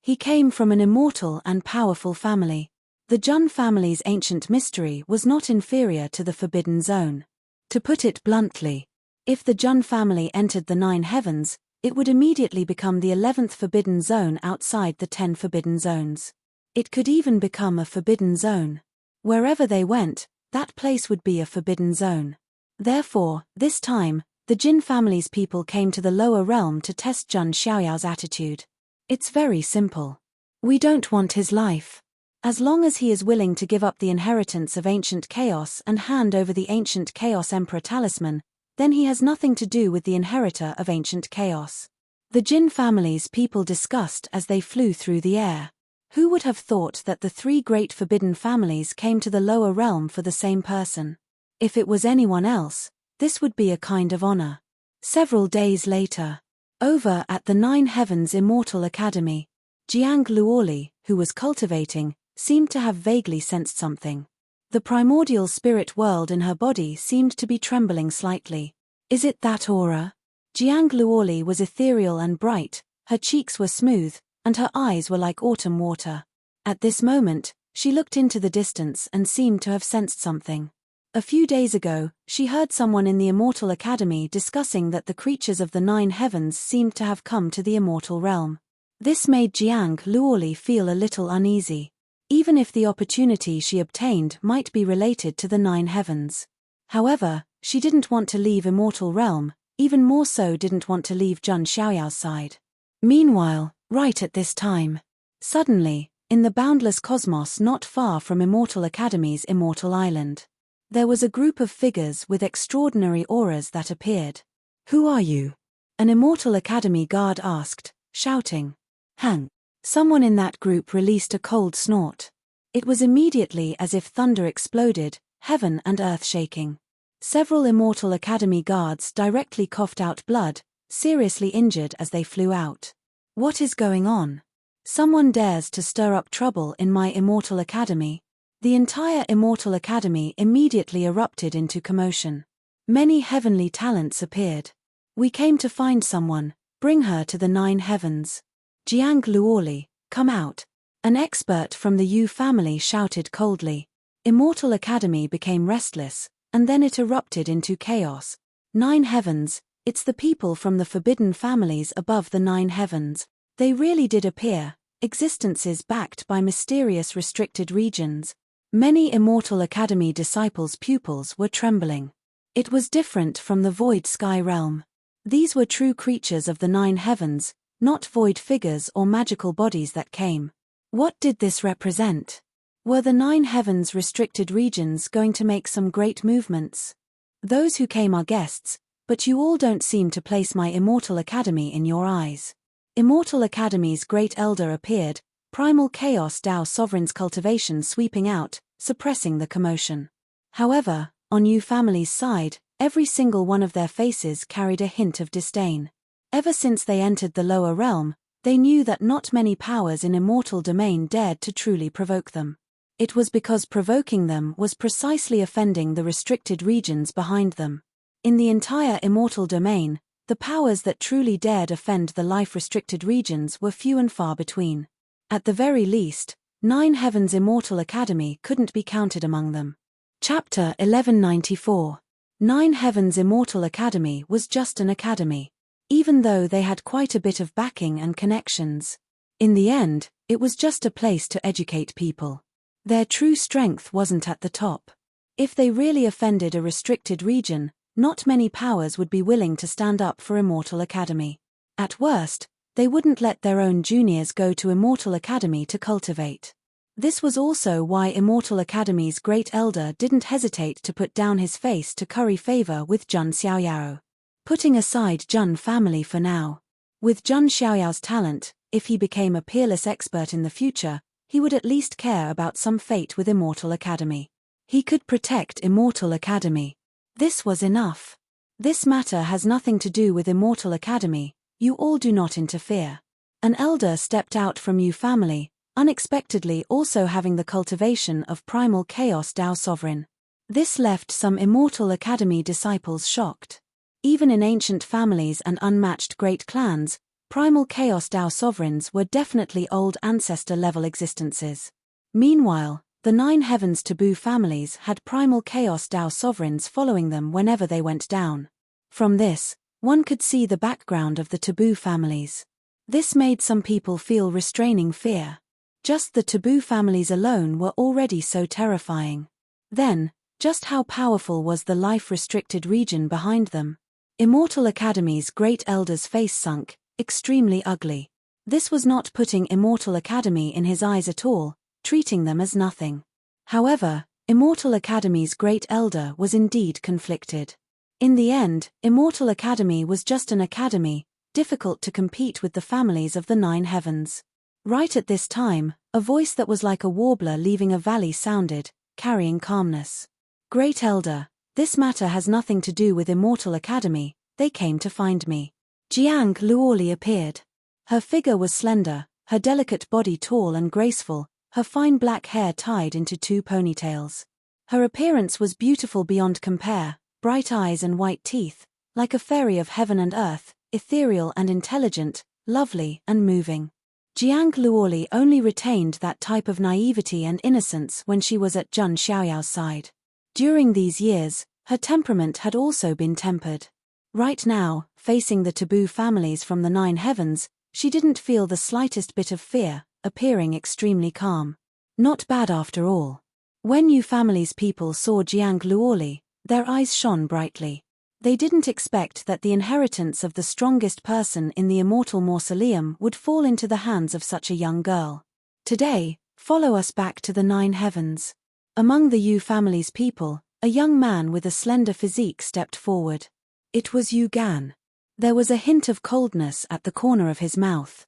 He came from an immortal and powerful family. The Jun family's ancient mystery was not inferior to the Forbidden Zone. To put it bluntly, if the Jun family entered the 9 heavens, it would immediately become the 11th forbidden zone outside the 10 forbidden zones. It could even become a forbidden zone. Wherever they went, that place would be a forbidden zone. Therefore, this time, the Jin family's people came to the lower realm to test Jun Xiaoyao's attitude. It's very simple. We don't want his life. As long as he is willing to give up the inheritance of ancient chaos and hand over the ancient chaos emperor talisman, then he has nothing to do with the inheritor of ancient chaos. The Jinn families people discussed as they flew through the air. Who would have thought that the three great forbidden families came to the lower realm for the same person? If it was anyone else, this would be a kind of honor. Several days later, over at the Nine Heavens Immortal Academy, Jiang Luoli, who was cultivating, seemed to have vaguely sensed something. The primordial spirit world in her body seemed to be trembling slightly. Is it that aura? Jiang Luoli was ethereal and bright, her cheeks were smooth, and her eyes were like autumn water. At this moment, she looked into the distance and seemed to have sensed something. A few days ago, she heard someone in the Immortal Academy discussing that the creatures of the Nine Heavens seemed to have come to the immortal realm. This made Jiang Luoli feel a little uneasy, even if the opportunity she obtained might be related to the Nine Heavens. However, she didn't want to leave immortal realm, even more so didn't want to leave Jun Xiaoyao's side. Meanwhile, right at this time, suddenly, in the boundless cosmos not far from Immortal Academy's Immortal Island, there was a group of figures with extraordinary auras that appeared. Who are you? An Immortal Academy guard asked, shouting. Hang. Someone in that group released a cold snort. It was immediately as if thunder exploded, heaven and earth shaking. Several Immortal Academy guards directly coughed out blood, seriously injured as they flew out. What is going on? Someone dares to stir up trouble in my Immortal Academy. The entire Immortal Academy immediately erupted into commotion. Many heavenly talents appeared. We came to find someone, bring her to the Nine Heavens. Jiang Luoli, come out. An expert from the Yu family shouted coldly. Immortal Academy became restless, and then it erupted into chaos. Nine Heavens, it's the people from the forbidden families above the Nine Heavens. They really did appear, existences backed by mysterious restricted regions. Many Immortal Academy disciples' pupils were trembling. It was different from the void sky realm. These were true creatures of the Nine Heavens, not void figures or magical bodies that came. What did this represent? Were the Nine Heavens restricted regions going to make some great movements? Those who came are guests, but you all don't seem to place my Immortal Academy in your eyes. Immortal Academy's great elder appeared, primal chaos Tao sovereign's cultivation sweeping out, suppressing the commotion. However, on Yu family's side, every single one of their faces carried a hint of disdain. Ever since they entered the lower realm, they knew that not many powers in immortal domain dared to truly provoke them. It was because provoking them was precisely offending the restricted regions behind them. In the entire immortal domain, the powers that truly dared offend the life-restricted regions were few and far between. At the very least, Nine Heavens Immortal Academy couldn't be counted among them. Chapter 1194. Nine Heavens Immortal Academy was just an academy. Even though they had quite a bit of backing and connections. In the end, it was just a place to educate people. Their true strength wasn't at the top. If they really offended a restricted region, not many powers would be willing to stand up for Immortal Academy. At worst, they wouldn't let their own juniors go to Immortal Academy to cultivate. This was also why Immortal Academy's great elder didn't hesitate to put down his face to curry favor with Jun Xiaoyao. Putting aside Jun family for now. With Jun Xiaoyao's talent, if he became a peerless expert in the future, he would at least care about some fate with Immortal Academy. He could protect Immortal Academy. This was enough. This matter has nothing to do with Immortal Academy, you all do not interfere. An elder stepped out from Yu family, unexpectedly also having the cultivation of primal chaos Tao sovereign. This left some Immortal Academy disciples shocked. Even in ancient families and unmatched great clans, primal chaos Tao sovereigns were definitely old ancestor-level existences. Meanwhile, the Nine Heavens taboo families had primal chaos Tao sovereigns following them whenever they went down. From this, one could see the background of the taboo families. This made some people feel restraining fear. Just the taboo families alone were already so terrifying. Then, just how powerful was the life-restricted region behind them? Immortal Academy's great elder's face sunk, extremely ugly. This was not putting Immortal Academy in his eyes at all, treating them as nothing. However, Immortal Academy's great elder was indeed conflicted. In the end, Immortal Academy was just an academy, difficult to compete with the families of the 9 heavens. Right at this time, a voice that was like a warbler leaving a valley sounded, carrying calmness. Great Elder, this matter has nothing to do with Immortal Academy, they came to find me. Jiang Luoli appeared. Her figure was slender, her delicate body tall and graceful, her fine black hair tied into 2 ponytails. Her appearance was beautiful beyond compare, bright eyes and white teeth, like a fairy of heaven and earth, ethereal and intelligent, lovely and moving. Jiang Luoli only retained that type of naivety and innocence when she was at Jun Xiaoyao's side. During these years, her temperament had also been tempered. Right now, facing the taboo families from the 9 heavens, she didn't feel the slightest bit of fear, appearing extremely calm. Not bad after all. When Yu family's people saw Jiang Luoli, their eyes shone brightly. They didn't expect that the inheritance of the strongest person in the immortal mausoleum would fall into the hands of such a young girl. Today, follow us back to the 9 heavens. Among the Yu family's people, a young man with a slender physique stepped forward. It was Yu Gan. There was a hint of coldness at the corner of his mouth.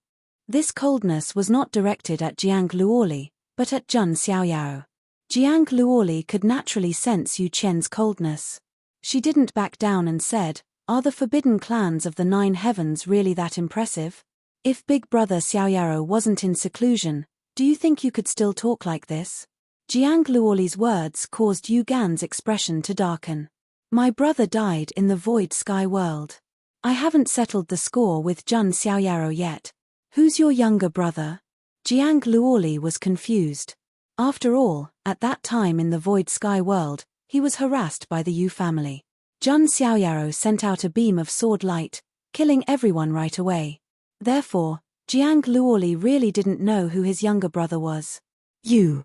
This coldness was not directed at Jiang Luoli, but at Jun Xiaoyao. Jiang Luoli could naturally sense Yu Qian's coldness. She didn't back down and said, "Are the forbidden clans of the 9 heavens really that impressive? If Big Brother Xiaoyao wasn't in seclusion, do you think you could still talk like this?" Jiang Luoli's words caused Yu Gan's expression to darken. "My brother died in the void sky world. I haven't settled the score with Jun Xiaoyao yet. Who's your younger brother?" Jiang Luoli was confused. After all, at that time in the void sky world, he was harassed by the Yu family. Jun Xiaoyao sent out a beam of sword light, killing everyone right away. Therefore, Jiang Luoli really didn't know who his younger brother was. Yu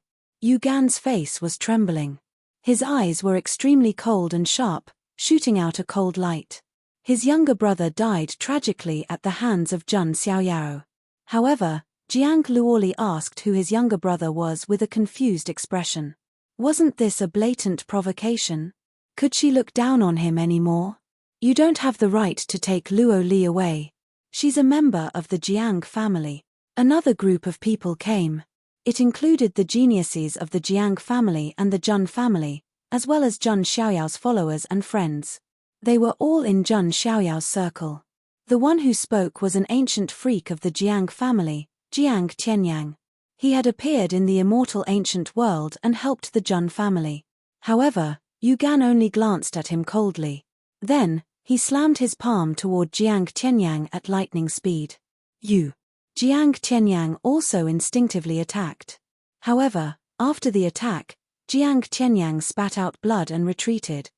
Gan's face was trembling. His eyes were extremely cold and sharp, shooting out a cold light. His younger brother died tragically at the hands of Jun Xiaoyao. However, Jiang Luoli asked who his younger brother was with a confused expression. Wasn't this a blatant provocation? Could she look down on him anymore? "You don't have the right to take Luo Li away. She's a member of the Jiang family." Another group of people came. It included the geniuses of the Jiang family and the Jun family, as well as Jun Xiaoyao's followers and friends. They were all in Jun Xiaoyao's circle. The one who spoke was an ancient freak of the Jiang family, Jiang Tianyang. He had appeared in the immortal ancient world and helped the Jun family. However, Yu Gan only glanced at him coldly. Then, he slammed his palm toward Jiang Tianyang at lightning speed. Jiang Tianyang also instinctively attacked. However, after the attack, Jiang Tianyang spat out blood and retreated.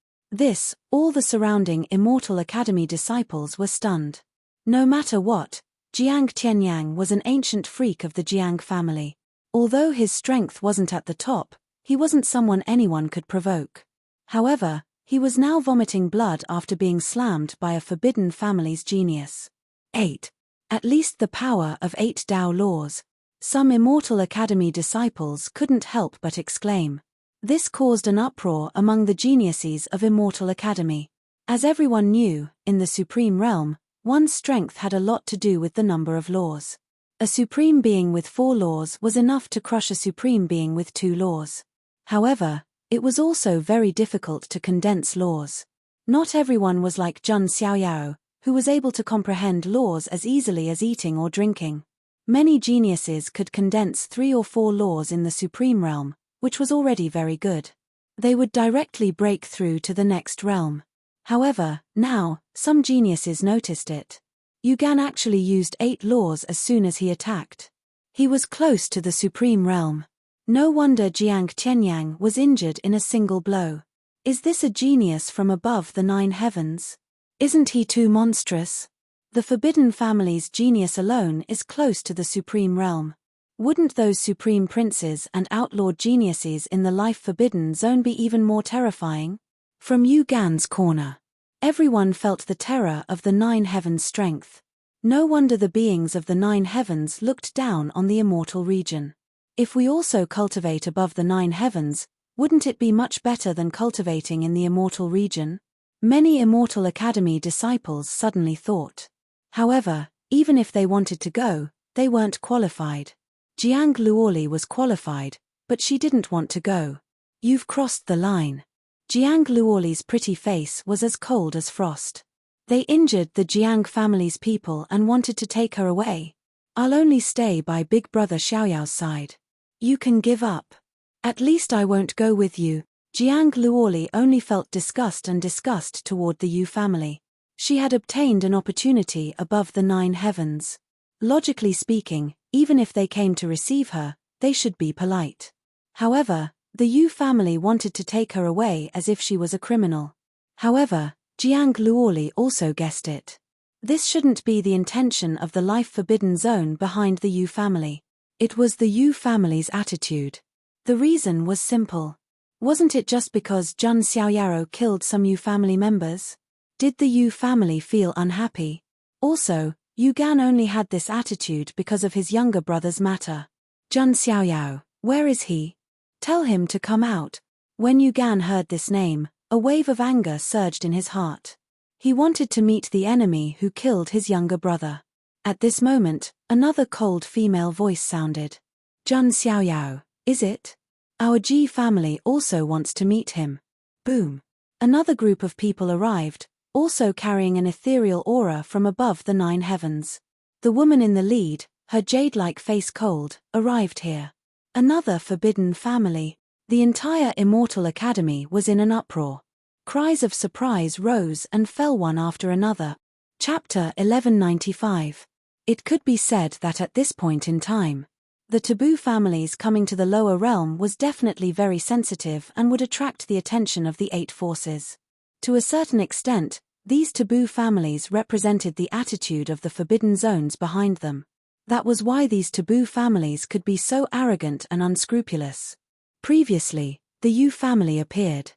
All the surrounding Immortal Academy disciples were stunned. No matter what, Jiang Tianyang was an ancient freak of the Jiang family. Although his strength wasn't at the top, he wasn't someone anyone could provoke. However, he was now vomiting blood after being slammed by a forbidden family's genius. 8. At least the power of 8 Tao laws. Some Immortal Academy disciples couldn't help but exclaim. This caused an uproar among the geniuses of Immortal Academy. As everyone knew, in the Supreme Realm, one's strength had a lot to do with the number of laws. A supreme being with 4 laws was enough to crush a supreme being with 2 laws. However, it was also very difficult to condense laws. Not everyone was like Jun Xiaoyao, who was able to comprehend laws as easily as eating or drinking. Many geniuses could condense 3 or 4 laws in the Supreme Realm, which was already very good. They would directly break through to the next realm. However, now, some geniuses noticed it. Yu Gan actually used 8 laws as soon as he attacked. He was close to the Supreme Realm. No wonder Jiang Tianyang was injured in a single blow. Is this a genius from above the 9 heavens? Isn't he too monstrous? The Forbidden Family's genius alone is close to the Supreme Realm. Wouldn't those supreme princes and outlawed geniuses in the Life Forbidden Zone be even more terrifying? From Yu Gan's corner, everyone felt the terror of the 9 heavens' strength. No wonder the beings of the 9 heavens looked down on the immortal region. If we also cultivate above the 9 heavens, wouldn't it be much better than cultivating in the immortal region? Many Immortal Academy disciples suddenly thought. However, even if they wanted to go, they weren't qualified. Jiang Luoli was qualified, but she didn't want to go. You've crossed the line. Jiang Luoli's pretty face was as cold as frost. They injured the Jiang family's people and wanted to take her away. I'll only stay by Big Brother Xiaoyao's side. You can give up. At least I won't go with you. Jiang Luoli only felt disgust toward the Yu family. She had obtained an opportunity above the 9 heavens. Logically speaking, even if they came to receive her, they should be polite. However, the Yu family wanted to take her away as if she was a criminal. However, Jiang Luoli also guessed it. This shouldn't be the intention of the life forbidden zone behind the Yu family. It was the Yu family's attitude. The reason was simple. Wasn't it just because Jun Xiaoyaro killed some Yu family members? Did the Yu family feel unhappy? Also, Yu Gan only had this attitude because of his younger brother's matter. Jun Xiaoyao, where is he? Tell him to come out. When Yu Gan heard this name, a wave of anger surged in his heart. He wanted to meet the enemy who killed his younger brother. At this moment, another cold female voice sounded. Jun Xiaoyao, is it? Our Ji family also wants to meet him. Boom. Another group of people arrived, also carrying an ethereal aura from above the 9 heavens. The woman in the lead, her jade-like face cold, arrived here. Another forbidden family. The entire Immortal Academy was in an uproar. Cries of surprise rose and fell one after another. Chapter 1195. It could be said that at this point in time, the taboo families coming to the lower realm was definitely very sensitive and would attract the attention of the 8 forces. To a certain extent, these taboo families represented the attitude of the forbidden zones behind them. That was why these taboo families could be so arrogant and unscrupulous. Previously, the Yu family appeared.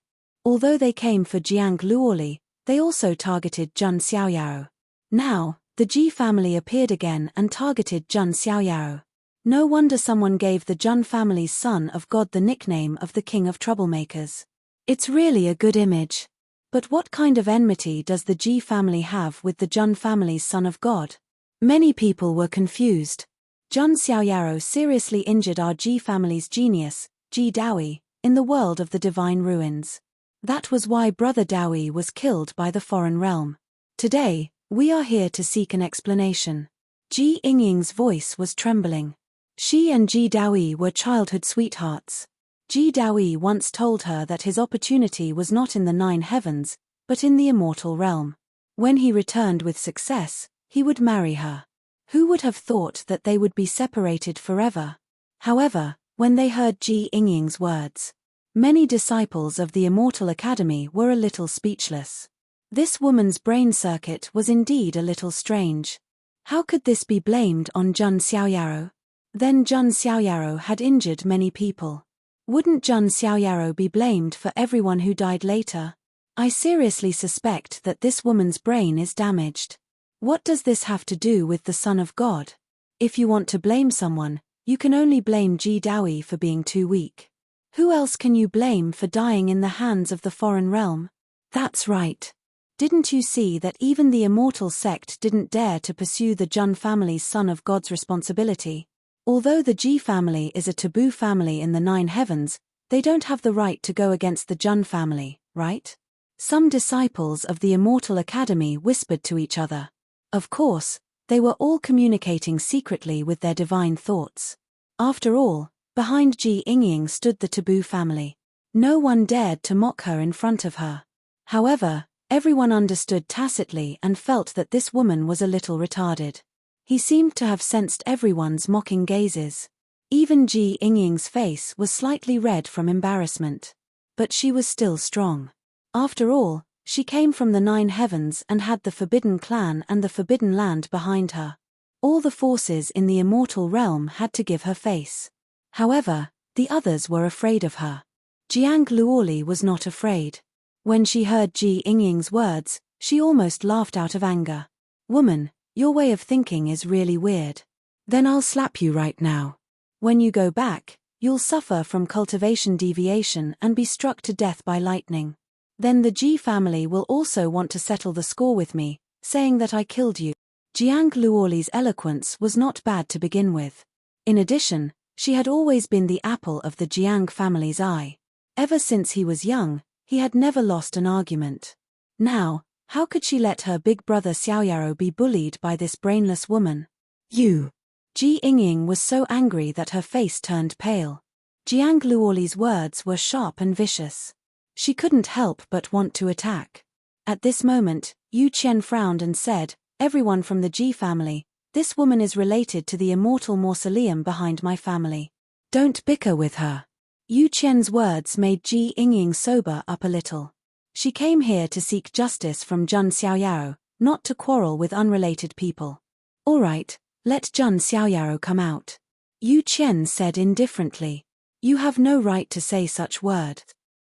Although they came for Jiang Luoli, they also targeted Jun Xiaoyao. Now, the Ji family appeared again and targeted Jun Xiaoyao. No wonder someone gave the Jun family's son of God the nickname of the King of Troublemakers. It's really a good image. But what kind of enmity does the Ji family have with the Jun family's son of God? Many people were confused. Jun Xiaoyao seriously injured our Ji family's genius, Ji Daoyi, in the world of the divine ruins. That was why Brother Daoyi was killed by the foreign realm. Today, we are here to seek an explanation. Ji Yingying's voice was trembling. She and Ji Daoyi were childhood sweethearts. Ji Daoyi once told her that his opportunity was not in the 9 heavens, but in the immortal realm. When he returned with success, he would marry her. Who would have thought that they would be separated forever? However, when they heard Ji Yingying's words, many disciples of the Immortal Academy were a little speechless. This woman's brain circuit was indeed a little strange. How could this be blamed on Jun Xiaoyao? Then Jun Xiaoyao had injured many people. Wouldn't Jun Xiaoyao be blamed for everyone who died later? I seriously suspect that this woman's brain is damaged. What does this have to do with the Son of God? If you want to blame someone, you can only blame Ji Daoyi for being too weak. Who else can you blame for dying in the hands of the foreign realm? That's right. Didn't you see that even the immortal sect didn't dare to pursue the Jun family's Son of God's responsibility? Although the Ji family is a taboo family in the 9 heavens, they don't have the right to go against the Jun family, right? Some disciples of the Immortal Academy whispered to each other. Of course, they were all communicating secretly with their divine thoughts. After all, behind Ji Yingying stood the taboo family. No one dared to mock her in front of her. However, everyone understood tacitly and felt that this woman was a little retarded. He seemed to have sensed everyone's mocking gazes. Even Ji Yingying's face was slightly red from embarrassment. But she was still strong. After all, she came from the 9 heavens and had the Forbidden Clan and the Forbidden Land behind her. All the forces in the immortal realm had to give her face. However, the others were afraid of her. Jiang Luoli was not afraid. When she heard Ji Yingying's words, she almost laughed out of anger. Woman, your way of thinking is really weird. Then I'll slap you right now. When you go back, you'll suffer from cultivation deviation and be struck to death by lightning. Then the Ji family will also want to settle the score with me, saying that I killed you. Jiang Luoli's eloquence was not bad to begin with. In addition, she had always been the apple of the Jiang family's eye. Ever since he was young, he had never lost an argument. Now, how could she let her big brother Xiaoyaro be bullied by this brainless woman? You! Ji Yingying was so angry that her face turned pale. Jiang Luoli's words were sharp and vicious. She couldn't help but want to attack. At this moment, Yu Qian frowned and said, "Everyone from the Ji family, this woman is related to the immortal mausoleum behind my family. Don't bicker with her." Yu Qian's words made Ji Yingying sober up a little. She came here to seek justice from Jun Xiaoyaro, not to quarrel with unrelated people. "All right, let Jun Xiaoyaro come out," Yu Qian said indifferently. "You have no right to say such words."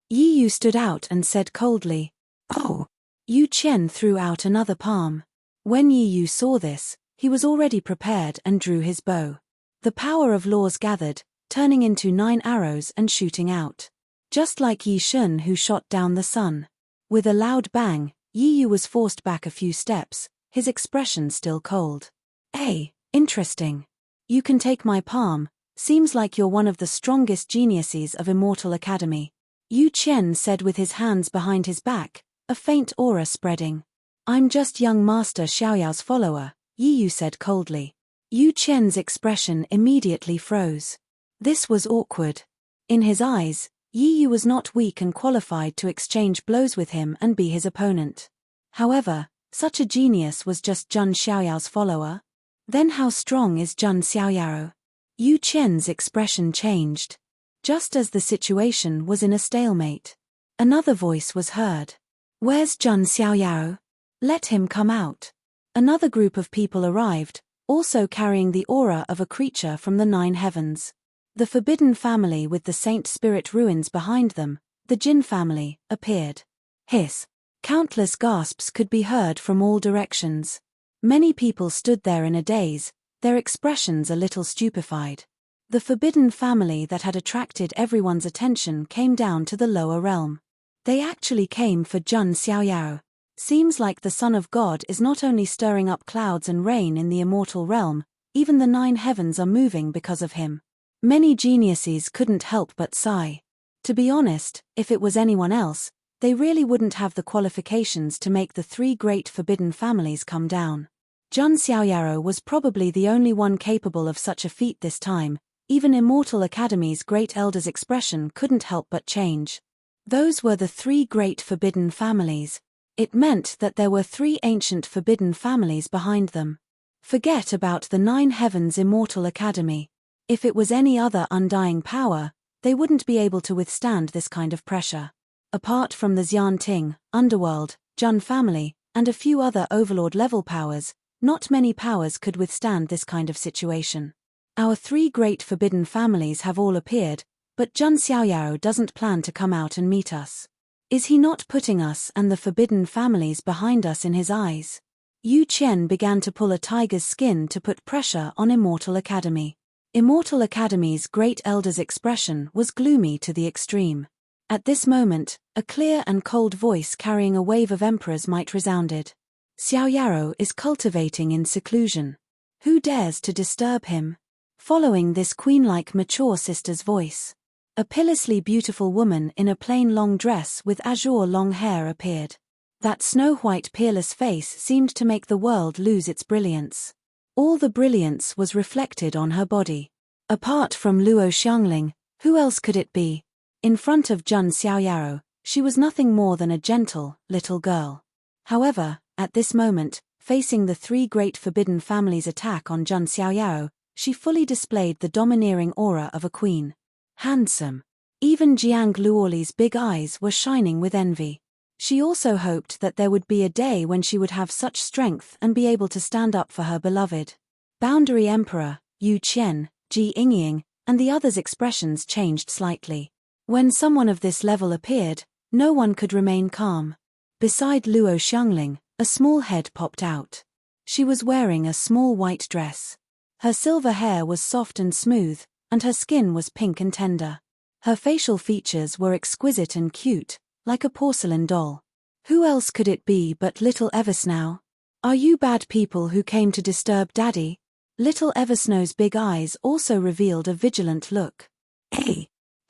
Yi Yu stood out and said coldly, "Oh." Yu Qian threw out another palm. When Yi Yu saw this, he was already prepared and drew his bow. The power of laws gathered, turning into 9 arrows and shooting out. Just like Yi Shun who shot down the sun. With a loud bang, Yi Yu was forced back a few steps, his expression still cold. "Hey, interesting. You can take my palm, seems like you're one of the strongest geniuses of Immortal Academy," Yu Qian said with his hands behind his back, a faint aura spreading. "I'm just young Master Xiaoyao's follower," Yi Yu said coldly. Yu Qian's expression immediately froze. This was awkward. In his eyes, Yi Yu was not weak and qualified to exchange blows with him and be his opponent. However, such a genius was just Jun Xiaoyao's follower. Then how strong is Jun Xiaoyaro? Yu Qian's expression changed. Just as the situation was in a stalemate. Another voice was heard. "Where's Jun Xiaoyaro? Let him come out." Another group of people arrived, also carrying the aura of a creature from the 9 heavens. The forbidden family with the Saint Spirit ruins behind them, the Jin family, appeared. Hiss! Countless gasps could be heard from all directions. Many people stood there in a daze, their expressions a little stupefied. The forbidden family that had attracted everyone's attention came down to the lower realm. They actually came for Jun Xiaoyaro. Seems like the Son of God is not only stirring up clouds and rain in the immortal realm, even the 9 heavens are moving because of him. Many geniuses couldn't help but sigh. To be honest, if it was anyone else, they really wouldn't have the qualifications to make the 3 great forbidden families come down. Jun Xiaoyaro was probably the only one capable of such a feat this time. Even Immortal Academy's great elder's expression couldn't help but change. Those were the 3 great forbidden families. It meant that there were 3 ancient forbidden families behind them. Forget about the 9 heavens Immortal Academy. If it was any other undying power, they wouldn't be able to withstand this kind of pressure. Apart from the Xianting, Underworld, Jun family, and a few other Overlord-level powers, not many powers could withstand this kind of situation. Our 3 great forbidden families have all appeared, but Jun Xiaoyaro doesn't plan to come out and meet us. Is he not putting us and the forbidden families behind us in his eyes? Yu Qian began to pull a tiger's skin to put pressure on Immortal Academy. Immortal Academy's great elder's expression was gloomy to the extreme. At this moment, a clear and cold voice carrying a wave of emperors might resounded. "Xiaoyaro is cultivating in seclusion. Who dares to disturb him?" Following this queen-like mature sister's voice, a pillously beautiful woman in a plain long dress with azure long hair appeared. That snow-white peerless face seemed to make the world lose its brilliance. All the brilliance was reflected on her body. Apart from Luo Xiangling, who else could it be? In front of Jun Xiaoyaro, she was nothing more than a gentle, little girl. However, at this moment, facing the 3 great forbidden families' attack on Jun Xiaoyaro, she fully displayed the domineering aura of a queen. Handsome. Even Jiang Luoli's big eyes were shining with envy. She also hoped that there would be a day when she would have such strength and be able to stand up for her beloved. Boundary Emperor, Yu Qian, Ji Yingying, and the others' expressions changed slightly. When someone of this level appeared, no one could remain calm. Beside Luo Xiangling, a small head popped out. She was wearing a small white dress. Her silver hair was soft and smooth, and her skin was pink and tender. Her facial features were exquisite and cute, like a porcelain doll. Who else could it be but little Eversnow? Are you bad people who came to disturb Daddy? Little Eversnow's big eyes also revealed a vigilant look.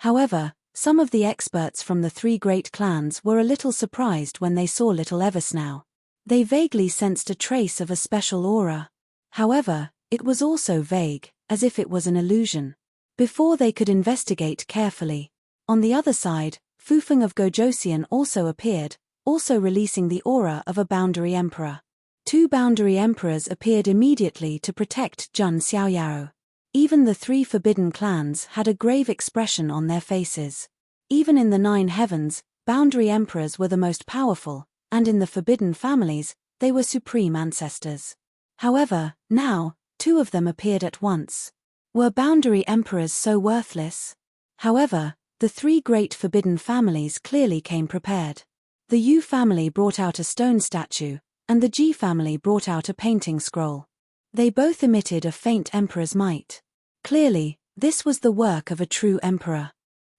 However, some of the experts from the three great clans were a little surprised when they saw little Eversnow. They vaguely sensed a trace of a special aura. However, it was also vague, as if it was an illusion. Before they could investigate carefully. On the other side, Fufeng of Gojosian also appeared, also releasing the aura of a boundary emperor. Two boundary emperors appeared immediately to protect Jun Xiaoyao. Even the three forbidden clans had a grave expression on their faces. Even in the 9 heavens, boundary emperors were the most powerful, and in the forbidden families, they were supreme ancestors. However, now, 2 of them appeared at once. Were boundary emperors so worthless? However, the 3 great forbidden families clearly came prepared. The Yu family brought out a stone statue, and the Ji family brought out a painting scroll. They both emitted a faint emperor's might. Clearly, this was the work of a true emperor.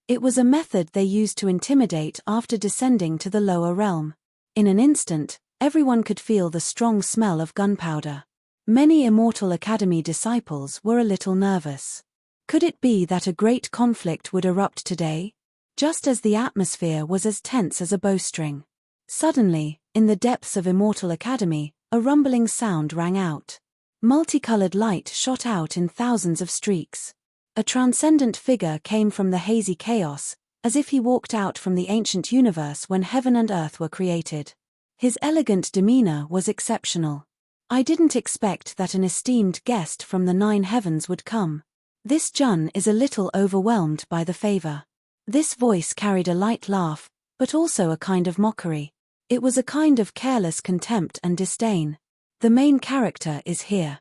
It was a method they used to intimidate after descending to the lower realm. In an instant, everyone could feel the strong smell of gunpowder. Many Immortal Academy disciples were a little nervous. Could it be that a great conflict would erupt today? Just as the atmosphere was as tense as a bowstring. Suddenly, in the depths of Immortal Academy, a rumbling sound rang out. Multicolored light shot out in thousands of streaks. A transcendent figure came from the hazy chaos, as if he walked out from the ancient universe when heaven and earth were created. His elegant demeanor was exceptional. I didn't expect that an esteemed guest from the 9 heavens would come. This Jun is a little overwhelmed by the favor. This voice carried a light laugh, but also a kind of mockery. It was a kind of careless contempt and disdain. The main character is here.